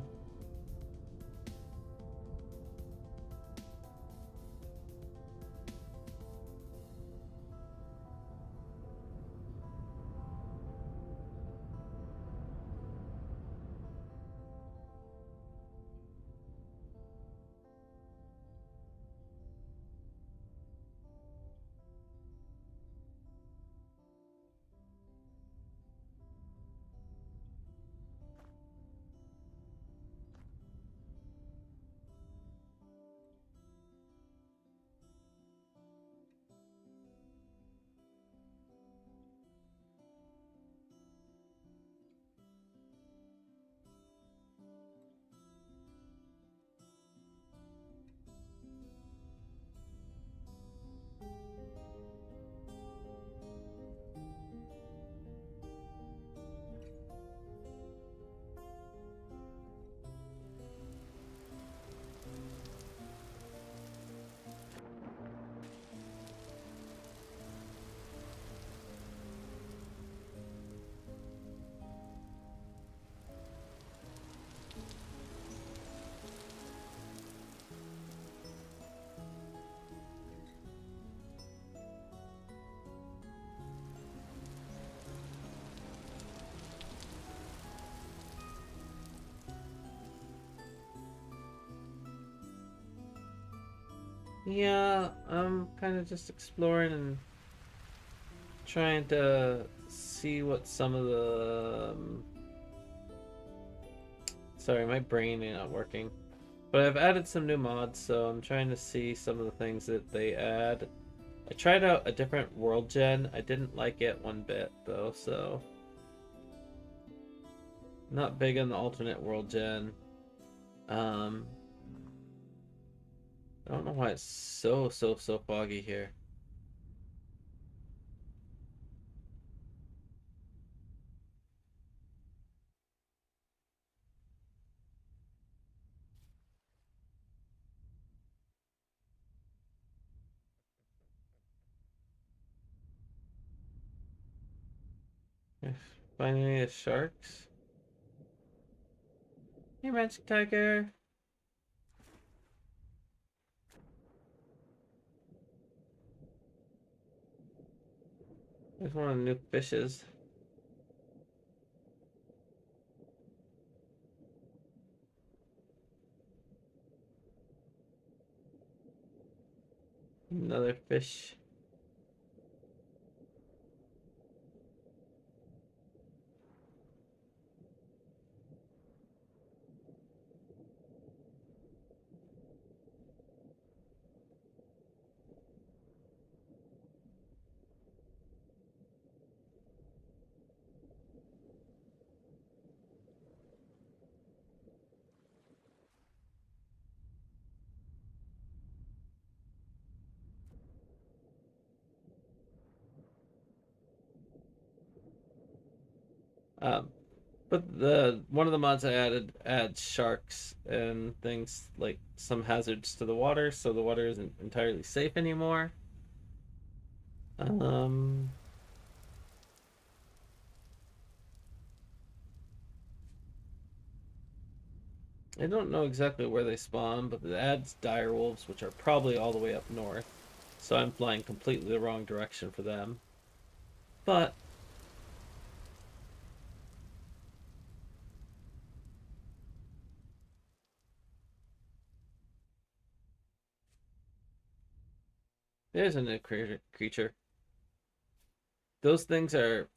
Yeah, I'm kind of just exploring and trying to see what some of the sorry, my brain is not working. But I've added some new mods, so I'm trying to see some of the things that they add. I tried out a different world gen. I didn't like it one bit though, so not big on the alternate world gen. I don't know why it's so foggy here. Find any of the sharks? Hey, Magic Tiger. There's one of the new fishes. Another fish. Um, but the one of the mods I added adds sharks and things like some hazards to the water, so the water isn't entirely safe anymore. Um, I don't know exactly where they spawn, but it adds dire wolves, which are probably all the way up north. So I'm flying completely the wrong direction for them. But there's a new creature. Those things are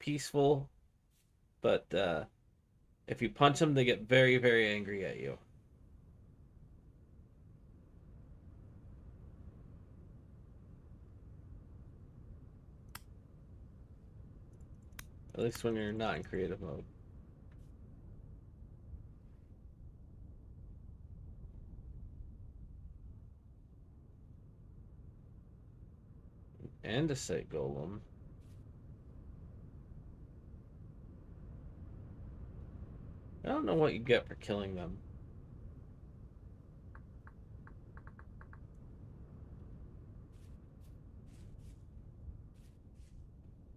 peaceful, but if you punch them, they get very angry at you. At least when you're not in creative mode. Andesite golem. I don't know what you get for killing them.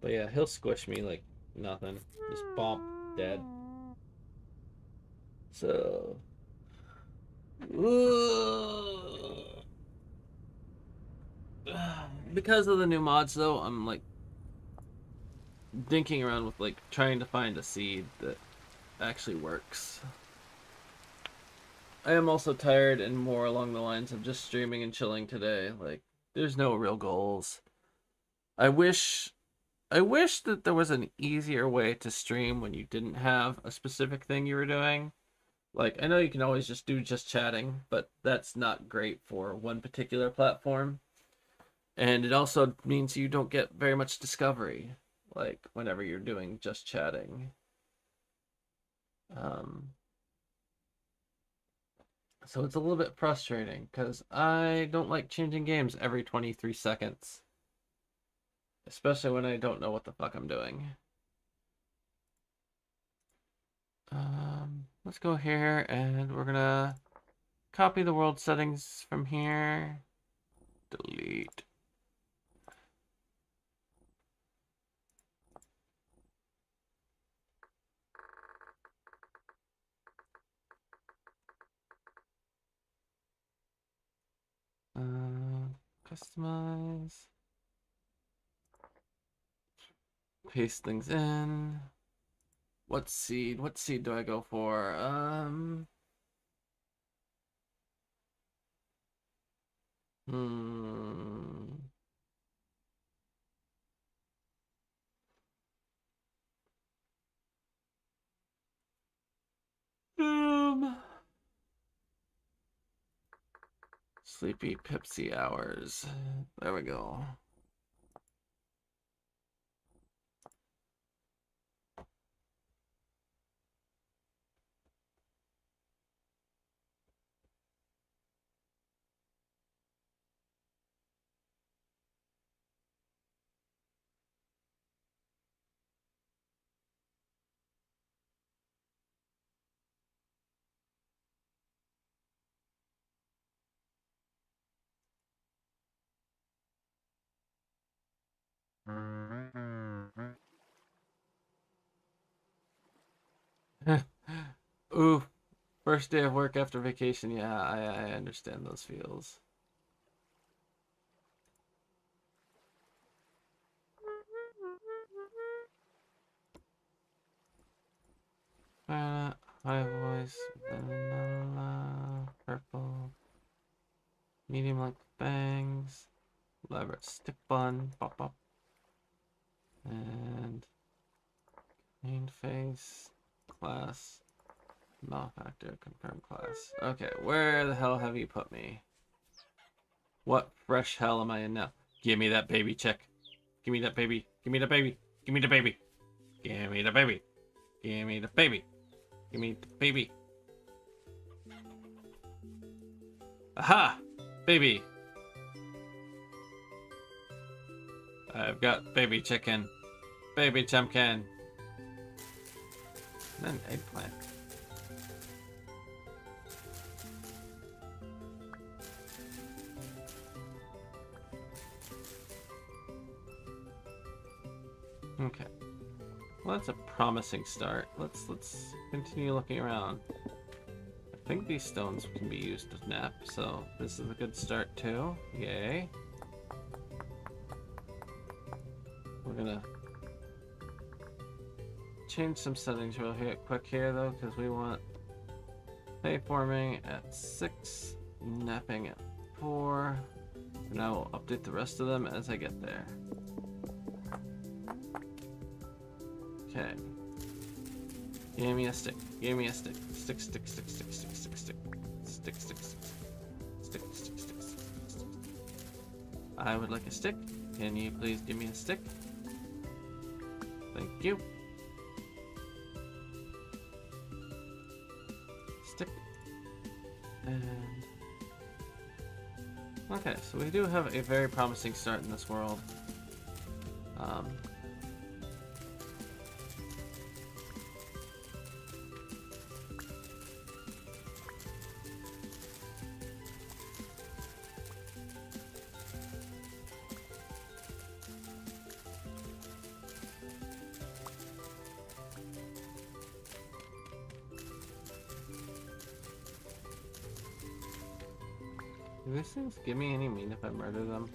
But yeah, he'll squish me like nothing. Just bump, dead. So... Because of the new mods though, I'm like dinking around with like trying to find a seed that actually works. I am also tired and more along the lines of just streaming and chilling today. Like, there's no real goals. I wish that there was an easier way to stream when you didn't have a specific thing you were doing. Like, I know you can always just do just chatting, but that's not great for one particular platform. And it also means you don't get very much discovery, like, whenever you're doing just chatting. So it's a little bit frustrating, because I don't like changing games every 23 seconds. Especially when I don't know what the fuck I'm doing. Let's go here, and we're gonna copy the world settings from here. Delete. Customize. Paste things in. What seed? What seed do I go for? Sleepy Pepsi hours. There we go. Ooh, first day of work after vacation. Yeah, I understand those feels. High voice, vanilla, purple, medium length bangs, elaborate stick bun, pop up, and main face, class, malefactor, confirm class. Okay, where the hell have you put me? What fresh hell am I in now? Give me that baby check. Give me that baby. Give me the baby. Give me the baby. Give me the baby. Give me the baby. Give me the baby. Aha! Baby. I've got baby chicken. Baby chumpkin. And then eggplant. Okay. Well, that's a promising start. Let's continue looking around. I think these stones can be used to nap, so this is a good start too. Yay. We're gonna change some settings real quick here though, because we want pay forming at 6, napping at 4, and I will update the rest of them as I get there. Okay. Give me a stick. Give me a stick. Stick, stick, stick, stick, stick, stick, stick. Stick, stick, stick. Stick, stick, stick, stick. I would like a stick. Can you please give me a stick? Thank you. And okay, so we do have a very promising start in this world. Do these things give me any meat if I murder them?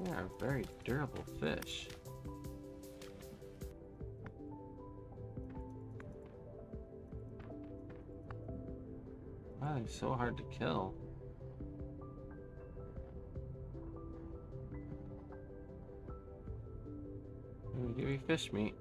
They are very durable fish. Wow, they're so hard to kill. Let me give you fish meat.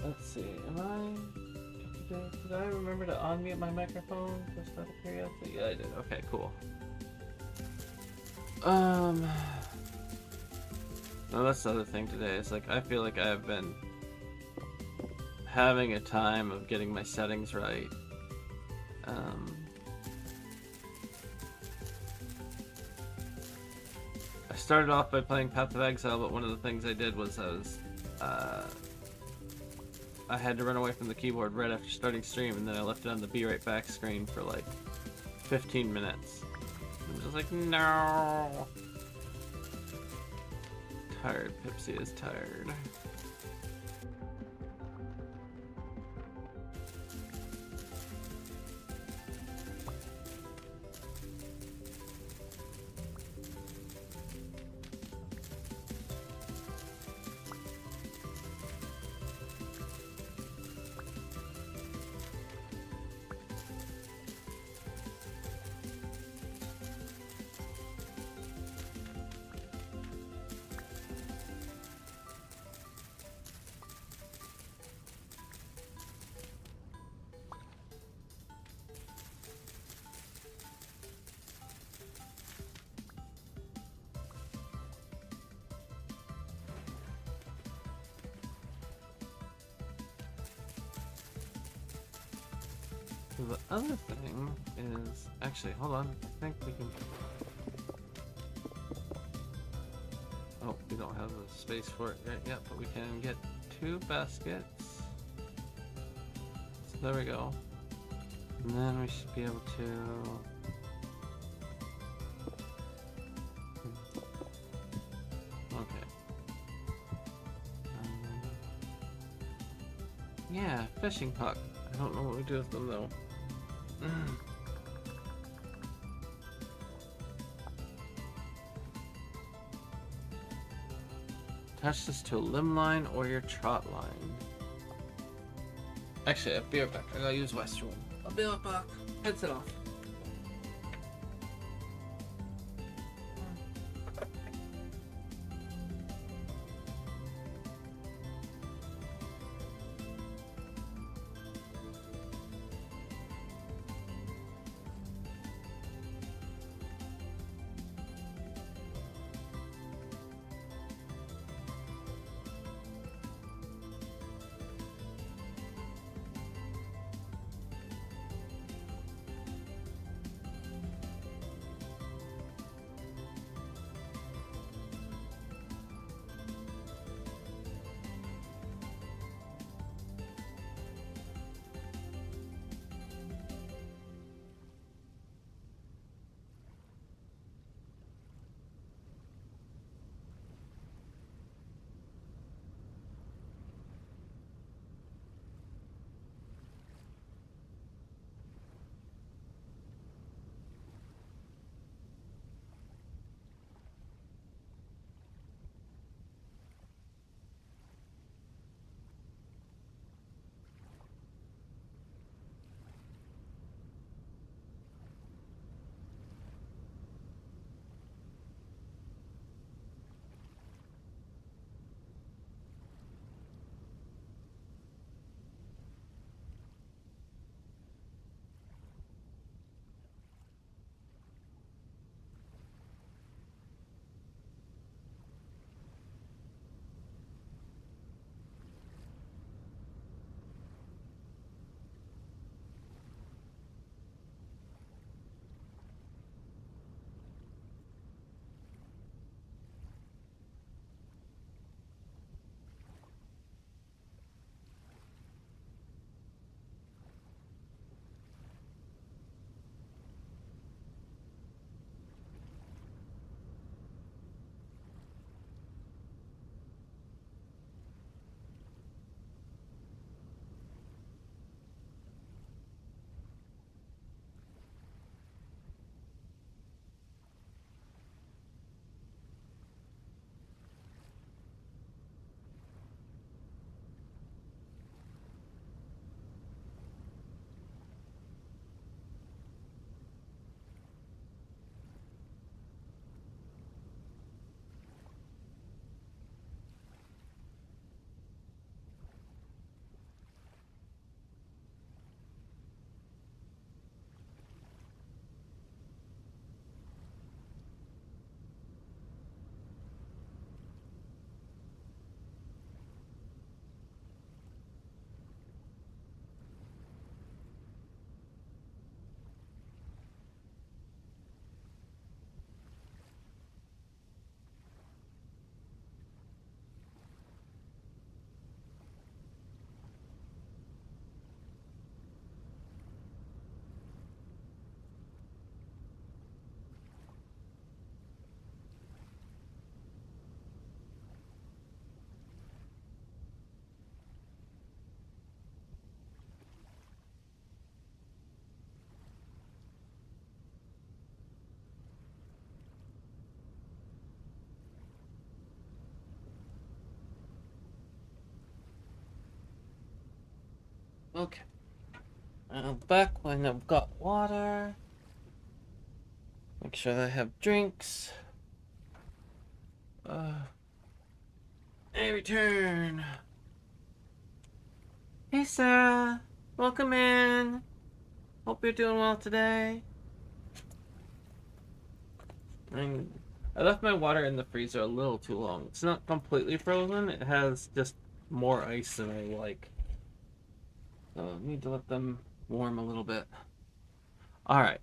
Let's see, did I remember to unmute my microphone just out of curiosity? Yeah, I did. Okay, cool. No, that's the other thing today. It's like, I feel like I've been having a time of getting my settings right. I started off by playing Path of Exile, but one of the things I did was I had to run away from the keyboard right after starting stream, and then I left it on the be right back screen for like 15 minutes. I'm just like, no. Tired. Pipsy is tired. So the other thing is, actually, hold on, I think we can, oh, we don't have the space for it right yet, but we can get 2 baskets. So there we go. And then we should be able to, okay. Yeah, fishing puck. I don't know what we do with them though. Attach this to a limb line or your trot line. Actually, I'll be right back. I gotta use Western. I'll be right back. Headset off. Okay. Back when I've got water. Make sure that I have drinks. I return. Hey, Sarah. Welcome in. Hope you're doing well today. I left my water in the freezer a little too long. It's not completely frozen. It has just more ice than I like. So I need to let them warm a little bit. Alright.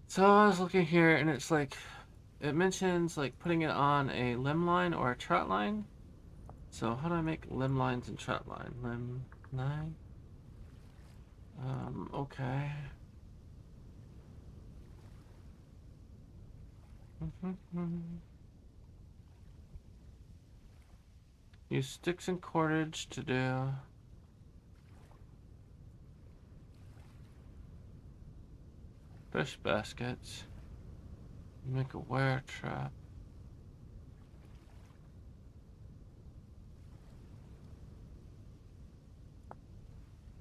So I was looking here and it's like, it mentions like putting it on a limb line or a trot line. So how do I make limb lines and trot line? Limb line? Okay. Use sticks and cordage to do. Fish baskets. Make a wire trap.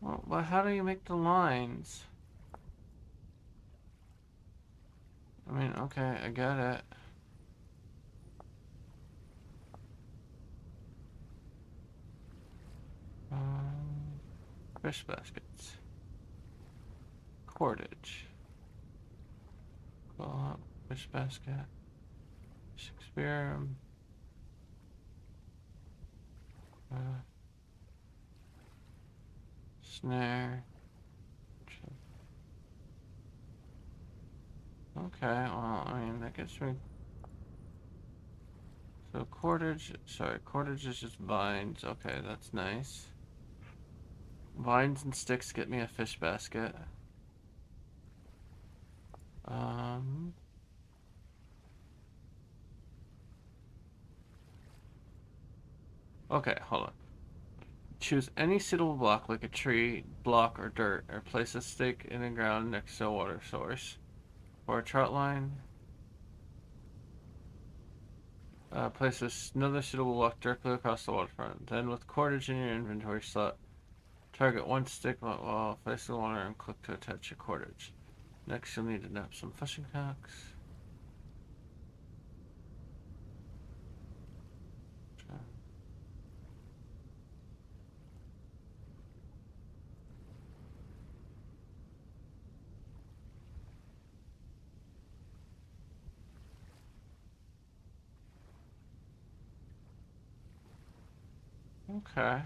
Well, but how do you make the lines? I mean, okay, I get it. Fish baskets. Cordage. Pull up. Fish basket. Shakespeare. Snare. Okay, well, I mean, that gets me. So cordage, sorry, cordage is just vines. Okay, that's nice. Vines and sticks get me a fish basket. Okay, hold on. Choose any suitable block like a tree, block, or dirt, or place a stake in the ground next to a water source. For a trot line, place another suitable block directly across the waterfront. Then with cordage in your inventory slot, target one stick while facing the water and click to attach your cordage. Next, you'll need to nap some fishing hooks. Okay.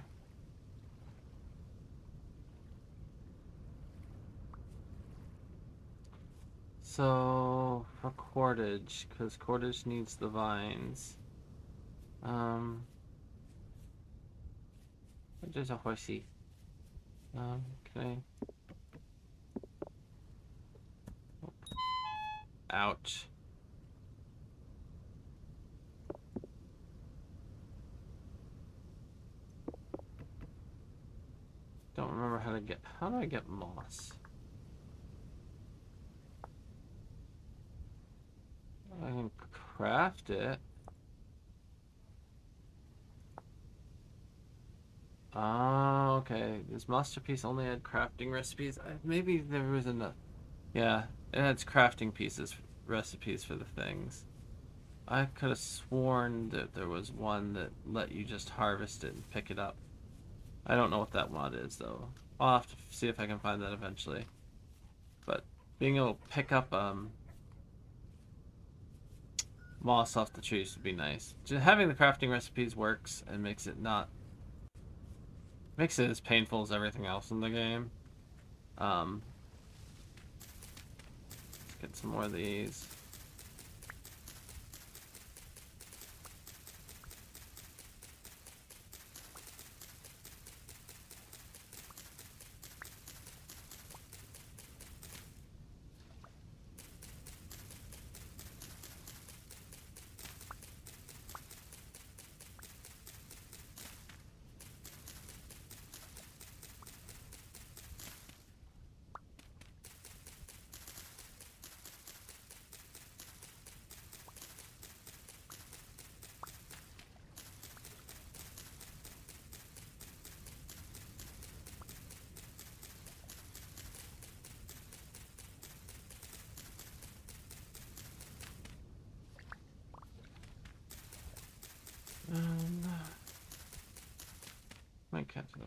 So, for cordage, because cordage needs the vines. There's a horsey. Can I? Ouch. Don't remember how to get. How do I get moss? I can craft it. Oh, okay. This masterpiece only had crafting recipes. Maybe there was enough. Yeah, it had crafting pieces, recipes for the things. I could have sworn that there was one that let you just harvest it and pick it up. I don't know what that mod is, though. I'll have to see if I can find that eventually. But being able to pick up moss off the trees would be nice. Just having the crafting recipes works and makes it as painful as everything else in the game. Let's get some more of these.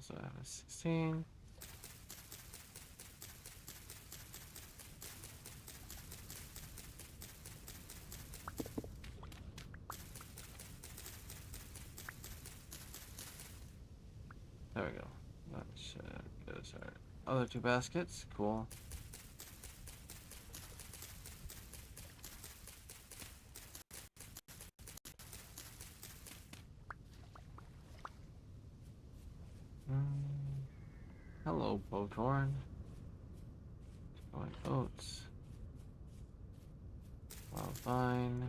So I have a 16. There we go. That should get us our other 2 baskets. Cool. Hello, Bothorn. Going oats. Wild vine.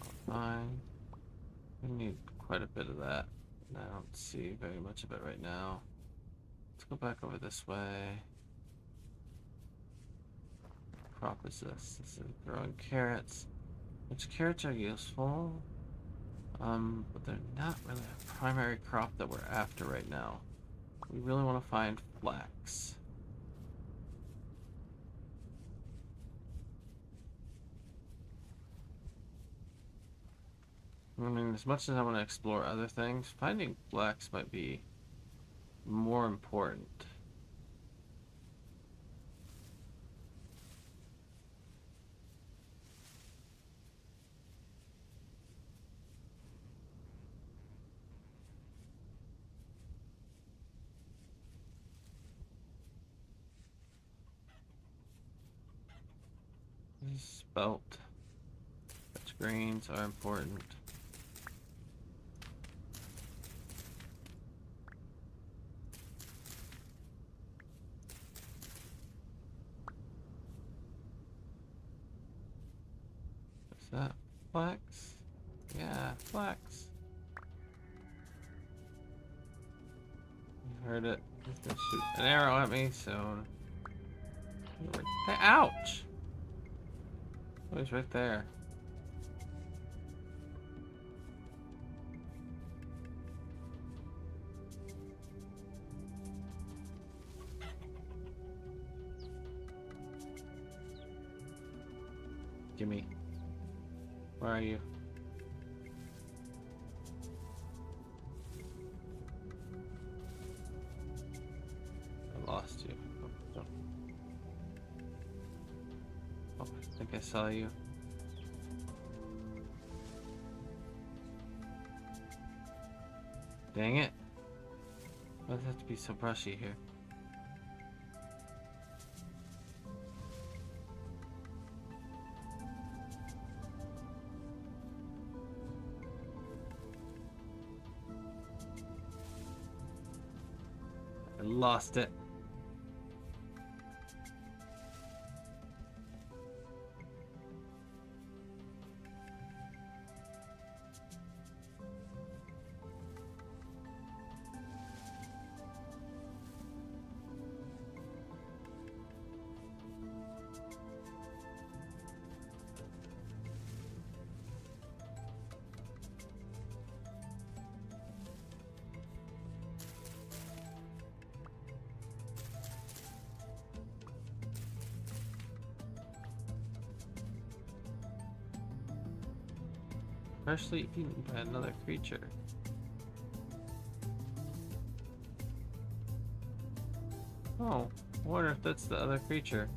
Wild vine. We need quite a bit of that. And I don't see very much of it right now. Let's go back over this way. What crop is this? This is growing carrots. Which carrots are useful? But they're not really a primary crop that we're after right now. We really want to find flax. I mean, as much as I want to explore other things, finding flax might be more important. Spelt. Such greens are important. Is that flax? Yeah, flax. You heard it. He's gonna shoot an arrow at me soon. Ouch! Oh, he's right there. Gimme. Where are you? I lost you. Oh, I think I saw you. Dang it. Why does it have to be so brushy here? I lost it. Freshly eaten by another creature. Oh, I wonder if that's the other creature.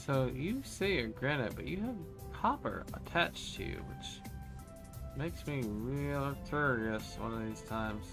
So you say you're granite, but you have copper attached to you, which makes me real curious one of these times.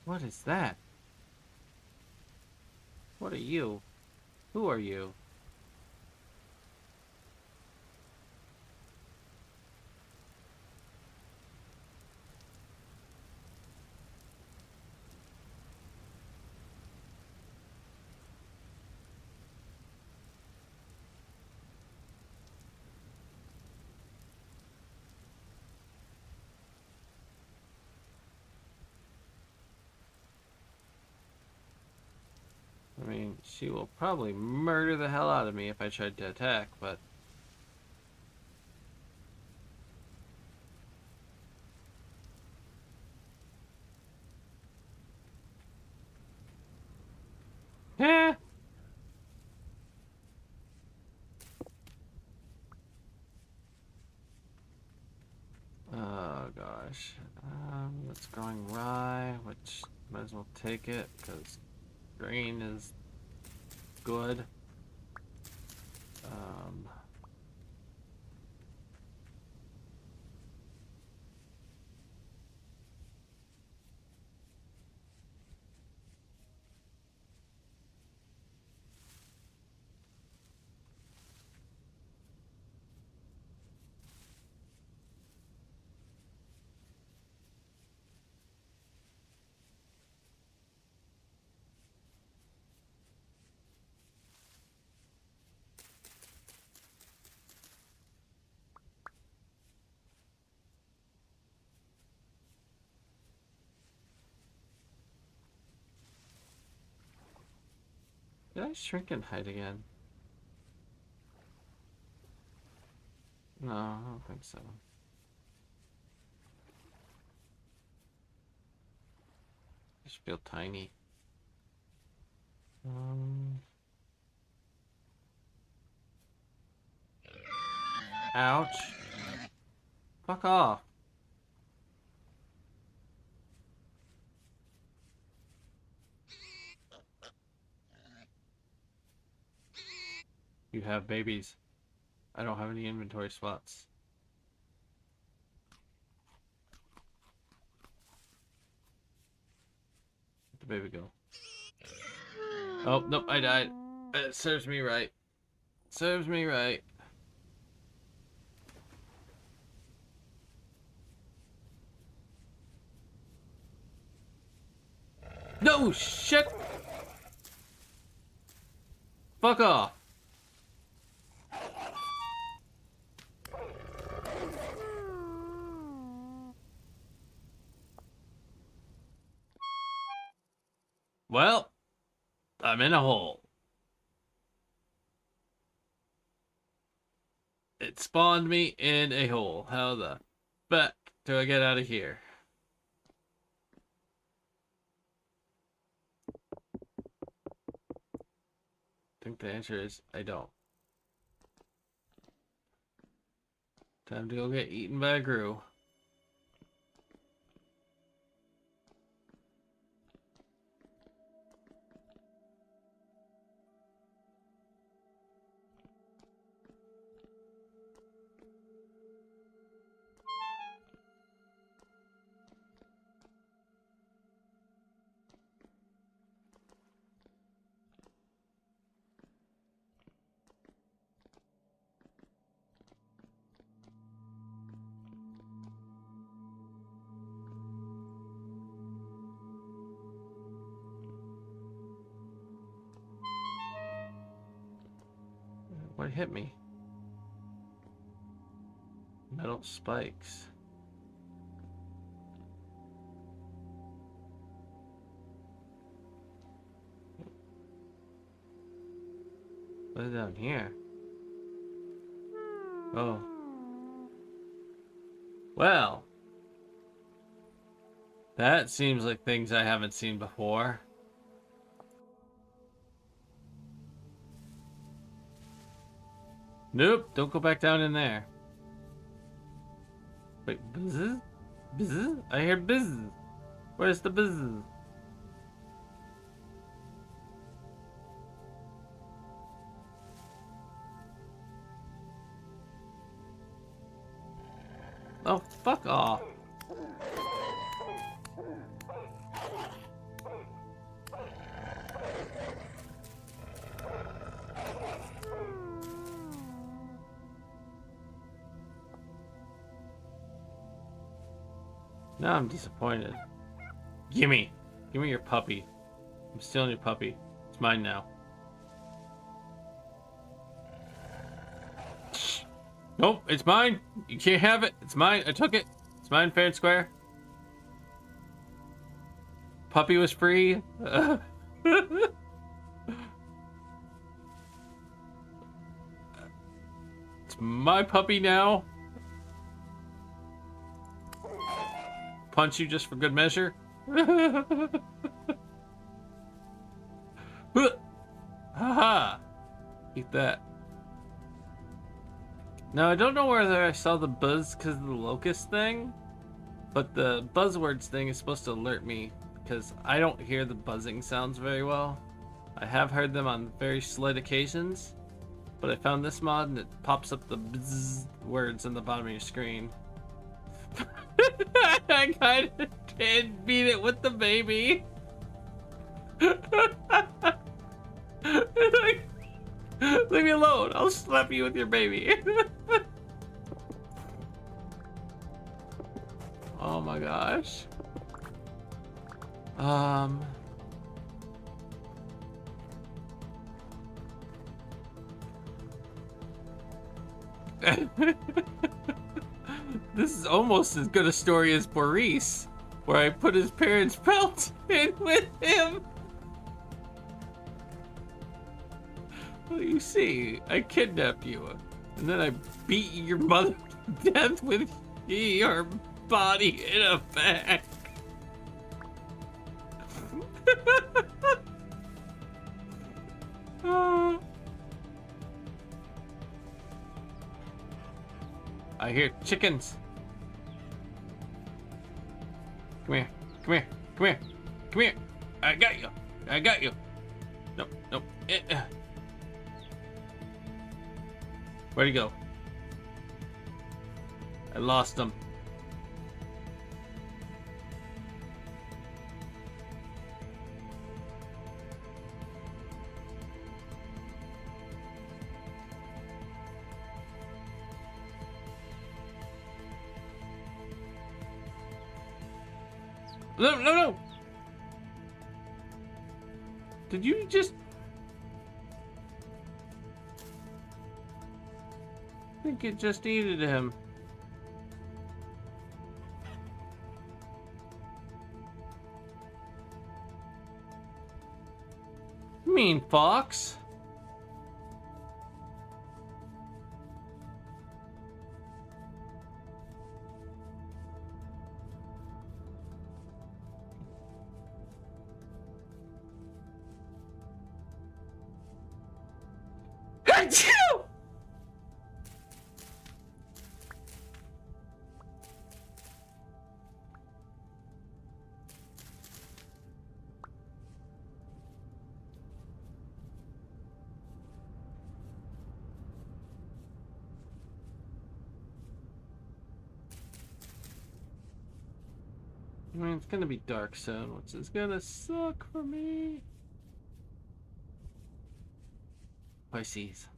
What is that? What are you? Who are you? I mean, she will probably murder the hell out of me if I tried to attack, but... Eh! Oh gosh. That's growing rye, which might as well take it, because grain is good. Did I shrink and hide again? No, I don't think so. I just feel tiny. Ouch. Fuck off. You have babies. I don't have any inventory spots. Where'd the baby go? Oh, nope, I died. It serves me right. Serves me right. No, shit! Fuck off. Well, I'm in a hole. It spawned me in a hole. How the fuck do I get out of here? I think the answer is I don't. Time to go get eaten by a Gru. What hit me? Metal spikes. What is down here? Oh. Well. That seems like things I haven't seen before. Nope, don't go back down in there. Wait, buzz? Buzz? I hear buzz. Where's the buzz? Oh, fuck off. Now I'm disappointed. Gimme! Gimme your puppy. I'm stealing your puppy. It's mine now. Nope, it's mine. You can't have it. It's mine. I took it. It's mine fair and square. Puppy was free. It's my puppy now. Punch you just for good measure. Haha. Eat that. Now, I don't know whether I saw the buzz because of the locust thing, but the buzzwords thing is supposed to alert me because I don't hear the buzzing sounds very well. I have heard them on very slight occasions, but I found this mod and it pops up the buzz words on the bottom of your screen. I kind of did beat it with the baby. Leave me alone. I'll slap you with your baby. Oh my gosh. This is almost as good a story as Boris, where I put his parents' belt in with him. Well, you see, I kidnapped you, and then I beat your mother to death with your body in a bag. I hear chickens. Come here, come here, come here, come here. I got you. I got you. Nope, nope. Where'd he go? I lost him. No, no, no! Did you just... I think it just eated him. Mean fox. Achoo! I mean, it's gonna be dark soon, which is gonna suck for me. Pisces.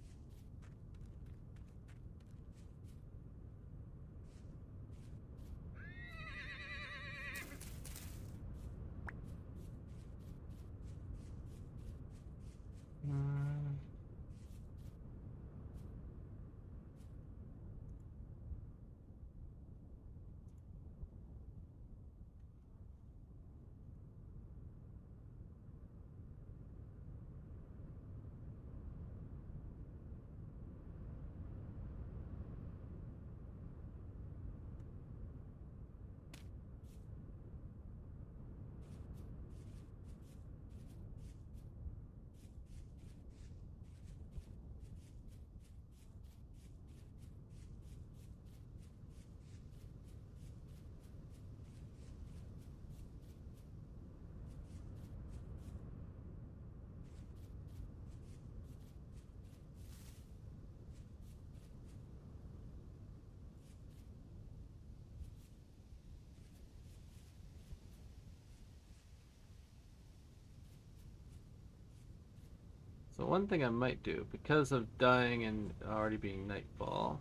So one thing I might do, because of dying and already being nightfall,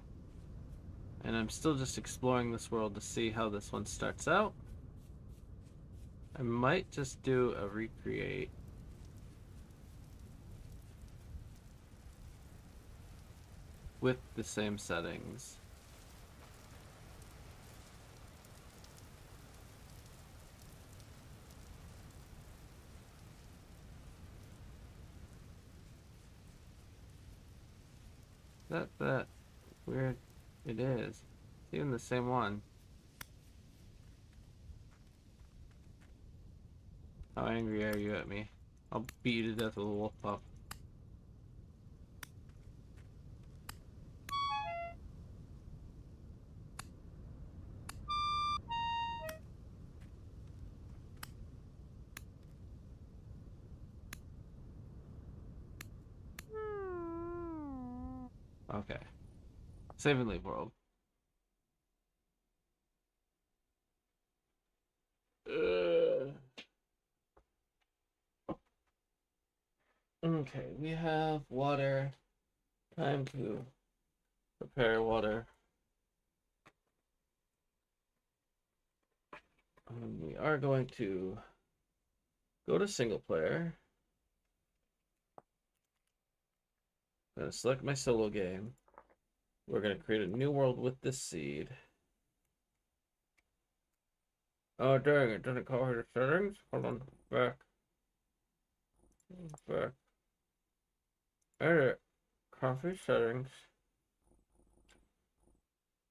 and I'm still just exploring this world to see how this one starts out, I might just do a recreate. With the same settings. That weird it is. It's even the same one. How angry are you at me? I'll beat you to death with a wolf pup. Okay. Save and leave world. Okay, we have water. Time to prepare water. We are going to go to single player. I'm going to select my solo game. We're going to create a new world with this seed. Oh, dang, it didn't cover the settings. Hold on, back. Back. Edit. Copy settings.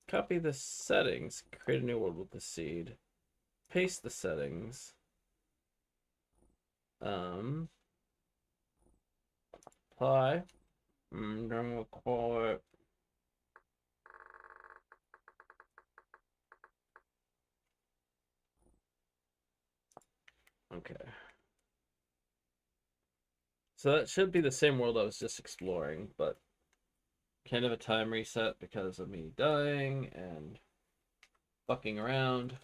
Copy the settings. Create a new world with the seed. Paste the settings. Apply. And then we'll call it okay. So that should be the same world I was just exploring, but kind of a time reset because of me dying and fucking around.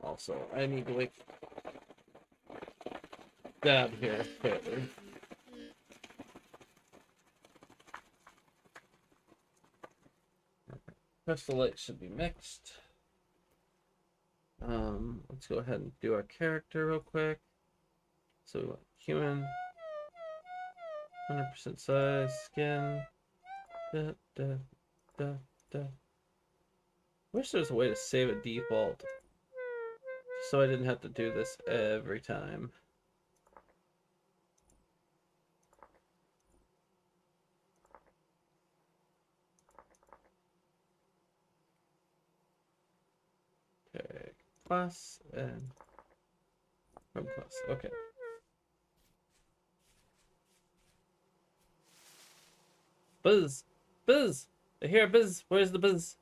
Also, I need to wake Dab here quickly. Crystal light should be mixed. Let's go ahead and do our character real quick. So we want human, 100% size, skin. Da, da, da, da. Wish there was a way to save a default, so I didn't have to do this every time. Okay, plus and from plus. Okay. Buzz! Buzz! I hear a buzz! Where's the buzz?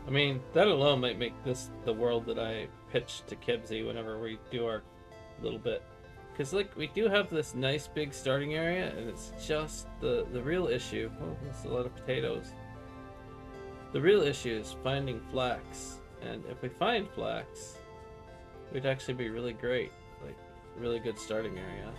I mean, that alone might make this the world that I pitch to Kibsy whenever we do our little bit. Because, like, we do have this nice big starting area, and it's just the real issue. Oh, there's a lot of potatoes. The real issue is finding flax. And if we find flax, we'd actually be really great. Like, really good starting area.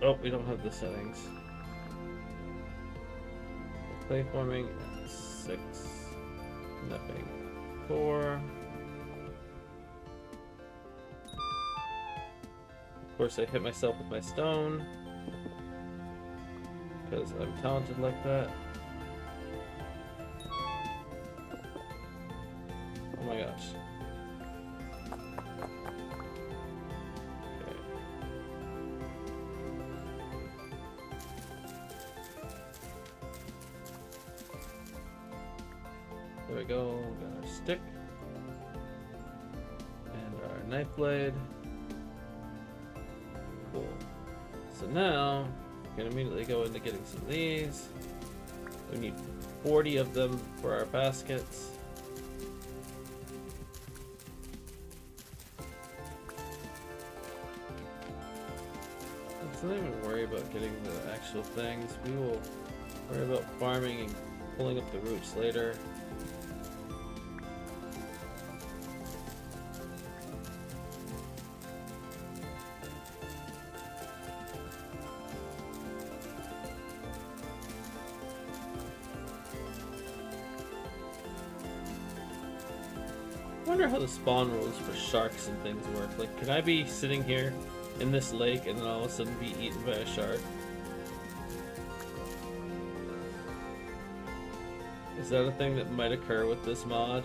Oh, we don't have the settings. Clay forming at 6. Nothing. 4. Of course, I hit myself with my stone because I'm talented like that. we go. Got our stick and our knife blade. Cool. So now we can immediately go into getting some of these. We need 40 of them for our baskets. Let's not even worry about getting the actual things. We will worry about farming and pulling up the roots later. I wonder how the spawn rules for sharks and things work. Like, can I be sitting here in this lake and then all of a sudden be eaten by a shark? Is that a thing that might occur with this mod?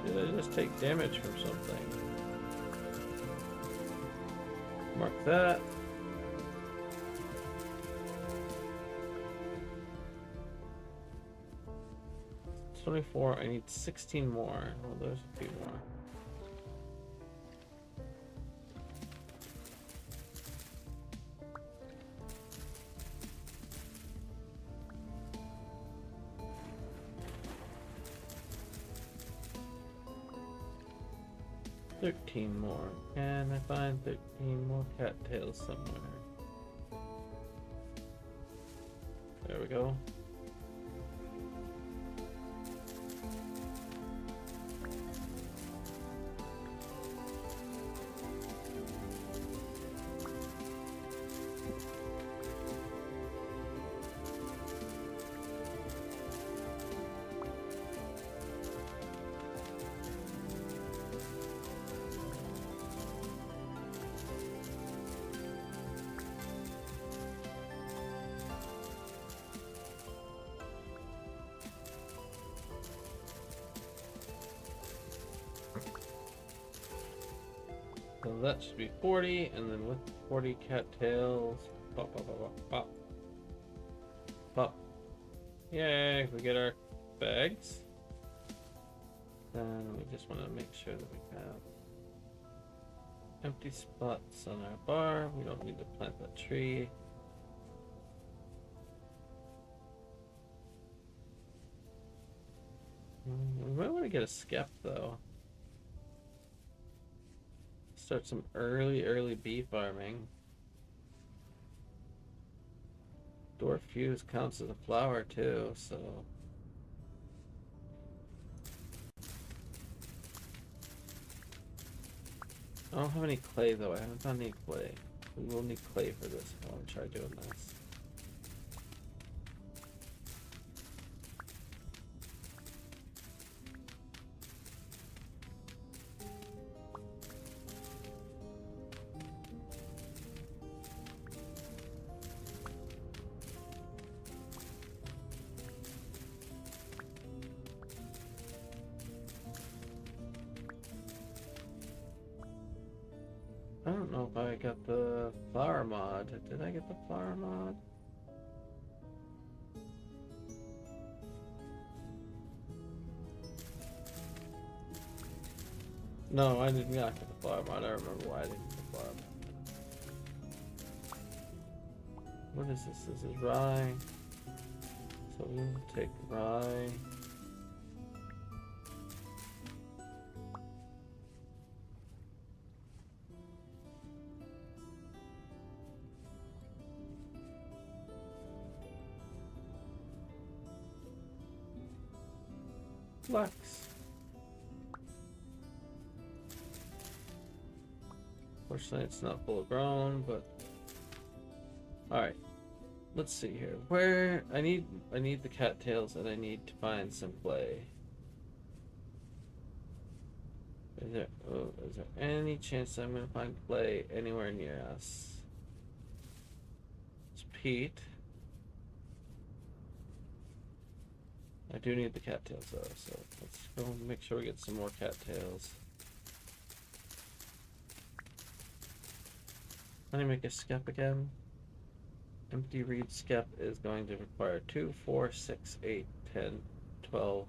Did I just take damage from something? Mark that. It's 24. I need 16 more. Well, there's a few more. $13 more. Can I find 13 more cattails somewhere? There we go. So that should be 40, and then with 40 cattails, pop, pop, pop, pop, pop, pop. Yay, we get our bags. Then we just want to make sure that we have empty spots on our bar. We don't need to plant that tree. We might want to get a skep though. Start some early bee farming. Dwarf fuse counts as a flower too, so I don't have any clay though. I haven't found any clay. We will need clay for this if I want to try doing this. I don't know if I got the flower mod. Did I get the flower mod? No, I did not get the flower mod. I remember why I didn't get the flower mod. What is this? This is rye. So we'll take rye. Flex. Fortunately, it's not full grown, but all right. Let's see here. Where I need the cattails, and I need to find some clay. Is there any chance I'm gonna find clay anywhere near us? It's peat. I do need the cattails though, so let's go make sure we get some more cattails. Let me make a skep again. Empty reed skep is going to require 2, 4, 6, 8, 10, 12,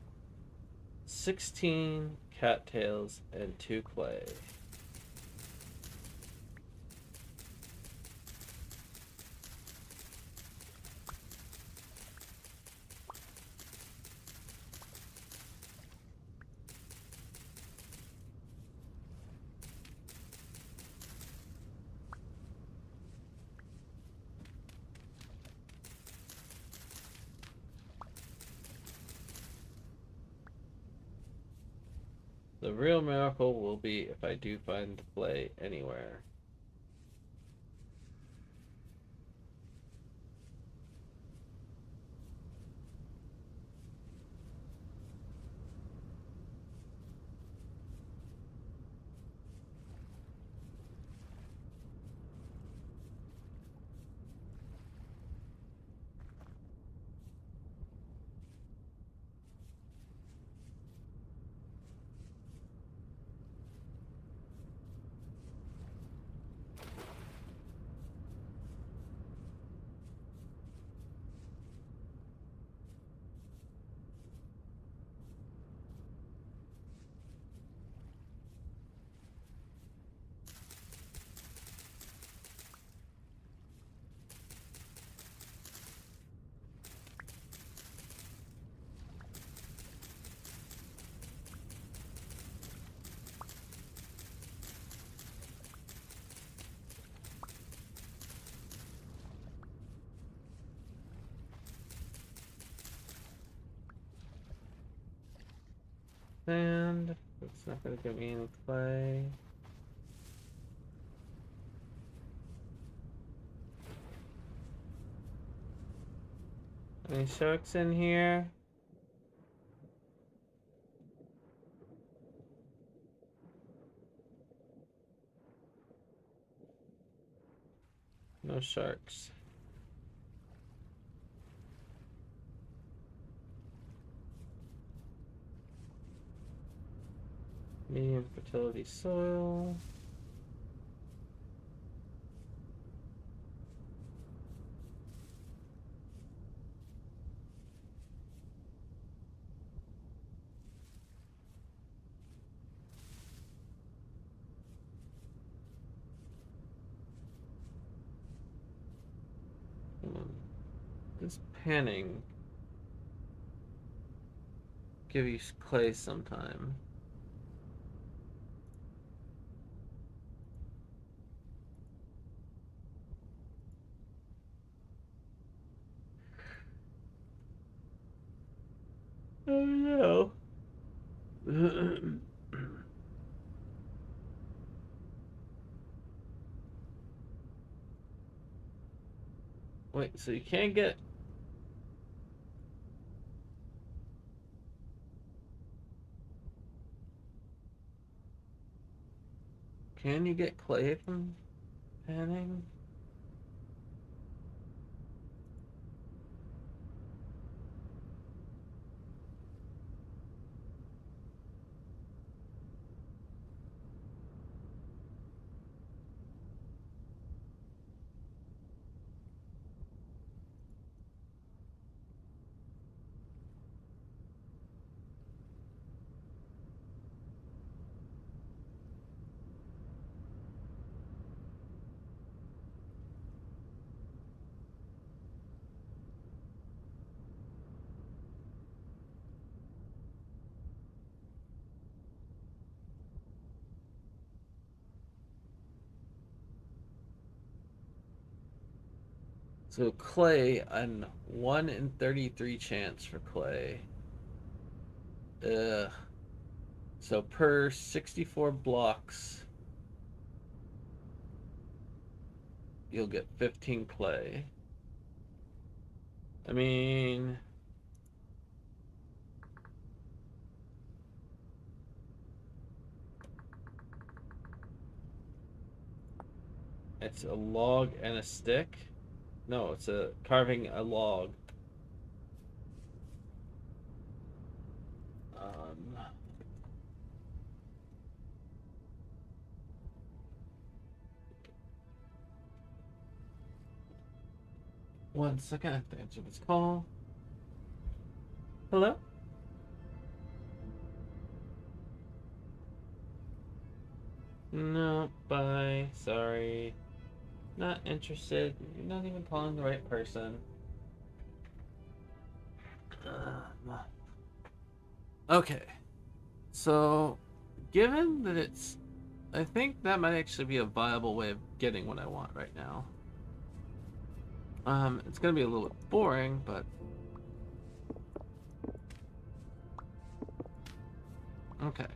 16 cattails and 2 clay. The real miracle will be if I do find the clay anywhere. And it's not going to give me any clay. Any sharks in here? No sharks. Medium fertility soil. This panning give you clay sometime. Oh no. Wait, so you can't get... Can you get clay from panning? So clay, on 1 in 33 chance for clay. Ugh. So per 64 blocks, you'll get 15 clay. I mean... It's a log and a stick? No, it's a carving a log. 1 second, I have to answer this call. Hello? No, bye. Sorry. Not interested. You're not even calling the right person. Okay. So, given that it's... I think that might actually be a viable way of getting what I want right now. It's gonna be a little bit boring, but... Okay.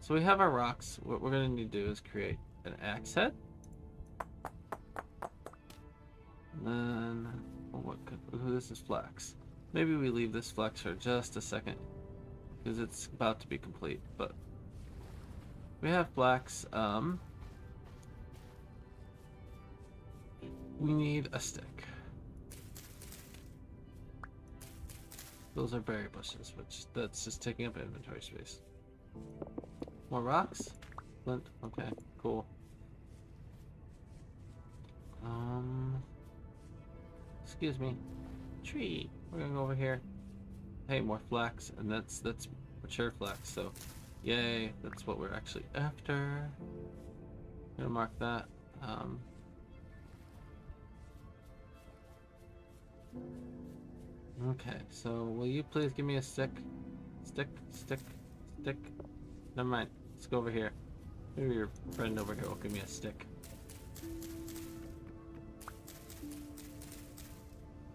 So we have our rocks. What we're gonna need to do is create an axe head. And then... Oh, what could... Ooh, this is flax. Maybe we leave this flax for just a second, because it's about to be complete, but... We have flax. We need a stick. Those are berry bushes, which that's just taking up inventory space. More rocks? Flint? Okay, cool. Excuse me. Tree. We're gonna go over here. Hey, more flax, and that's mature flax, so yay, that's what we're actually after. I'm gonna mark that. Okay, so will you please give me a stick? Stick. Never mind. Let's go over here. Maybe your friend over here will give me a stick.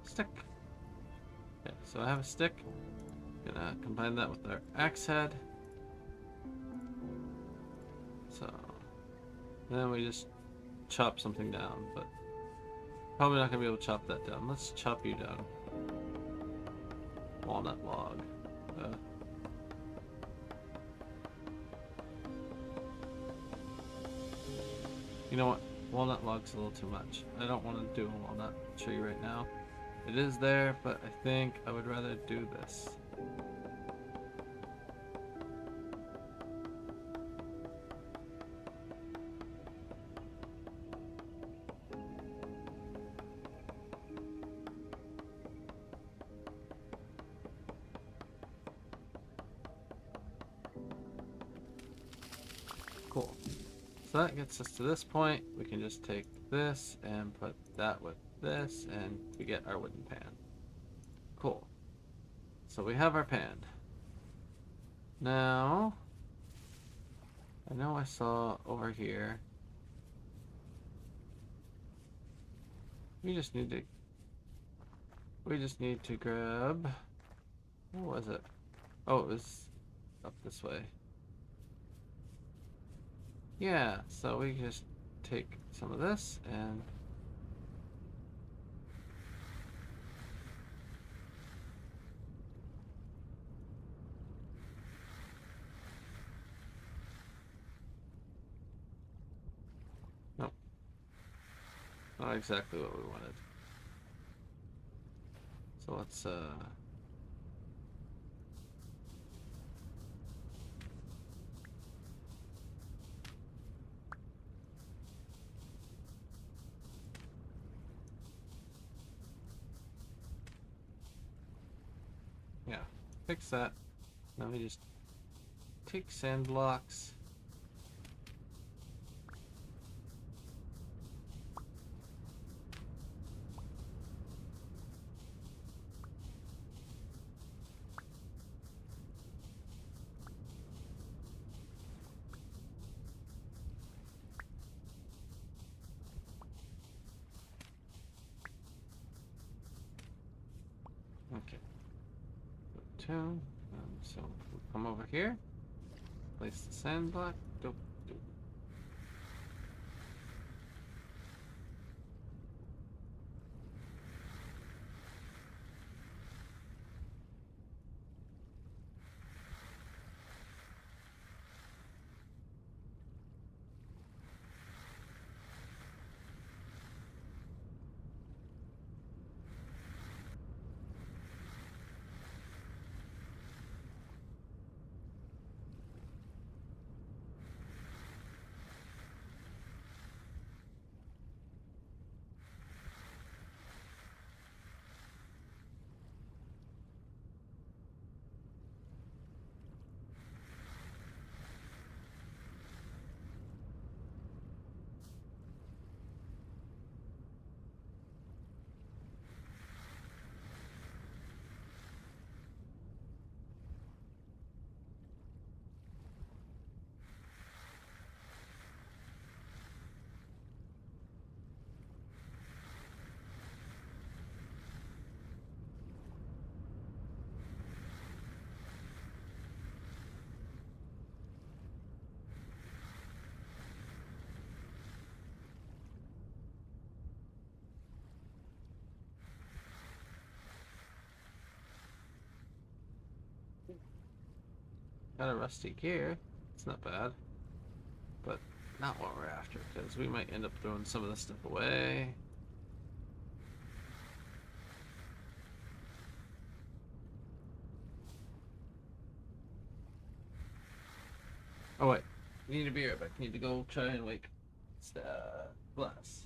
Stick. Okay, so I have a stick. Gonna combine that with our axe head. So then we just chop something down, but probably not gonna be able to chop that down. Let's chop you down. Walnut log. You know what? Walnut log's a little too much. I don't want to do a walnut tree right now. It is there, but I think I would rather do this. Cool. So that gets us to this point. We can just take this and put that with this, and we get our wooden pan. Cool. So we have our pan. Now, I know I saw over here. We just need to grab, what was it? Oh, it was up this way. Yeah, so we just take some of this and nope. Not exactly what we wanted. So let's yeah, fix that. Now we just take sand blocks. Okay. Two. So we'll come over here. Place the sand block. Doop, doop. Got a rusty gear. It's not bad. But not what we're after, because we might end up throwing some of this stuff away. Oh wait, we need to be right back. Need to go try and wake Glass.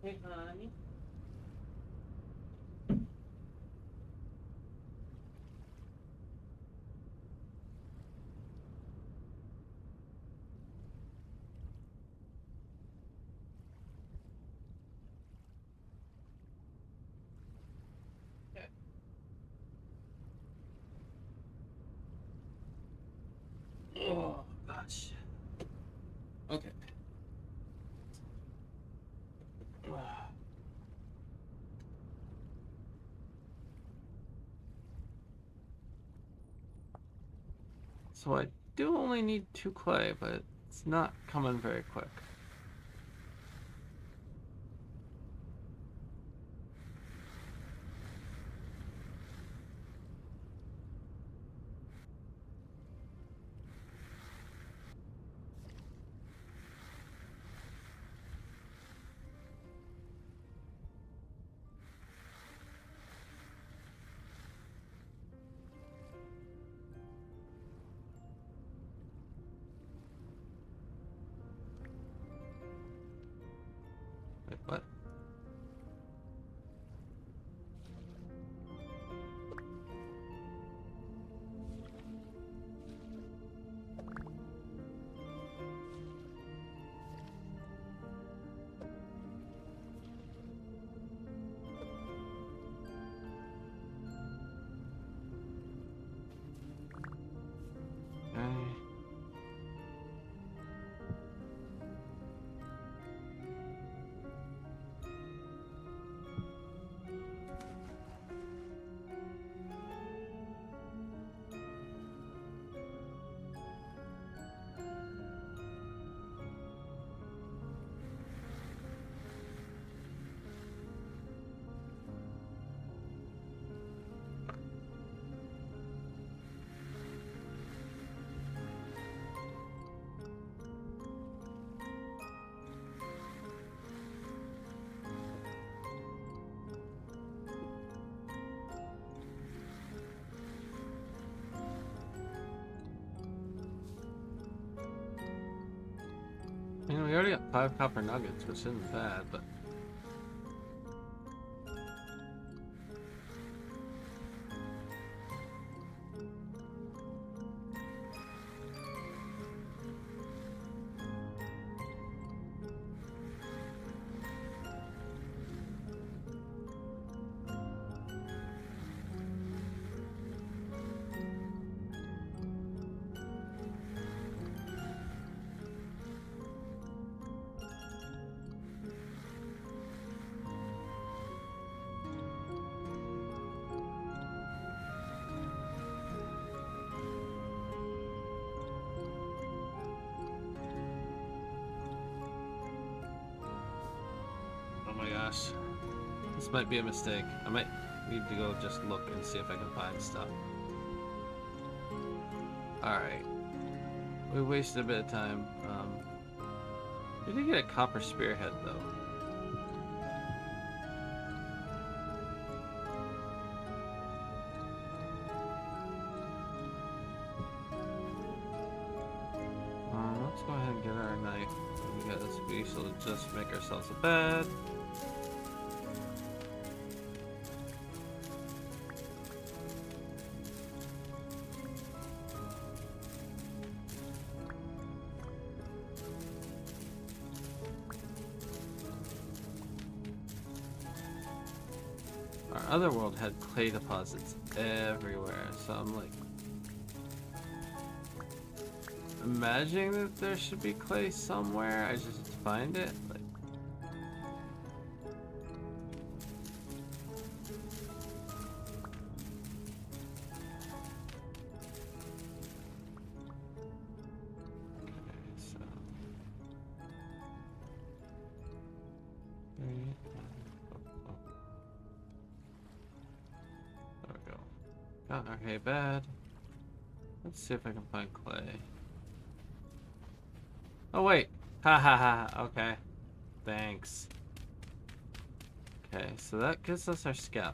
Hey, honey. Oh gosh. Okay. So I do only need 2 clay, but it's not coming very quick. Wait, what? Okay. You know, we already got 5 copper nuggets, which isn't bad, but oh my gosh. This might be a mistake. I might need to go just look and see if I can find stuff. Alright. We wasted a bit of time. We did get a copper spearhead though. Let's go ahead and get our knife because we shall just make ourselves a bed. Our other world had clay deposits everywhere, so I'm like imagining that there should be clay somewhere. I just have to find it. Like, okay, so Oh, okay, bad. Let's see if I can find clay. Oh, wait. Ha ha ha. Okay. Thanks. Okay, so that gives us our scap.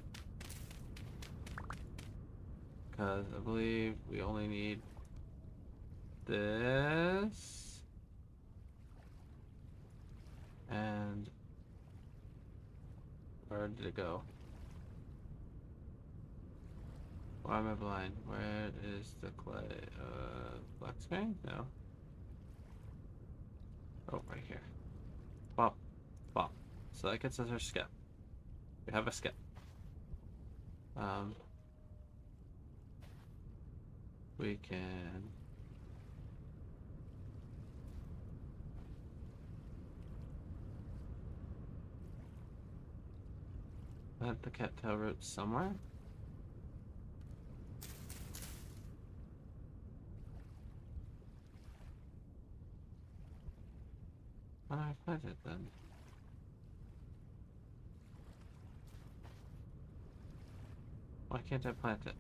Because I believe we only need this. And where did it go? Why am I blind? Where is the clay? Black screen? No. Oh, right here. Bop. Bop. So that gets us our skip. We have a skip. We can... plant the cattail root somewhere. Why don't I plant it then? Why can't I plant it?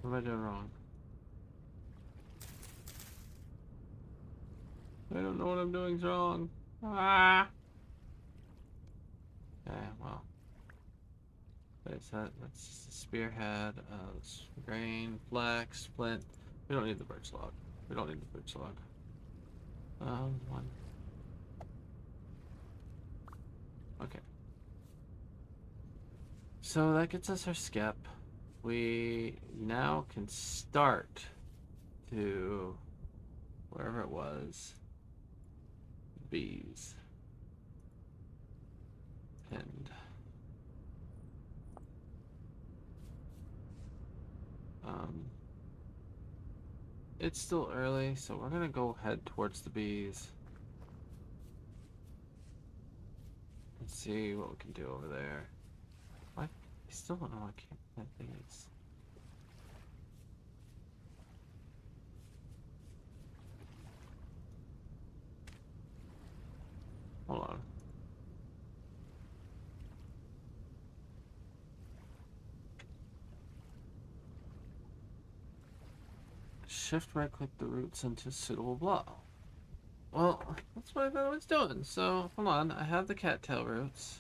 What am I doing wrong? I don't know what I'm doing wrong. Ah! Okay, well. Wait, is that's just a spearhead, grain, flax, flint. We don't need the birch log. We don't need the birch log. One. Okay. So that gets us our skep. We now can start to wherever it was. Bees. And it's still early, so we're gonna go head towards the bees. Let's see what we can do over there. What? I still don't know why I can't plant these. Hold on. Shift right click the roots into suitable block. Well, that's what I thought I was doing. So, hold on. I have the cattail roots.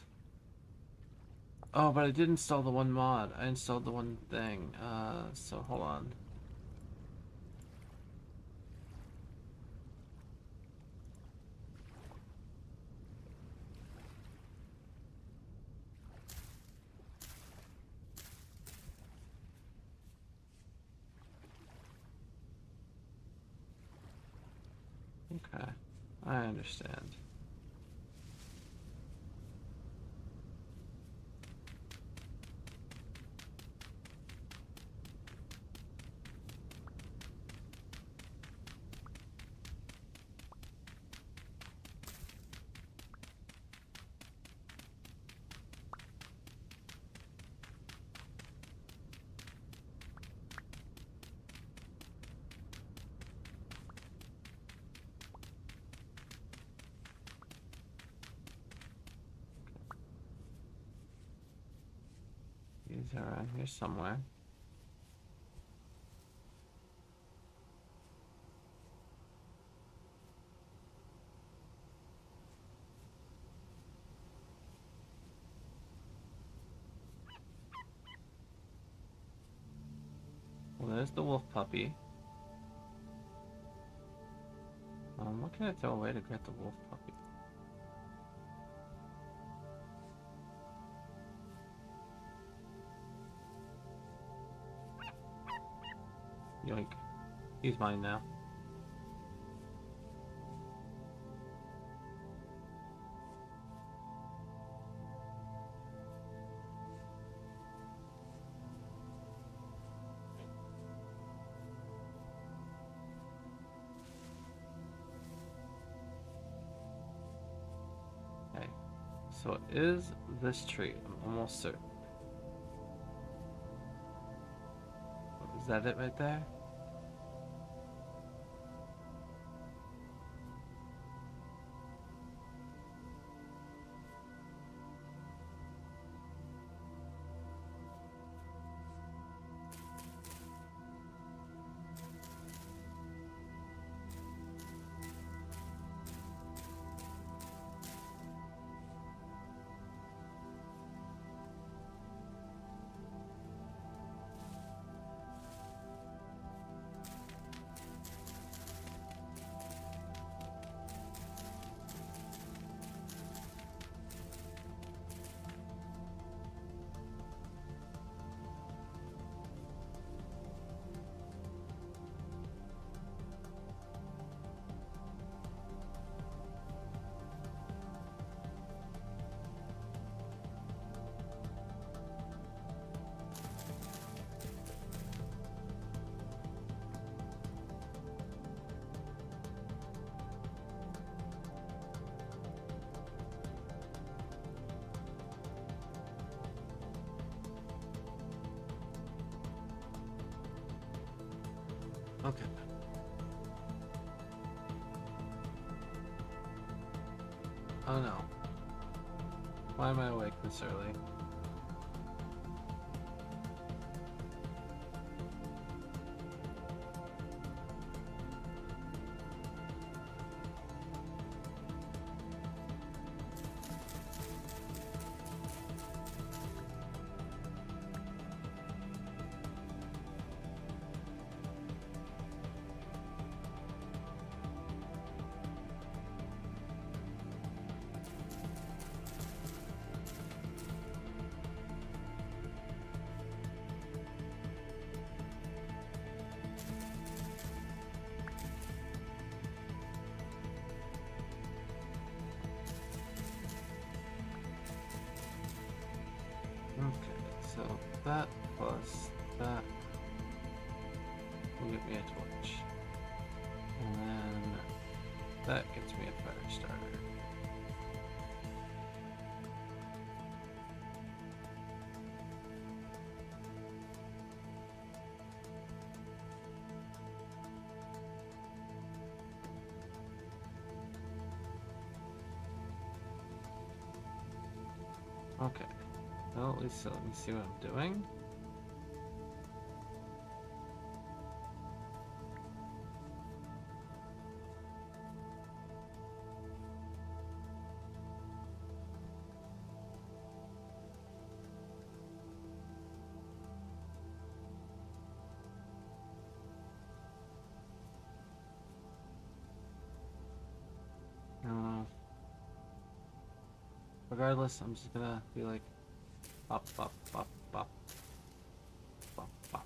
Oh, but I did install the one mod. I installed the one thing. So hold on. Okay, I understand. These are around here somewhere. Well, there's the wolf puppy. What can I throw away to get the wolf puppy? Yoink. He's mine now. Okay. So it is this tree. I'm almost certain. Is that it right there? Okay. Oh no. Why am I awake this early? Okay, so that plus that will get me a torch. And then that gets me a fire starter. Okay. Well, at least let me see what I'm doing. Regardless, I'm just gonna be like, bop, bop, bop, bop, bop, bop, bop, bop,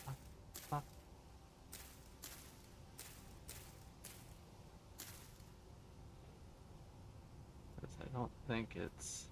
bop, bop. 'Cause I don't think it's.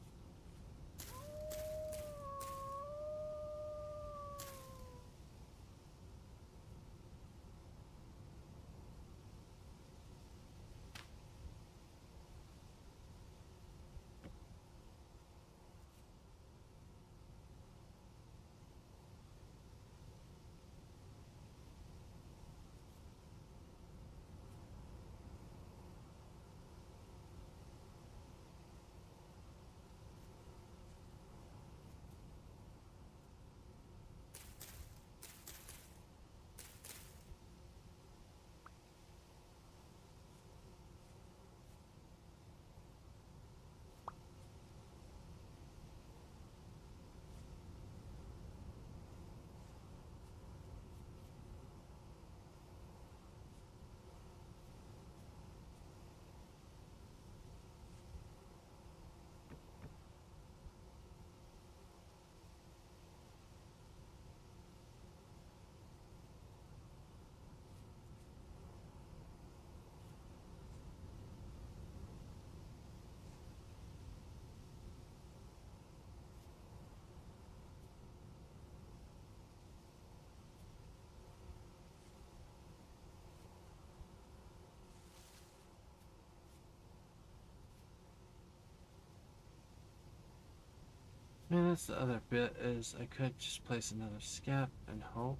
And that's the other bit is I could just place another scap and hope.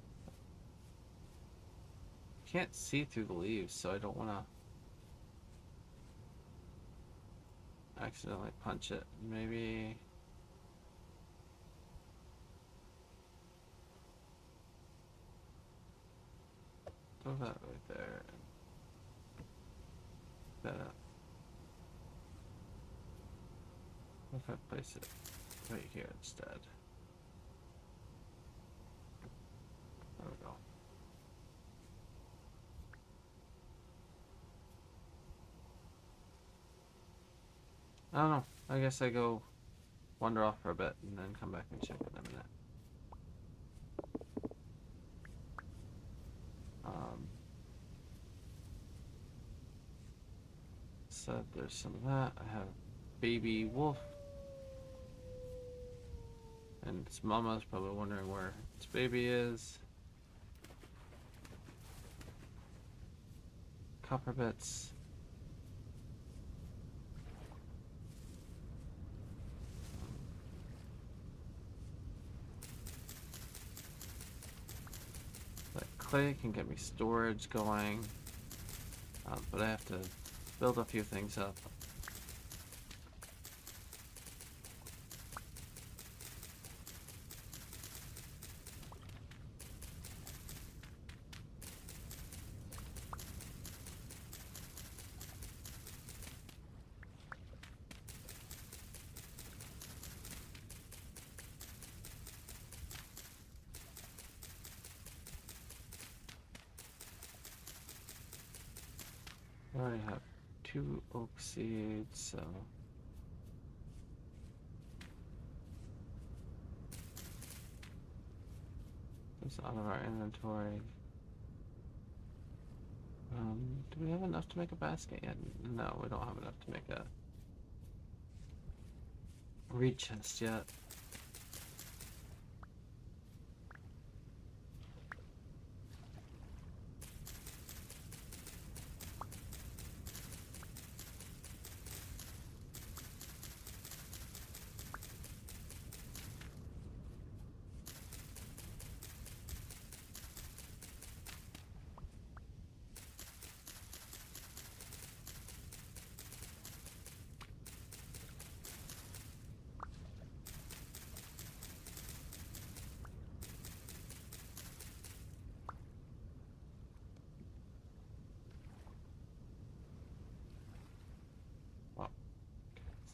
Can't see through the leaves, so I don't want to accidentally punch it. Maybe. Throw that right there. And that up. What if I place it right here instead? There we go. I don't know. I guess I go wander off for a bit and then come back and check in a minute. So there's some of that. I have baby wolf. And its mama's probably wondering where its baby is. Copper bits. clay can get me storage going, but I have to build a few things up. I already have 2 oak seeds, so it's out of our inventory. Do we have enough to make a basket yet? No, we don't have enough to make a reed chest yet.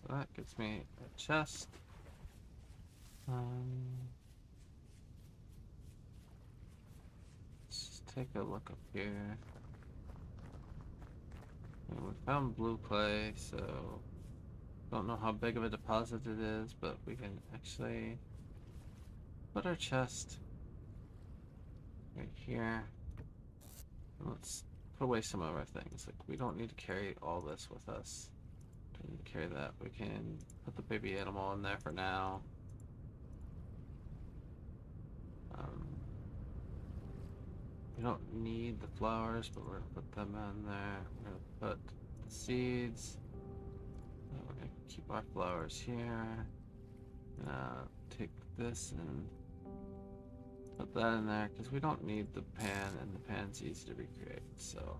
So that gives me a chest. Let's just take a look up here. And we found blue clay, so don't know how big of a deposit it is, but we can actually put our chest right here. And let's put away some of our things. Like, we don't need to carry all this with us. Don't need to carry that. We can put the baby animal in there for now. We don't need the flowers, but we're gonna put them in there. We're gonna put the seeds. We're gonna keep our flowers here. Take this and put that in there because we don't need the pan, and the pan's easy to recreate. So.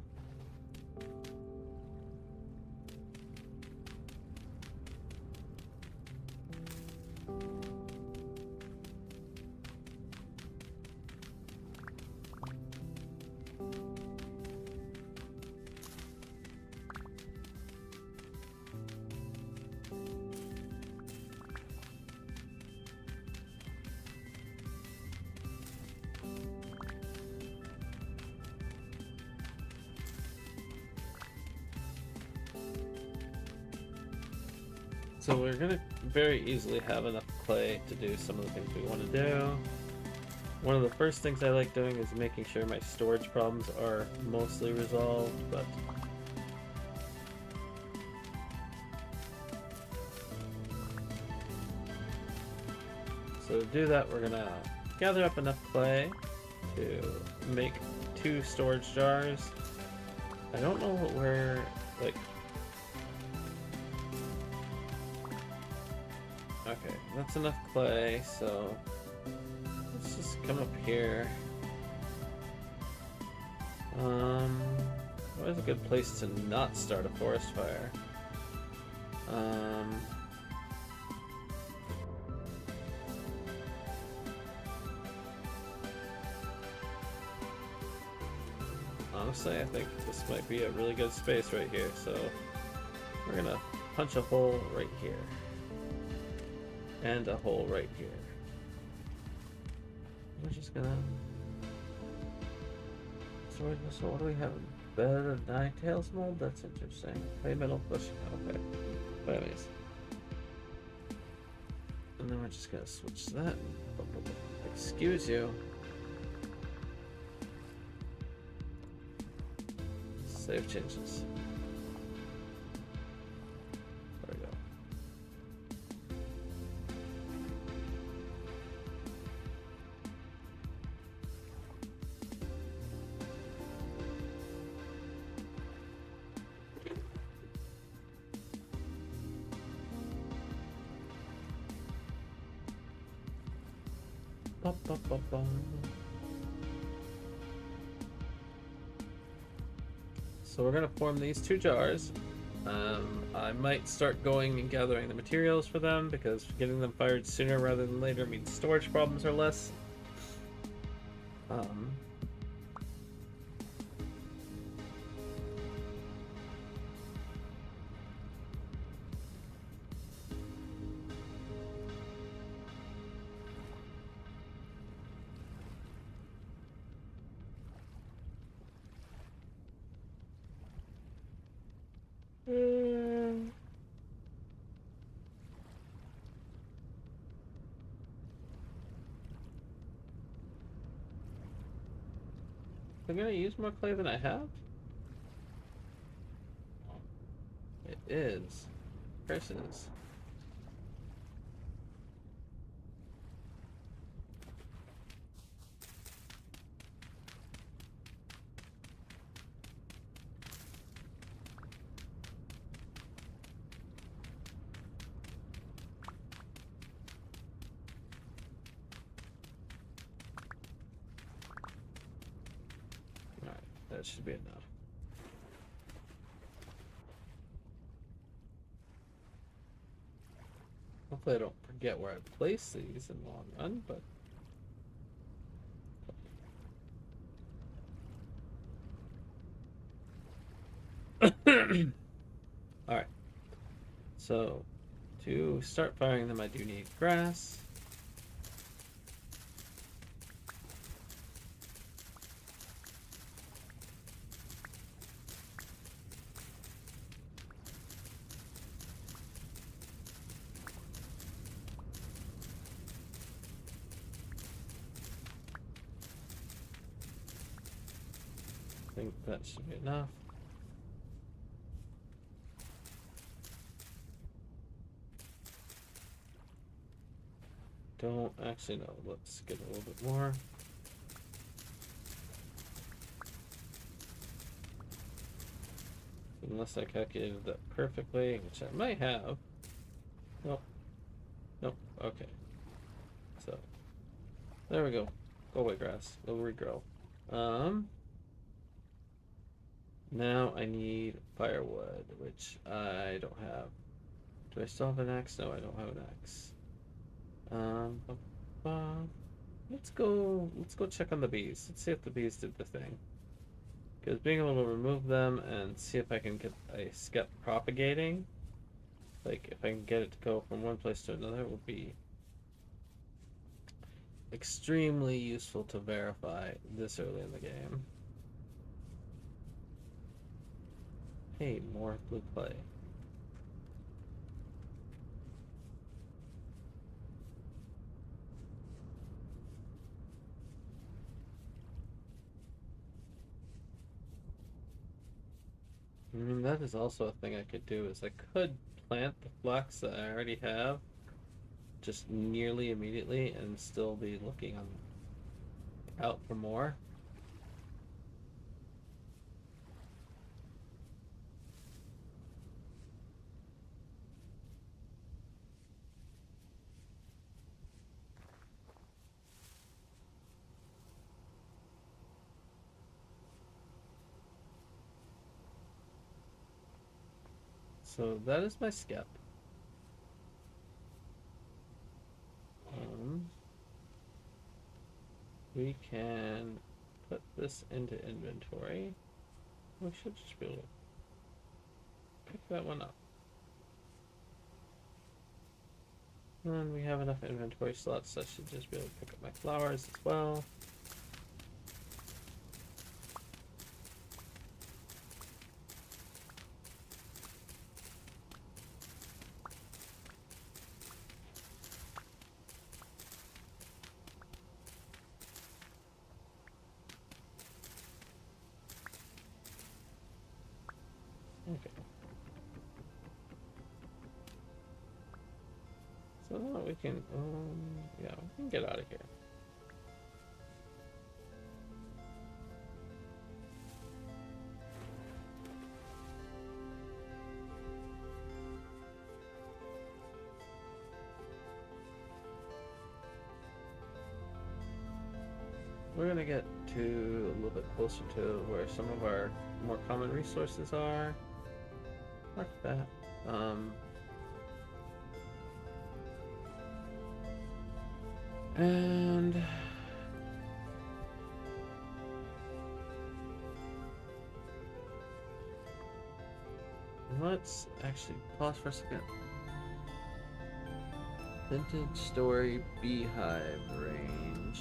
So we're gonna very easily have enough clay to do some of the things we want to do. One of the first things I like doing is making sure my storage problems are mostly resolved, but so to do that, we're gonna gather up enough clay to make 2 storage jars. I don't know what we're like. Okay, that's enough clay, so let's just come up here. Where's a good place to not start a forest fire? Honestly, I think this might be a really good space right here, so we're gonna punch a hole right here. And a hole right here. We're just gonna. So what do we have? Bed of Ninetails mold? That's interesting. Clay metal bushing. Okay. But anyways. And then we're just gonna switch that. Excuse you. Save changes. There we go. So we're gonna form these 2 jars. I might start going and gathering the materials for them because getting them fired sooner rather than later means storage problems are less. Um, I'm gonna use more clay than I have? It is. Curses. Alright, that should be enough. Hopefully I don't forget where I place these in the long run, but... Alright. So, to start firing them, I do need grass. I think that should be enough. Don't actually know. Let's get a little bit more. Unless I calculated that perfectly, which I might have. Nope. Nope. Okay. So there we go. Go away, grass. It'll regrow. Now I need firewood, which I don't have. Do I still have an axe? No, I don't have an axe. Let's go check on the bees. Let's see if the bees did the thing. Because being able to remove them and see if I can get a skep propagating, like if I can get it to go from one place to another, would be extremely useful to verify this early in the game. Hey, more blue clay. I mean, that is also a thing I could do, is I could plant the flax that I already have just nearly immediately and still be looking out for more. So that is my skep. We can put this into inventory. We should just be able to pick that one up. And we have enough inventory slots, so I should just be able to pick up my flowers as well. Okay. So now we can, yeah, we can get out of here. we're gonna get to a little bit closer to where some of our more common resources are. Like that. And let's actually pause for a second. Vintage Story Beehive range.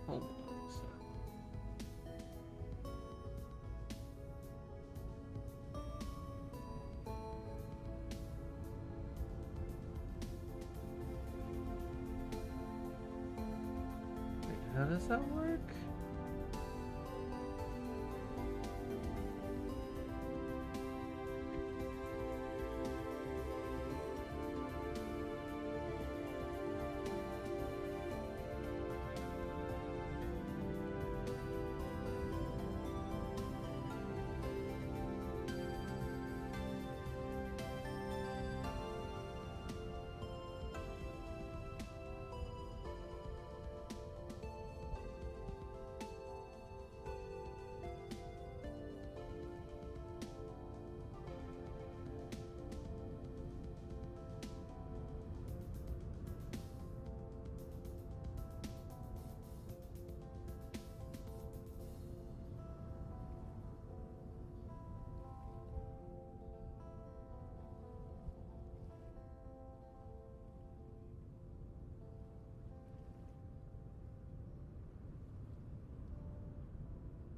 Hold on a sec. Wait, how does that work?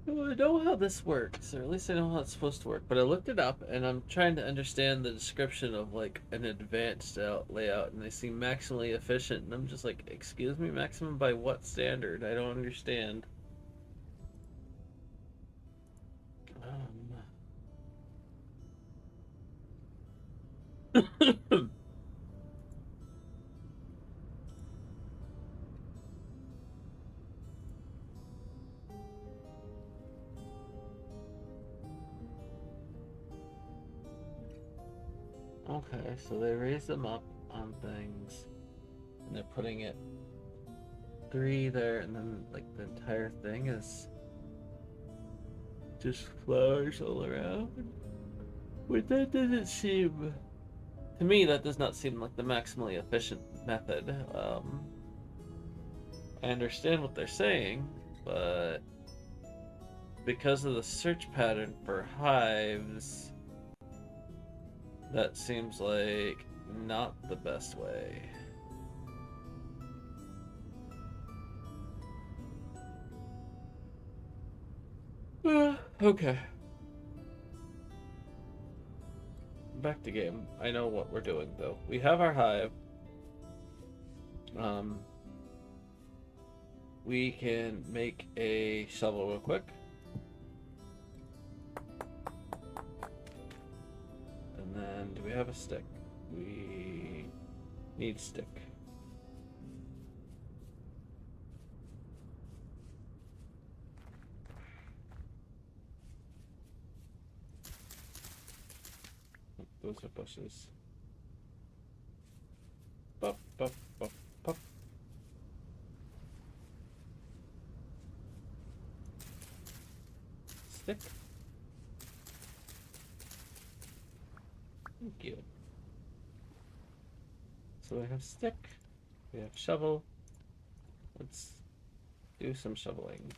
Well, I know how this works, or at least I know how it's supposed to work, but I looked it up and I'm trying to understand the description of like an advanced layout, and they seem maximally efficient, and I'm just like, excuse me, maximum by what standard? I don't understand. Okay, so they raise them up on things, and they're putting it 3 there, and then like the entire thing is just flowers all around. But that doesn't seem, to me, that does not seem like the maximally efficient method. I understand what they're saying, but because of the search pattern for hives, that seems like not the best way. Okay. Back to game. I know what we're doing though. We have our hive. We can make a shovel real quick. And then, do we have a stick? We need stick. Those are bushes. Pop, pop, pop, pop. Stick. Thank you. So we have stick. We have shovel. Let's do some shoveling.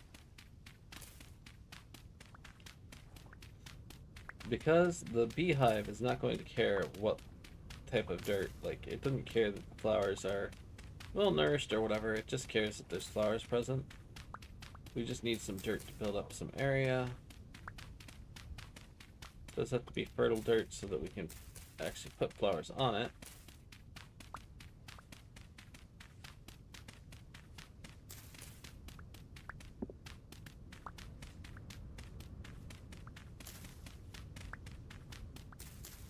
Because the beehive is not going to care what type of dirt, like it doesn't care that the flowers are well nourished or whatever, it just cares that there's flowers present. We just need some dirt to build up some area. It does have to be fertile dirt so that we can actually put flowers on it.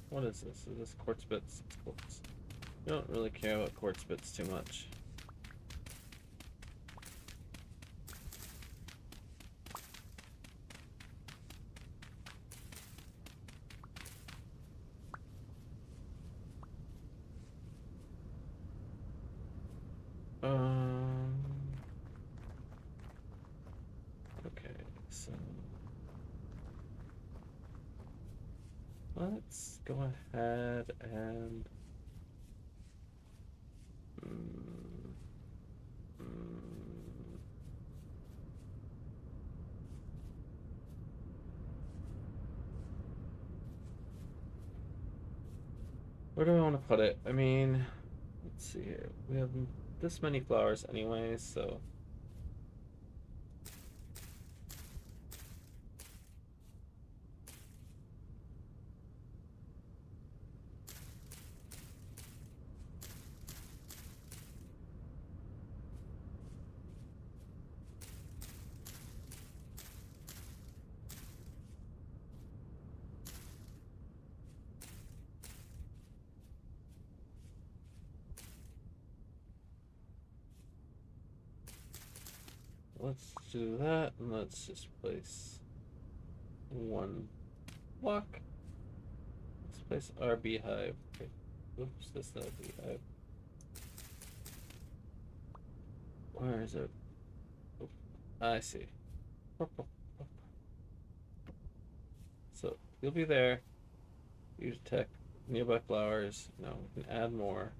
What is this? Is this quartz bits? It's quartz. I don't really care about quartz bits too much. Okay, so let's go ahead and where do I want to put it? I mean, let's see here. We have this many flowers anyways, so let's do that, and let's just place one block. Let's place our beehive. Okay. Oops, that's not a beehive. Where is it? Oh, I see. So you'll be there. You detect nearby flowers. Now we can add more.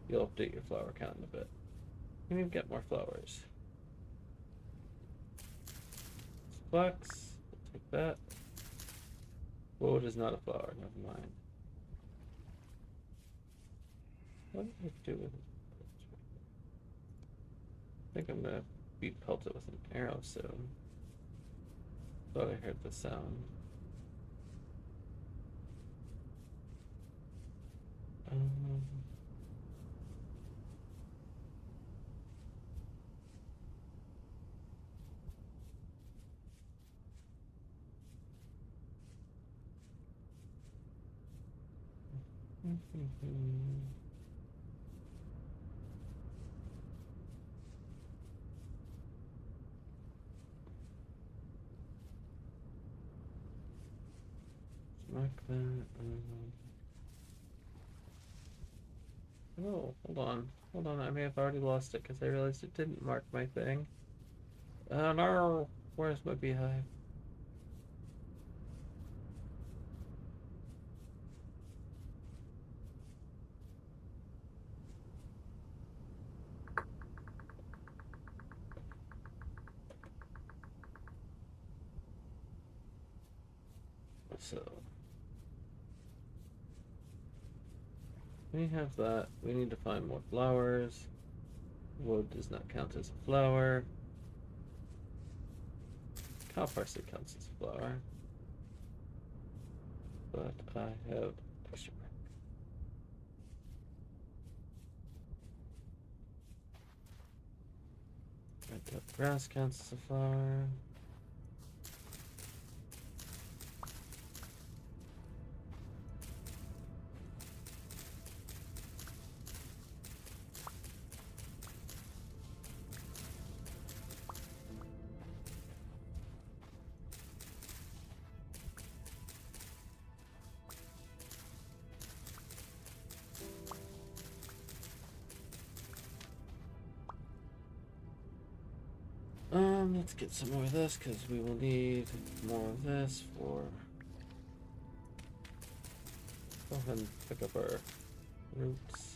You'll update your flower count in a bit. You can even get more flowers. Flax, we'll take that. Woad is not a flower, never mind. What did I do with it? I think I'm gonna be pelted with an arrow soon. Thought I heard the sound. Mark that. Oh, hold on. Hold on, I may have already lost it because I realized it didn't mark my thing. Oh no! Where's my beehive? So we have that. We need to find more flowers. Wood does not count as a flower. Cow parsley counts as a flower. But I have texture pack. Red top grass counts as a flower. Let's get some more of this because we will need more of this for. Go ahead and pick up our roots.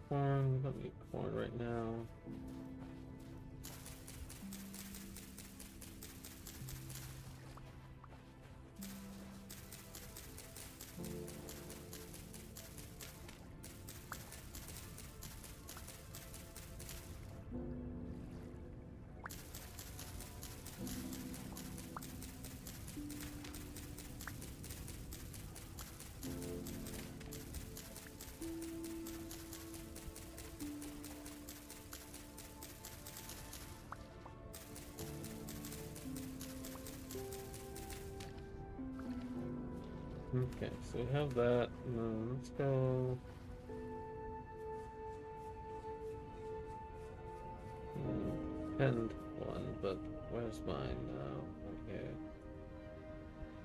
Corn, we don't need corn right now. Okay, so we have that. Let's go. Pinned one, but where's mine now? Right here.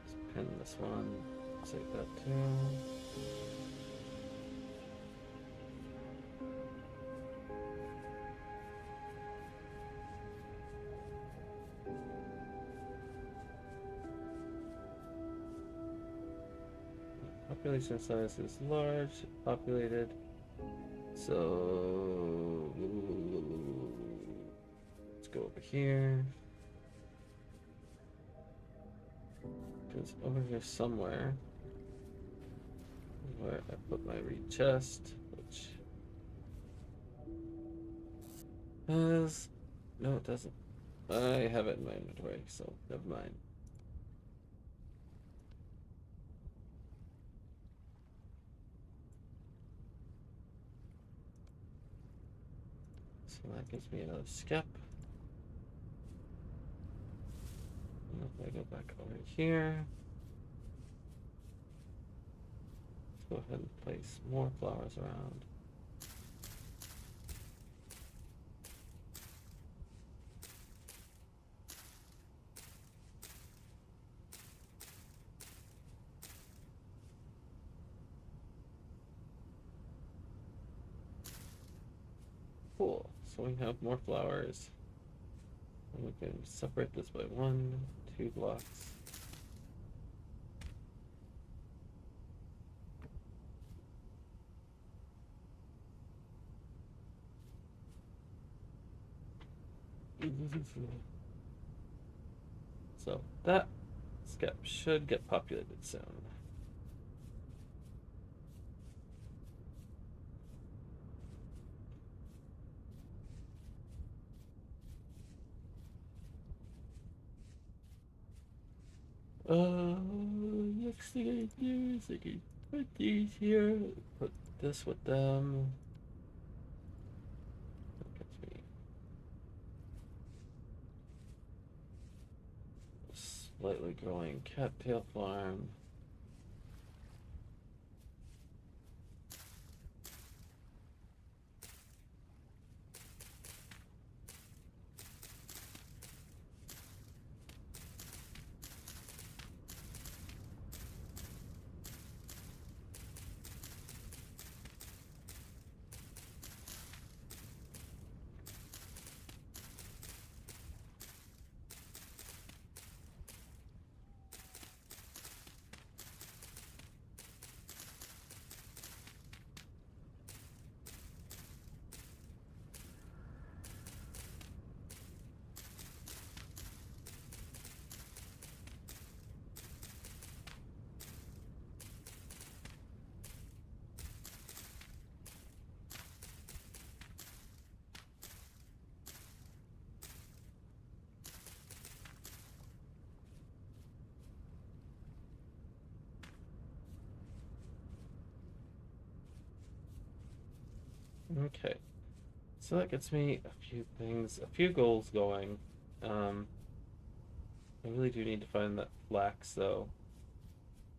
Let's pin this one. Take that too. Population size is large, populated. So let's go over here. Because over here somewhere where I put my reed chest, which has no, it doesn't. I have it in my inventory, so never mind. So that gives me another skep. And if I go back over here, let's go ahead and place more flowers around. Cool. So we have more flowers. And we can separate this by 1, 2 blocks. So that skep should get populated soon. Next thing I do is I can put these here, put this with them. That gets me slightly growing cattail farm. Okay, so that gets me a few things, a few goals going. I really do need to find that flax though.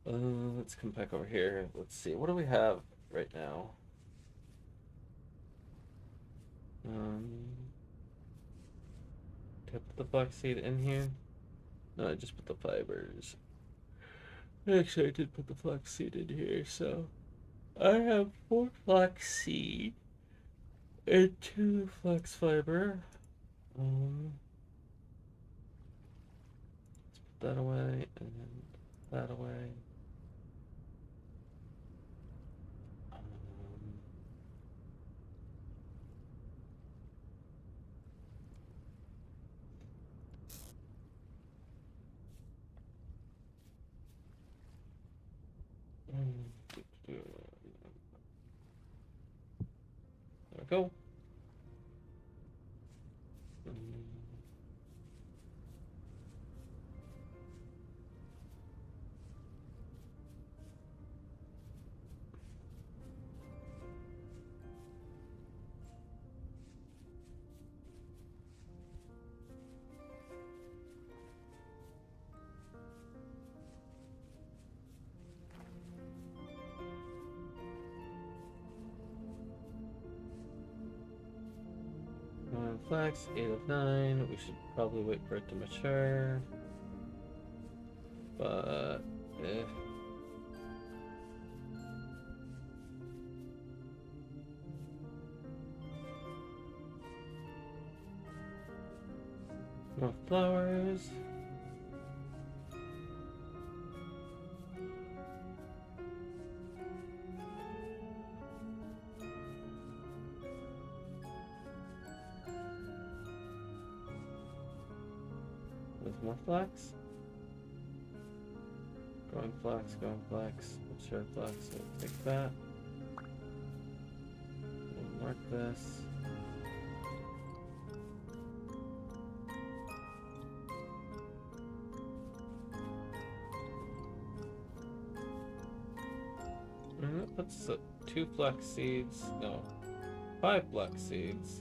Let's come back over here. Let's see, what do we have right now? Did I put the flaxseed in here? No, I just put the fibers. Actually, I did put the flaxseed in here, so I have 4 flaxseed and 2 flax fiber. Let's put that away and then that away. There we go. Mm. 9 flax, 8 of 9. We should probably wait for it to mature. But if more flowers. There's more flax. Growing flax, mature flax, so take that. We'll mark this. And that puts 2 flax seeds, no, 5 flax seeds.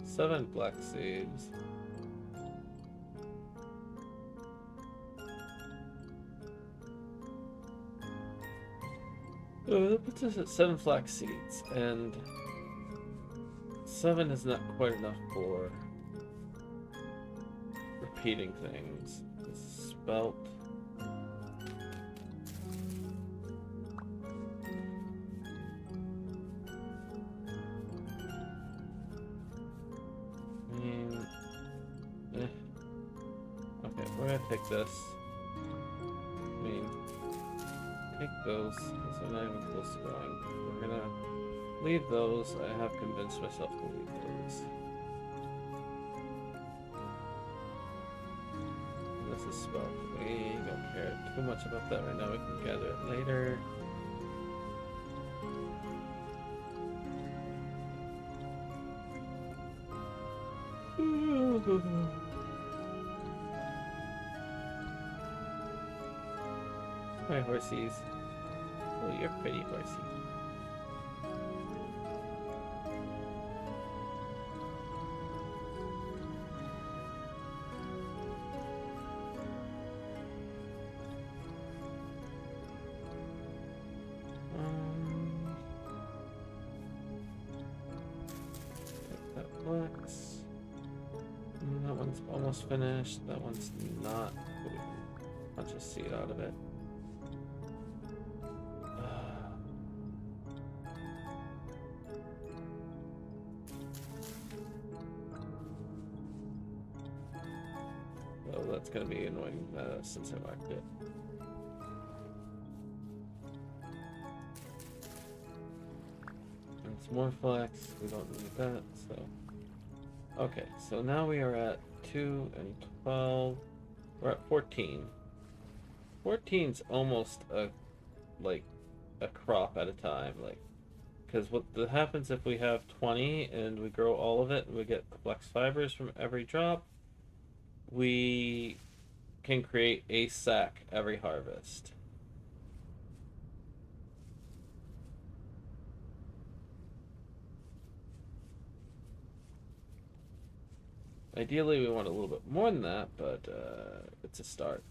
7 flax seeds. Oh, that puts us at 7 flax seeds, and 7 is not quite enough for repeating things. Spelt. Okay, we're gonna take this. Take those, because they're not even close to growing. We're gonna leave those. I have convinced myself to leave those. This is spelled. We don't care too much about that right now. We can gather it later. my horsies. Oh, you're pretty horsey. That flex. That one's almost finished. That one's not. I'll just see it out of it. Oh, that's gonna be annoying since I whacked it. It's more flex. We don't need that, so. Okay, so now we are at 2 and 12. We're at 14. 14's almost a crop at a time, because what happens if we have 20 and we grow all of it and we get flex fibers from every drop, we can create a sack every harvest. Ideally, we want a little bit more than that, but it's a start.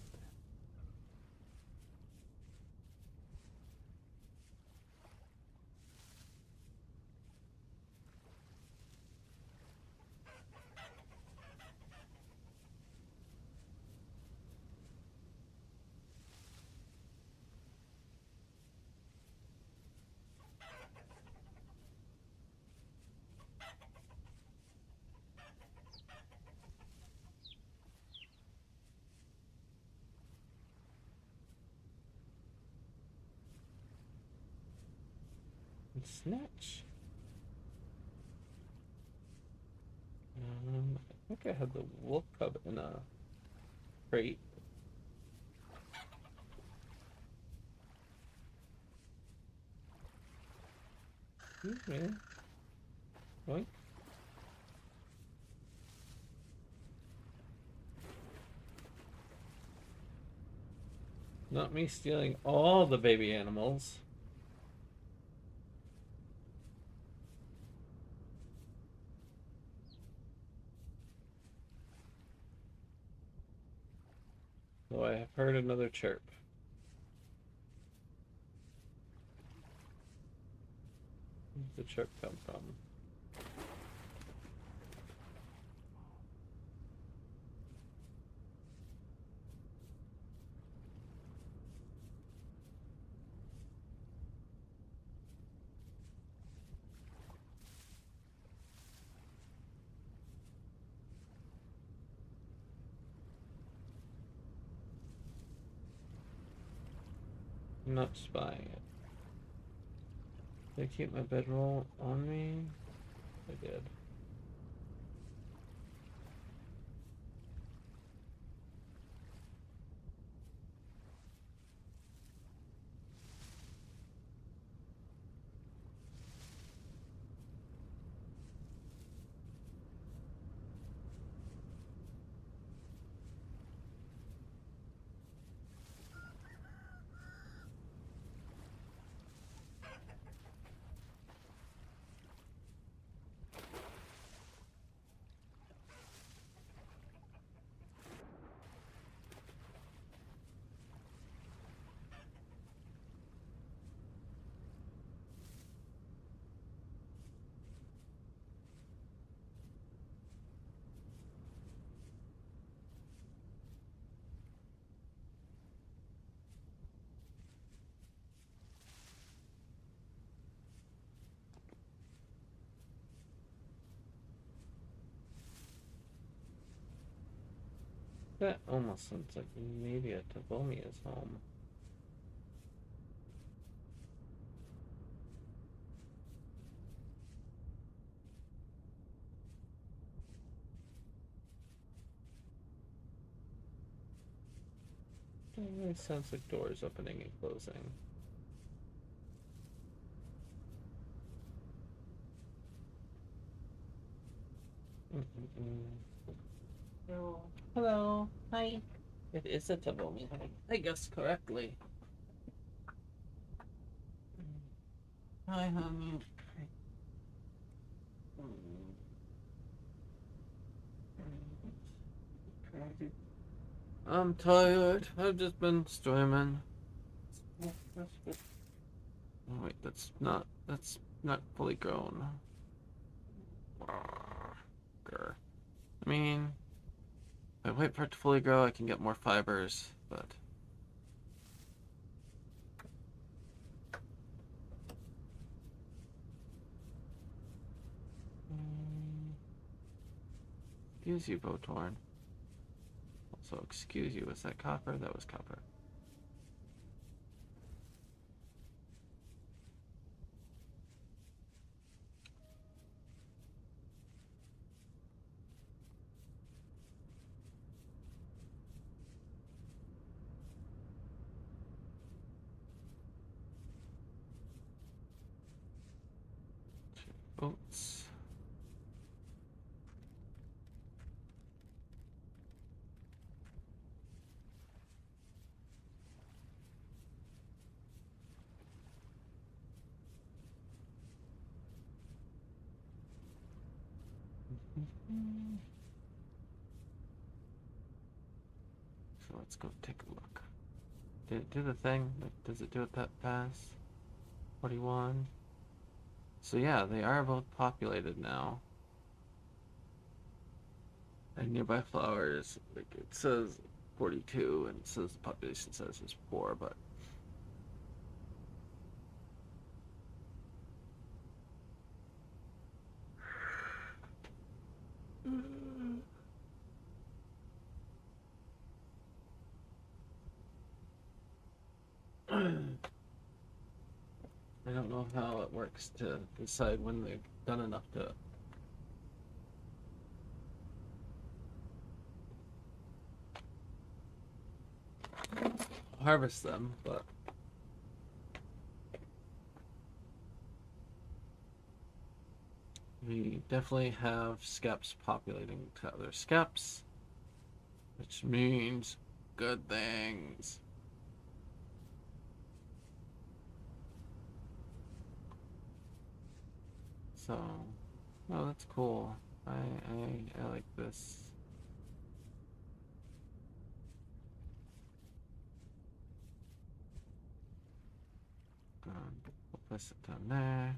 Snatch. I think I had the wolf cub in a crate. Okay. Boink. Not me stealing all the baby animals. Though I have heard another chirp. Where's the chirp come from? I'm not spying it. Did I keep my bedroll on me? I did. That almost sounds like maybe a Tabomi is home. It sounds like doors opening and closing. No. Hello. Hi. It is a Tabomi. I guessed correctly. Hi, honey. I'm tired. I've just been streaming. Oh, wait, that's not fully grown. Grr. I mean, if I wait for it to fully grow, I can get more fibers, but excuse you, Botorn. Also, excuse you. Was that copper? That was copper. Oats. So let's go take a look. Did it do the thing? Like, does it do it that fast? 41. So yeah, they are both populated now. And nearby flowers, like it says 42, and it says the population says it's 4, but I don't know how it works to decide when they've done enough to harvest them, but we definitely have skeps populating to other skeps, which means good things. So, oh, that's cool. I like this. We'll place it down there.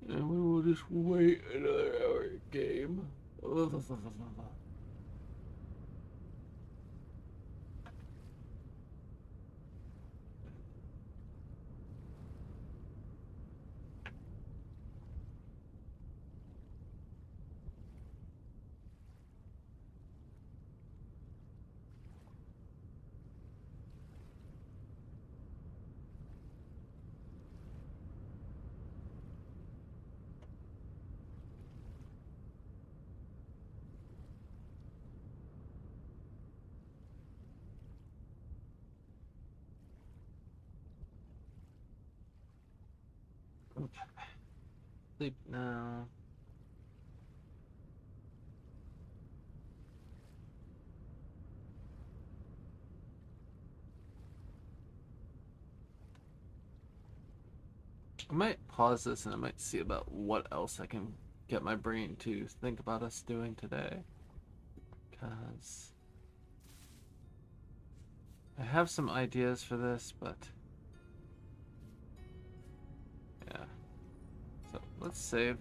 And we will just wait another hour game. Sleep now. I might pause this and I might see about what else I can get my brain to think about us doing today. Because I have some ideas for this, but yeah. So let's save.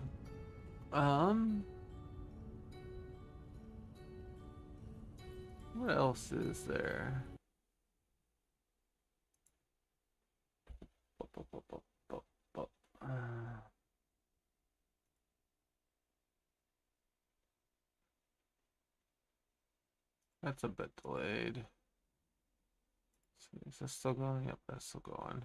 What else is there? That's a bit delayed. So is this still going? Yep, that's still going.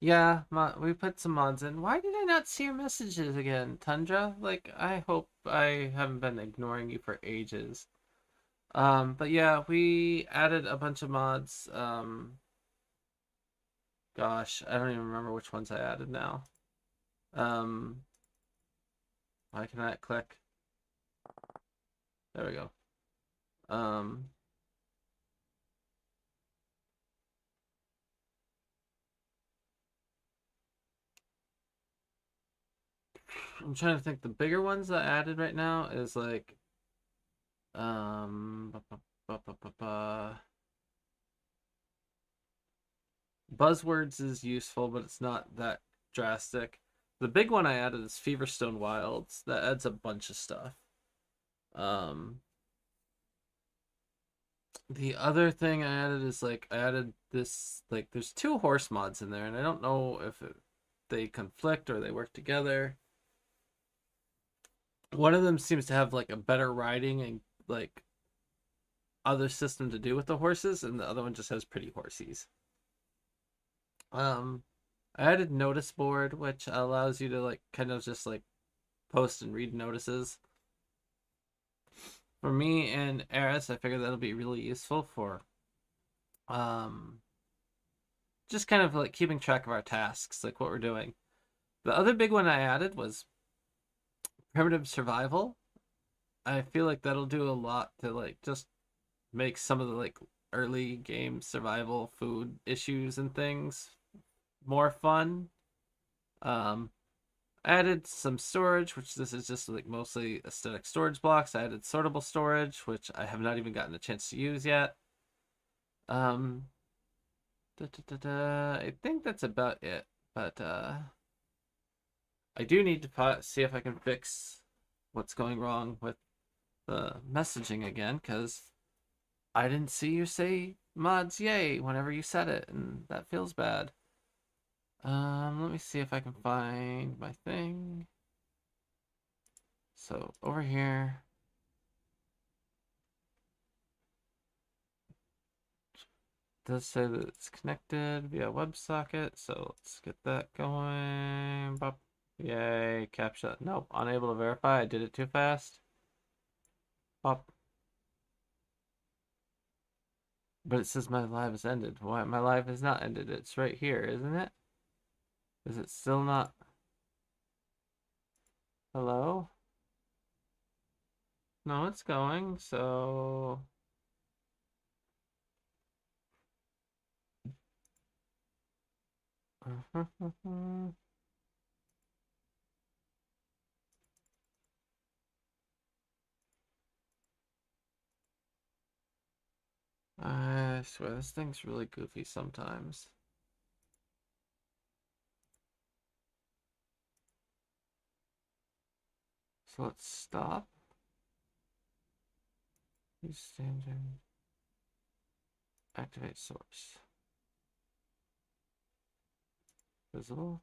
Yeah, we put some mods in. Why did I not see your messages again, Tundra? Like, I hope I haven't been ignoring you for ages. But yeah, we added a bunch of mods. Gosh, I don't even remember which ones I added now. Why can I click? There we go. Um, I'm trying to think. The bigger ones that I added right now is like, buzzwords is useful, but it's not that drastic. The big one I added is Feverstone Wilds. That adds a bunch of stuff. The other thing I added is like I added this, like there's 2 horse mods in there, and I don't know if they conflict or they work together. One of them seems to have like a better riding and like other system to do with the horses, and the other one just has pretty horsies. I added notice board, which allows you to like kind of just like post and read notices. For me and Eris, I figured that'll be really useful for just kind of like keeping track of our tasks, like what we're doing. The other big one I added was primitive survival. I feel like that'll do a lot to like just make some of the like early game survival food issues and things more fun. I added some storage, which this is just like mostly aesthetic storage blocks. I added sortable storage, which I have not even gotten a chance to use yet. I think that's about it, but I do need to see if I can fix what's going wrong with the messaging again, because I didn't see you say mods yay whenever you said it, and that feels bad. Let me see if I can find my thing. So over here, it does say that it's connected via WebSocket, so let's get that going. Bop. Yay, CAPTCHA. Nope, unable to verify. I did it too fast. Bop. But it says my live has ended. Why? My live has not ended. It's right here, isn't it? Is it still not? Hello? No, it's going, so... I swear, this thing's really goofy sometimes. So let's stop. Use standard. Activate source. Visible.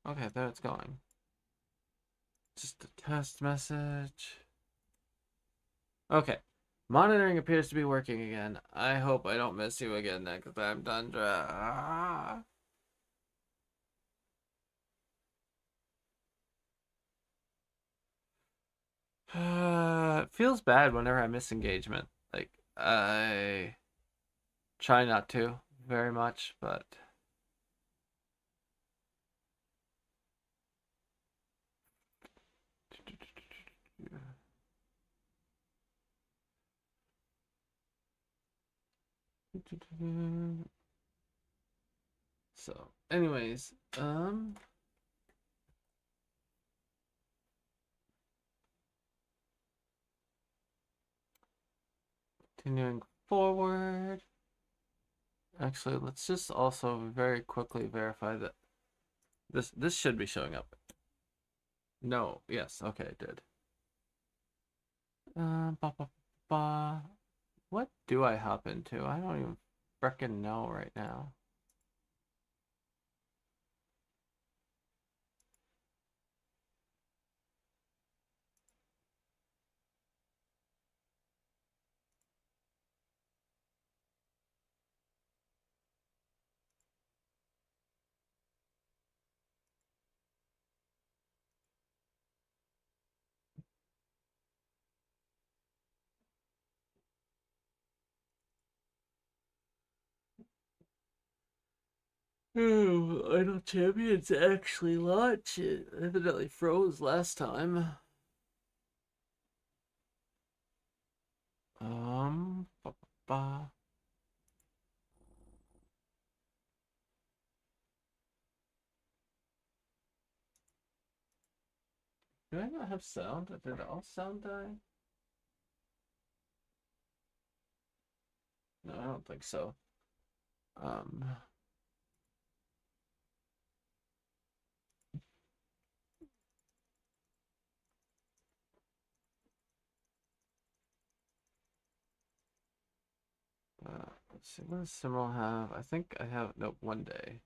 Okay, there it's going. Just a test message. Okay. Monitoring appears to be working again. I hope I don't miss you again next time, Tundra. It feels bad whenever I miss engagement. Like, I try not to very much, but... So, anyways, continuing forward. Actually, let's just also very quickly verify that this should be showing up. No, yes, okay, it did. Ba, ba, ba. What do I hop into? I don't even frickin' know right now. Oh, Idle Champions actually launch. It evidently froze last time. Ba, ba, ba. Do I not have sound? Did all sound die? No, I don't think so. Um. Let's see. What does Simral have? I think I have nope. 1 day.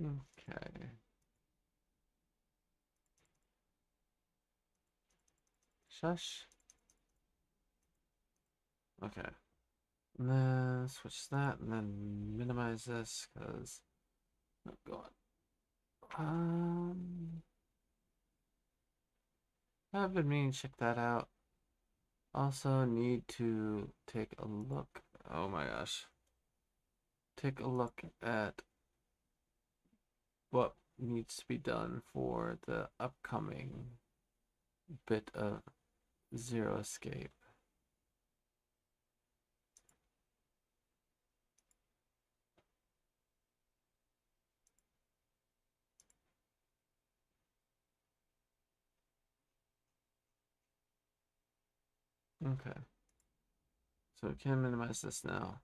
Okay. Shush. Okay. And then switch that and then minimize this because oh god. I've been meaning to check that out. Also need to take a look. Oh my gosh. Take a look at what needs to be done for the upcoming bit of Zero Escape. Okay. So we can minimize this now.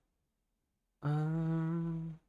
Um,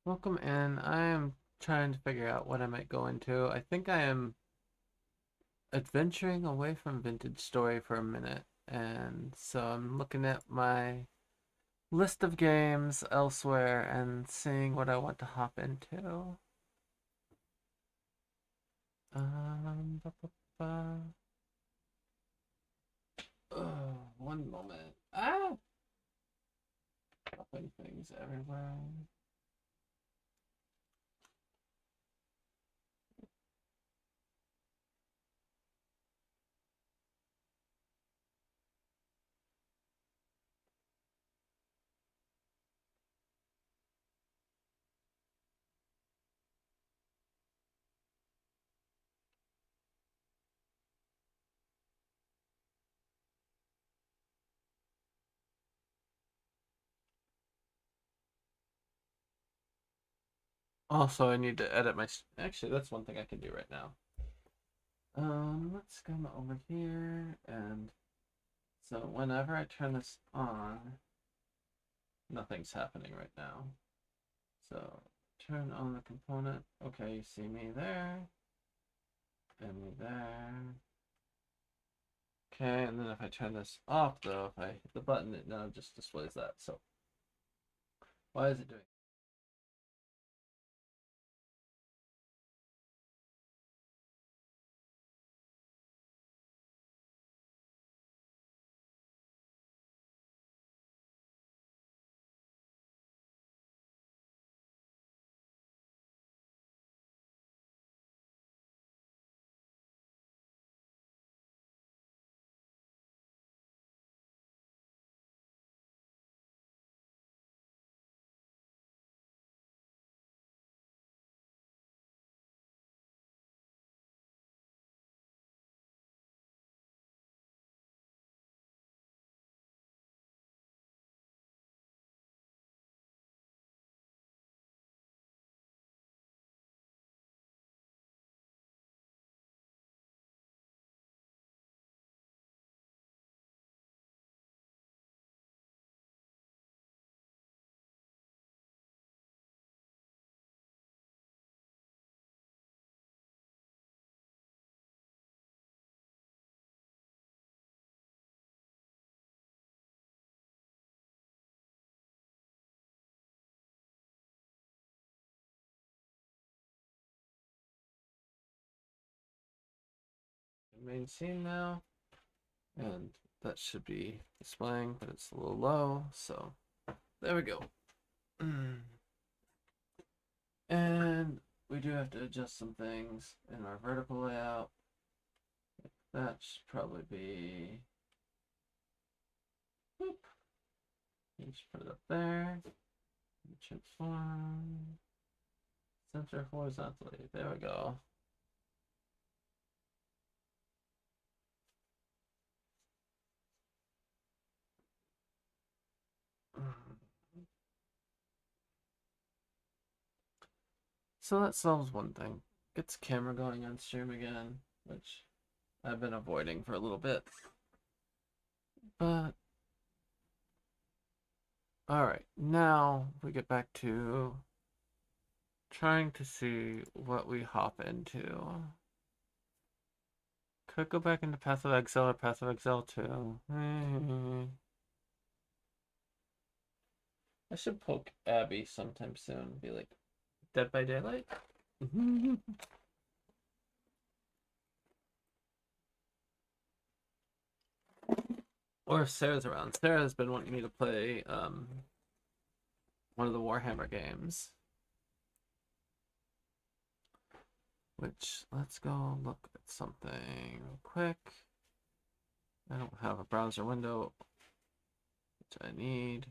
welcome in. I am trying to figure out what I might go into. I think I am adventuring away from Vintage Story for a minute, and so I'm looking at my list of games elsewhere and seeing what I want to hop into. Ba, ba, ba. Oh, one moment. Ah! Dropping things everywhere. Also, I need to edit my. Actually, that's one thing I can do right now. Let's come over here and so whenever I turn this on, nothing's happening right now. So turn on the component. Okay, you see me there, and me there. Okay, and then if I turn this off though, if I hit the button, it now just displays that. So why is it doing main scene now, and that should be displaying, but it's a little low, so there we go. And we do have to adjust some things in our vertical layout. That should probably be, whoop. Just put it up there. Transform. Center horizontally. There we go. So that solves one thing. Gets the camera going on stream again, which I've been avoiding for a little bit. But alright, now we get back to trying to see what we hop into. Could go back into Path of Exile or Path of Exile 2. I should poke Abby sometime soon. Be like, Dead by Daylight? Or if Sarah's around. Sarah's been wanting me to play one of the Warhammer games. Which, let's go look at something real quick. I don't have a browser window, which I need.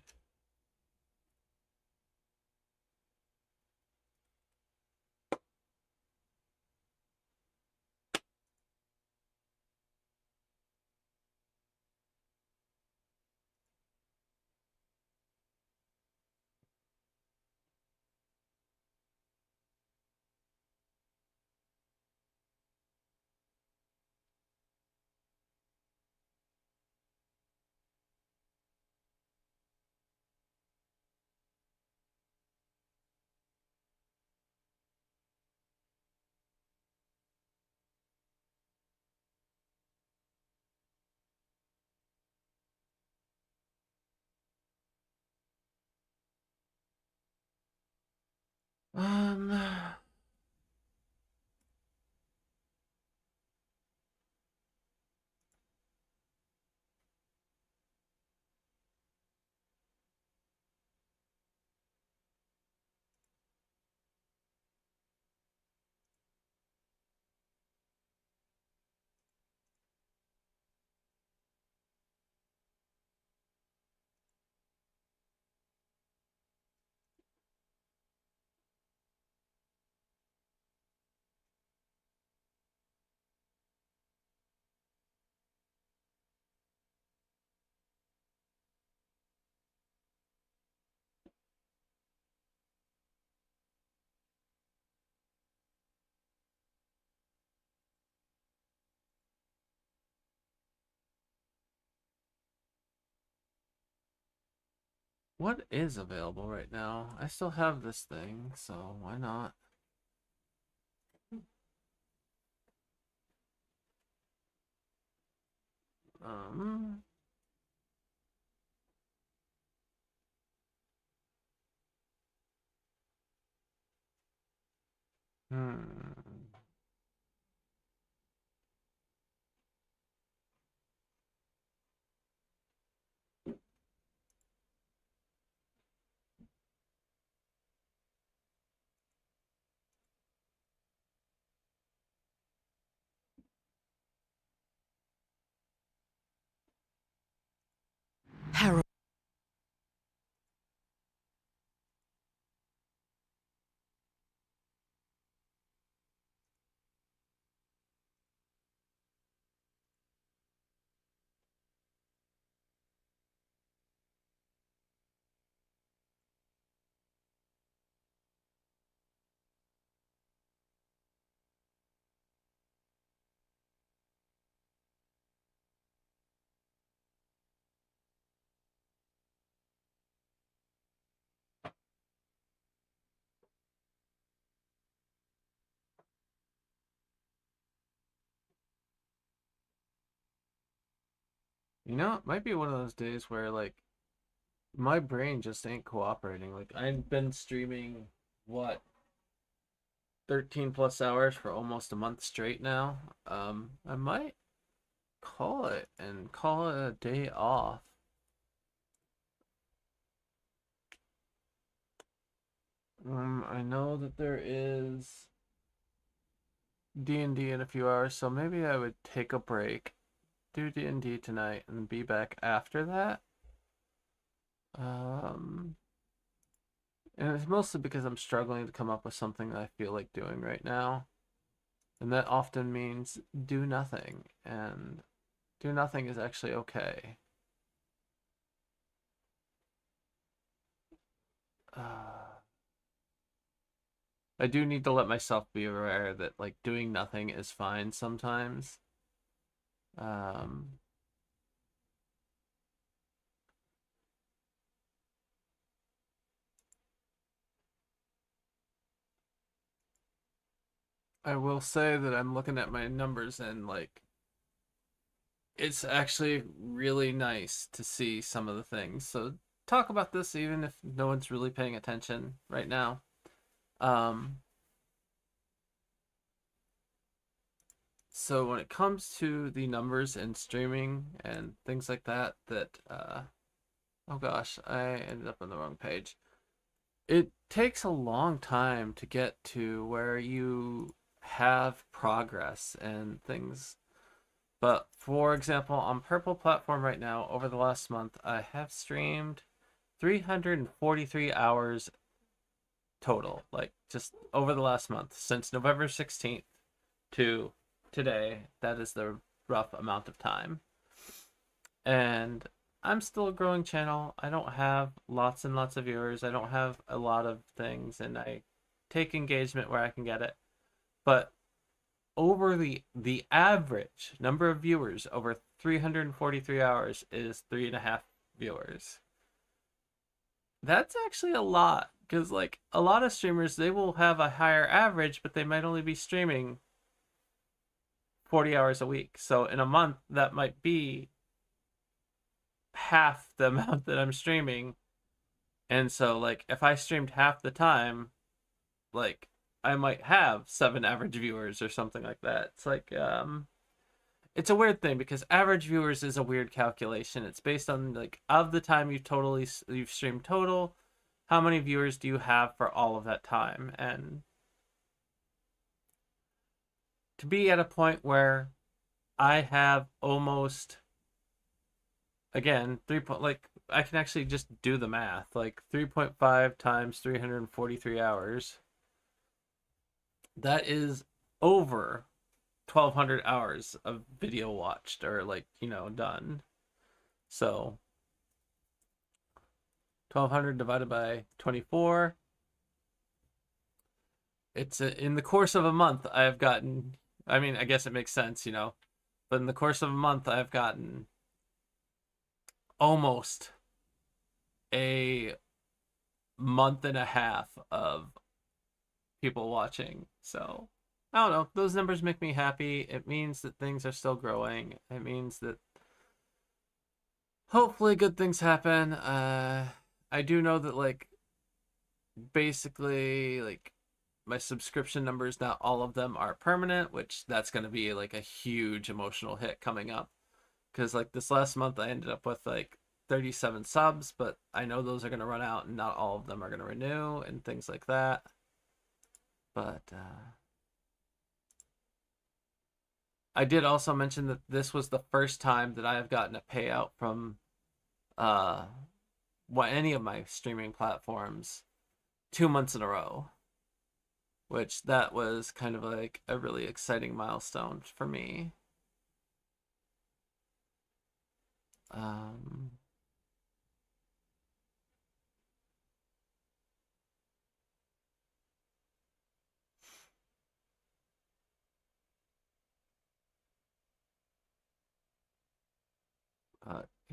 Um, what is available right now? I still have this thing, so why not? Um, hmm. Harold. You know, it might be one of those days where, like, my brain just ain't cooperating. Like, I've been streaming, what, 13 plus hours for almost a month straight now. I might call it and call it a day off. I know that there is D&D in a few hours, so maybe I would take a break, do D&D tonight, and be back after that. And it's mostly because I'm struggling to come up with something that I feel like doing right now. And that often means do nothing, and do nothing is actually okay. I do need to let myself be aware that like doing nothing is fine sometimes. Um, I will say that I'm looking at my numbers and like it's actually really nice to see some of the things. So talk about this even if no one's really paying attention right now. So when it comes to the numbers and streaming and things like that, oh gosh, I ended up on the wrong page. It takes a long time to get to where you have progress and things. But for example, on Purple platform right now, over the last month, I have streamed 343 hours total, like just over the last month, since November 16th to today. That is the rough amount of time. And I'm still a growing channel. I don't have lots and lots of viewers. I don't have a lot of things, and I take engagement where I can get it. But over the average number of viewers over 343 hours is 3.5 viewers. That's actually a lot, because like a lot of streamers, they will have a higher average, but they might only be streaming 40 hours a week. So in a month, that might be half the amount that I'm streaming. And so like if I streamed half the time, like I might have 7 average viewers or something like that. It's like it's a weird thing because average viewers is a weird calculation. It's based on like of the time you've streamed total, how many viewers do you have for all of that time? And to be at a point where I have almost, again, like I can actually just do the math, like 3.5 times 343 hours. That is over 1,200 hours of video watched or like, done. So 1,200 divided by 24. It's in the course of a month I've gotten, I mean, I guess it makes sense, but in the course of a month I've gotten almost a month and a half of people watching. So I don't know. Those numbers make me happy. It means that things are still growing. It means that hopefully good things happen. I do know that like basically like my subscription numbers, not all of them are permanent, which that's going to be like a huge emotional hit coming up. Because like this last month I ended up with like 37 subs, but I know those are going to run out and not all of them are going to renew and things like that. But I did also mention that this was the first time that I have gotten a payout from any of my streaming platforms 2 months in a row, which that was kind of like a really exciting milestone for me.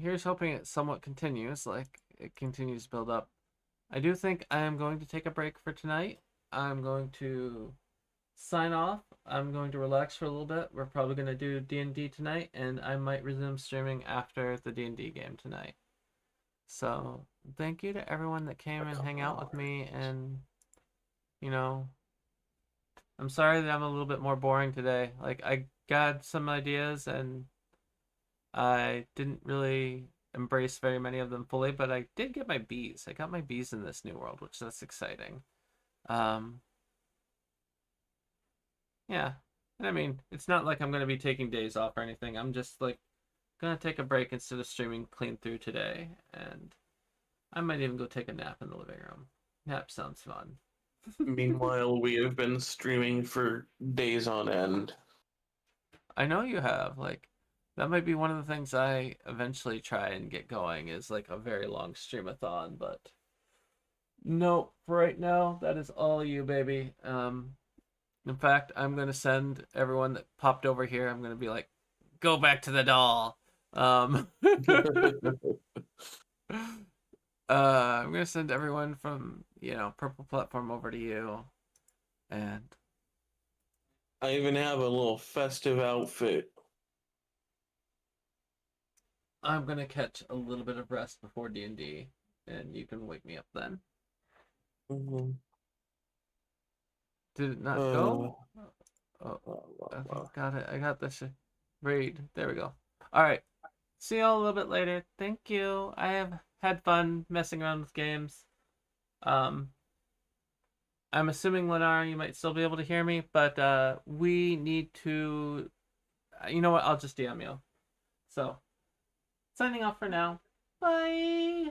Here's hoping it somewhat continues, like it continues to build up. I do think I am going to take a break for tonight. I'm going to sign off. I'm going to relax for a little bit. We're probably going to do D&D tonight, and I might resume streaming after the D&D game tonight. So thank you to everyone that came and hang out with me, and I'm sorry that I'm a little bit more boring today. Like I got some ideas and I didn't really embrace very many of them fully, but I did get my Bs. I got my Bs in this new world, which that's exciting. Um, yeah. And I mean, it's not like I'm gonna be taking days off or anything. I'm just like gonna take a break instead of streaming clean through today, and I might even go take a nap in the living room. Nap sounds fun. Meanwhile, we have been streaming for days on end. I know you have. Like, that might be one of the things I eventually try and get going is like a very long streamathon, but no, for right now, that is all you, baby. In fact, I'm gonna send everyone that popped over here, I'm gonna be like, go back to the doll. I'm gonna send everyone from, Purple Platform over to you. And I even have a little festive outfit. I'm gonna catch a little bit of rest before D&D, and you can wake me up then. Mm-hmm. Did it not go? Oh, okay, got it. I got this raid. There we go. All right. See y'all a little bit later. Thank you. I have had fun messing around with games. I'm assuming, Lennar, you might still be able to hear me, but we need to. You know what? I'll just DM you. So, signing off for now. Bye.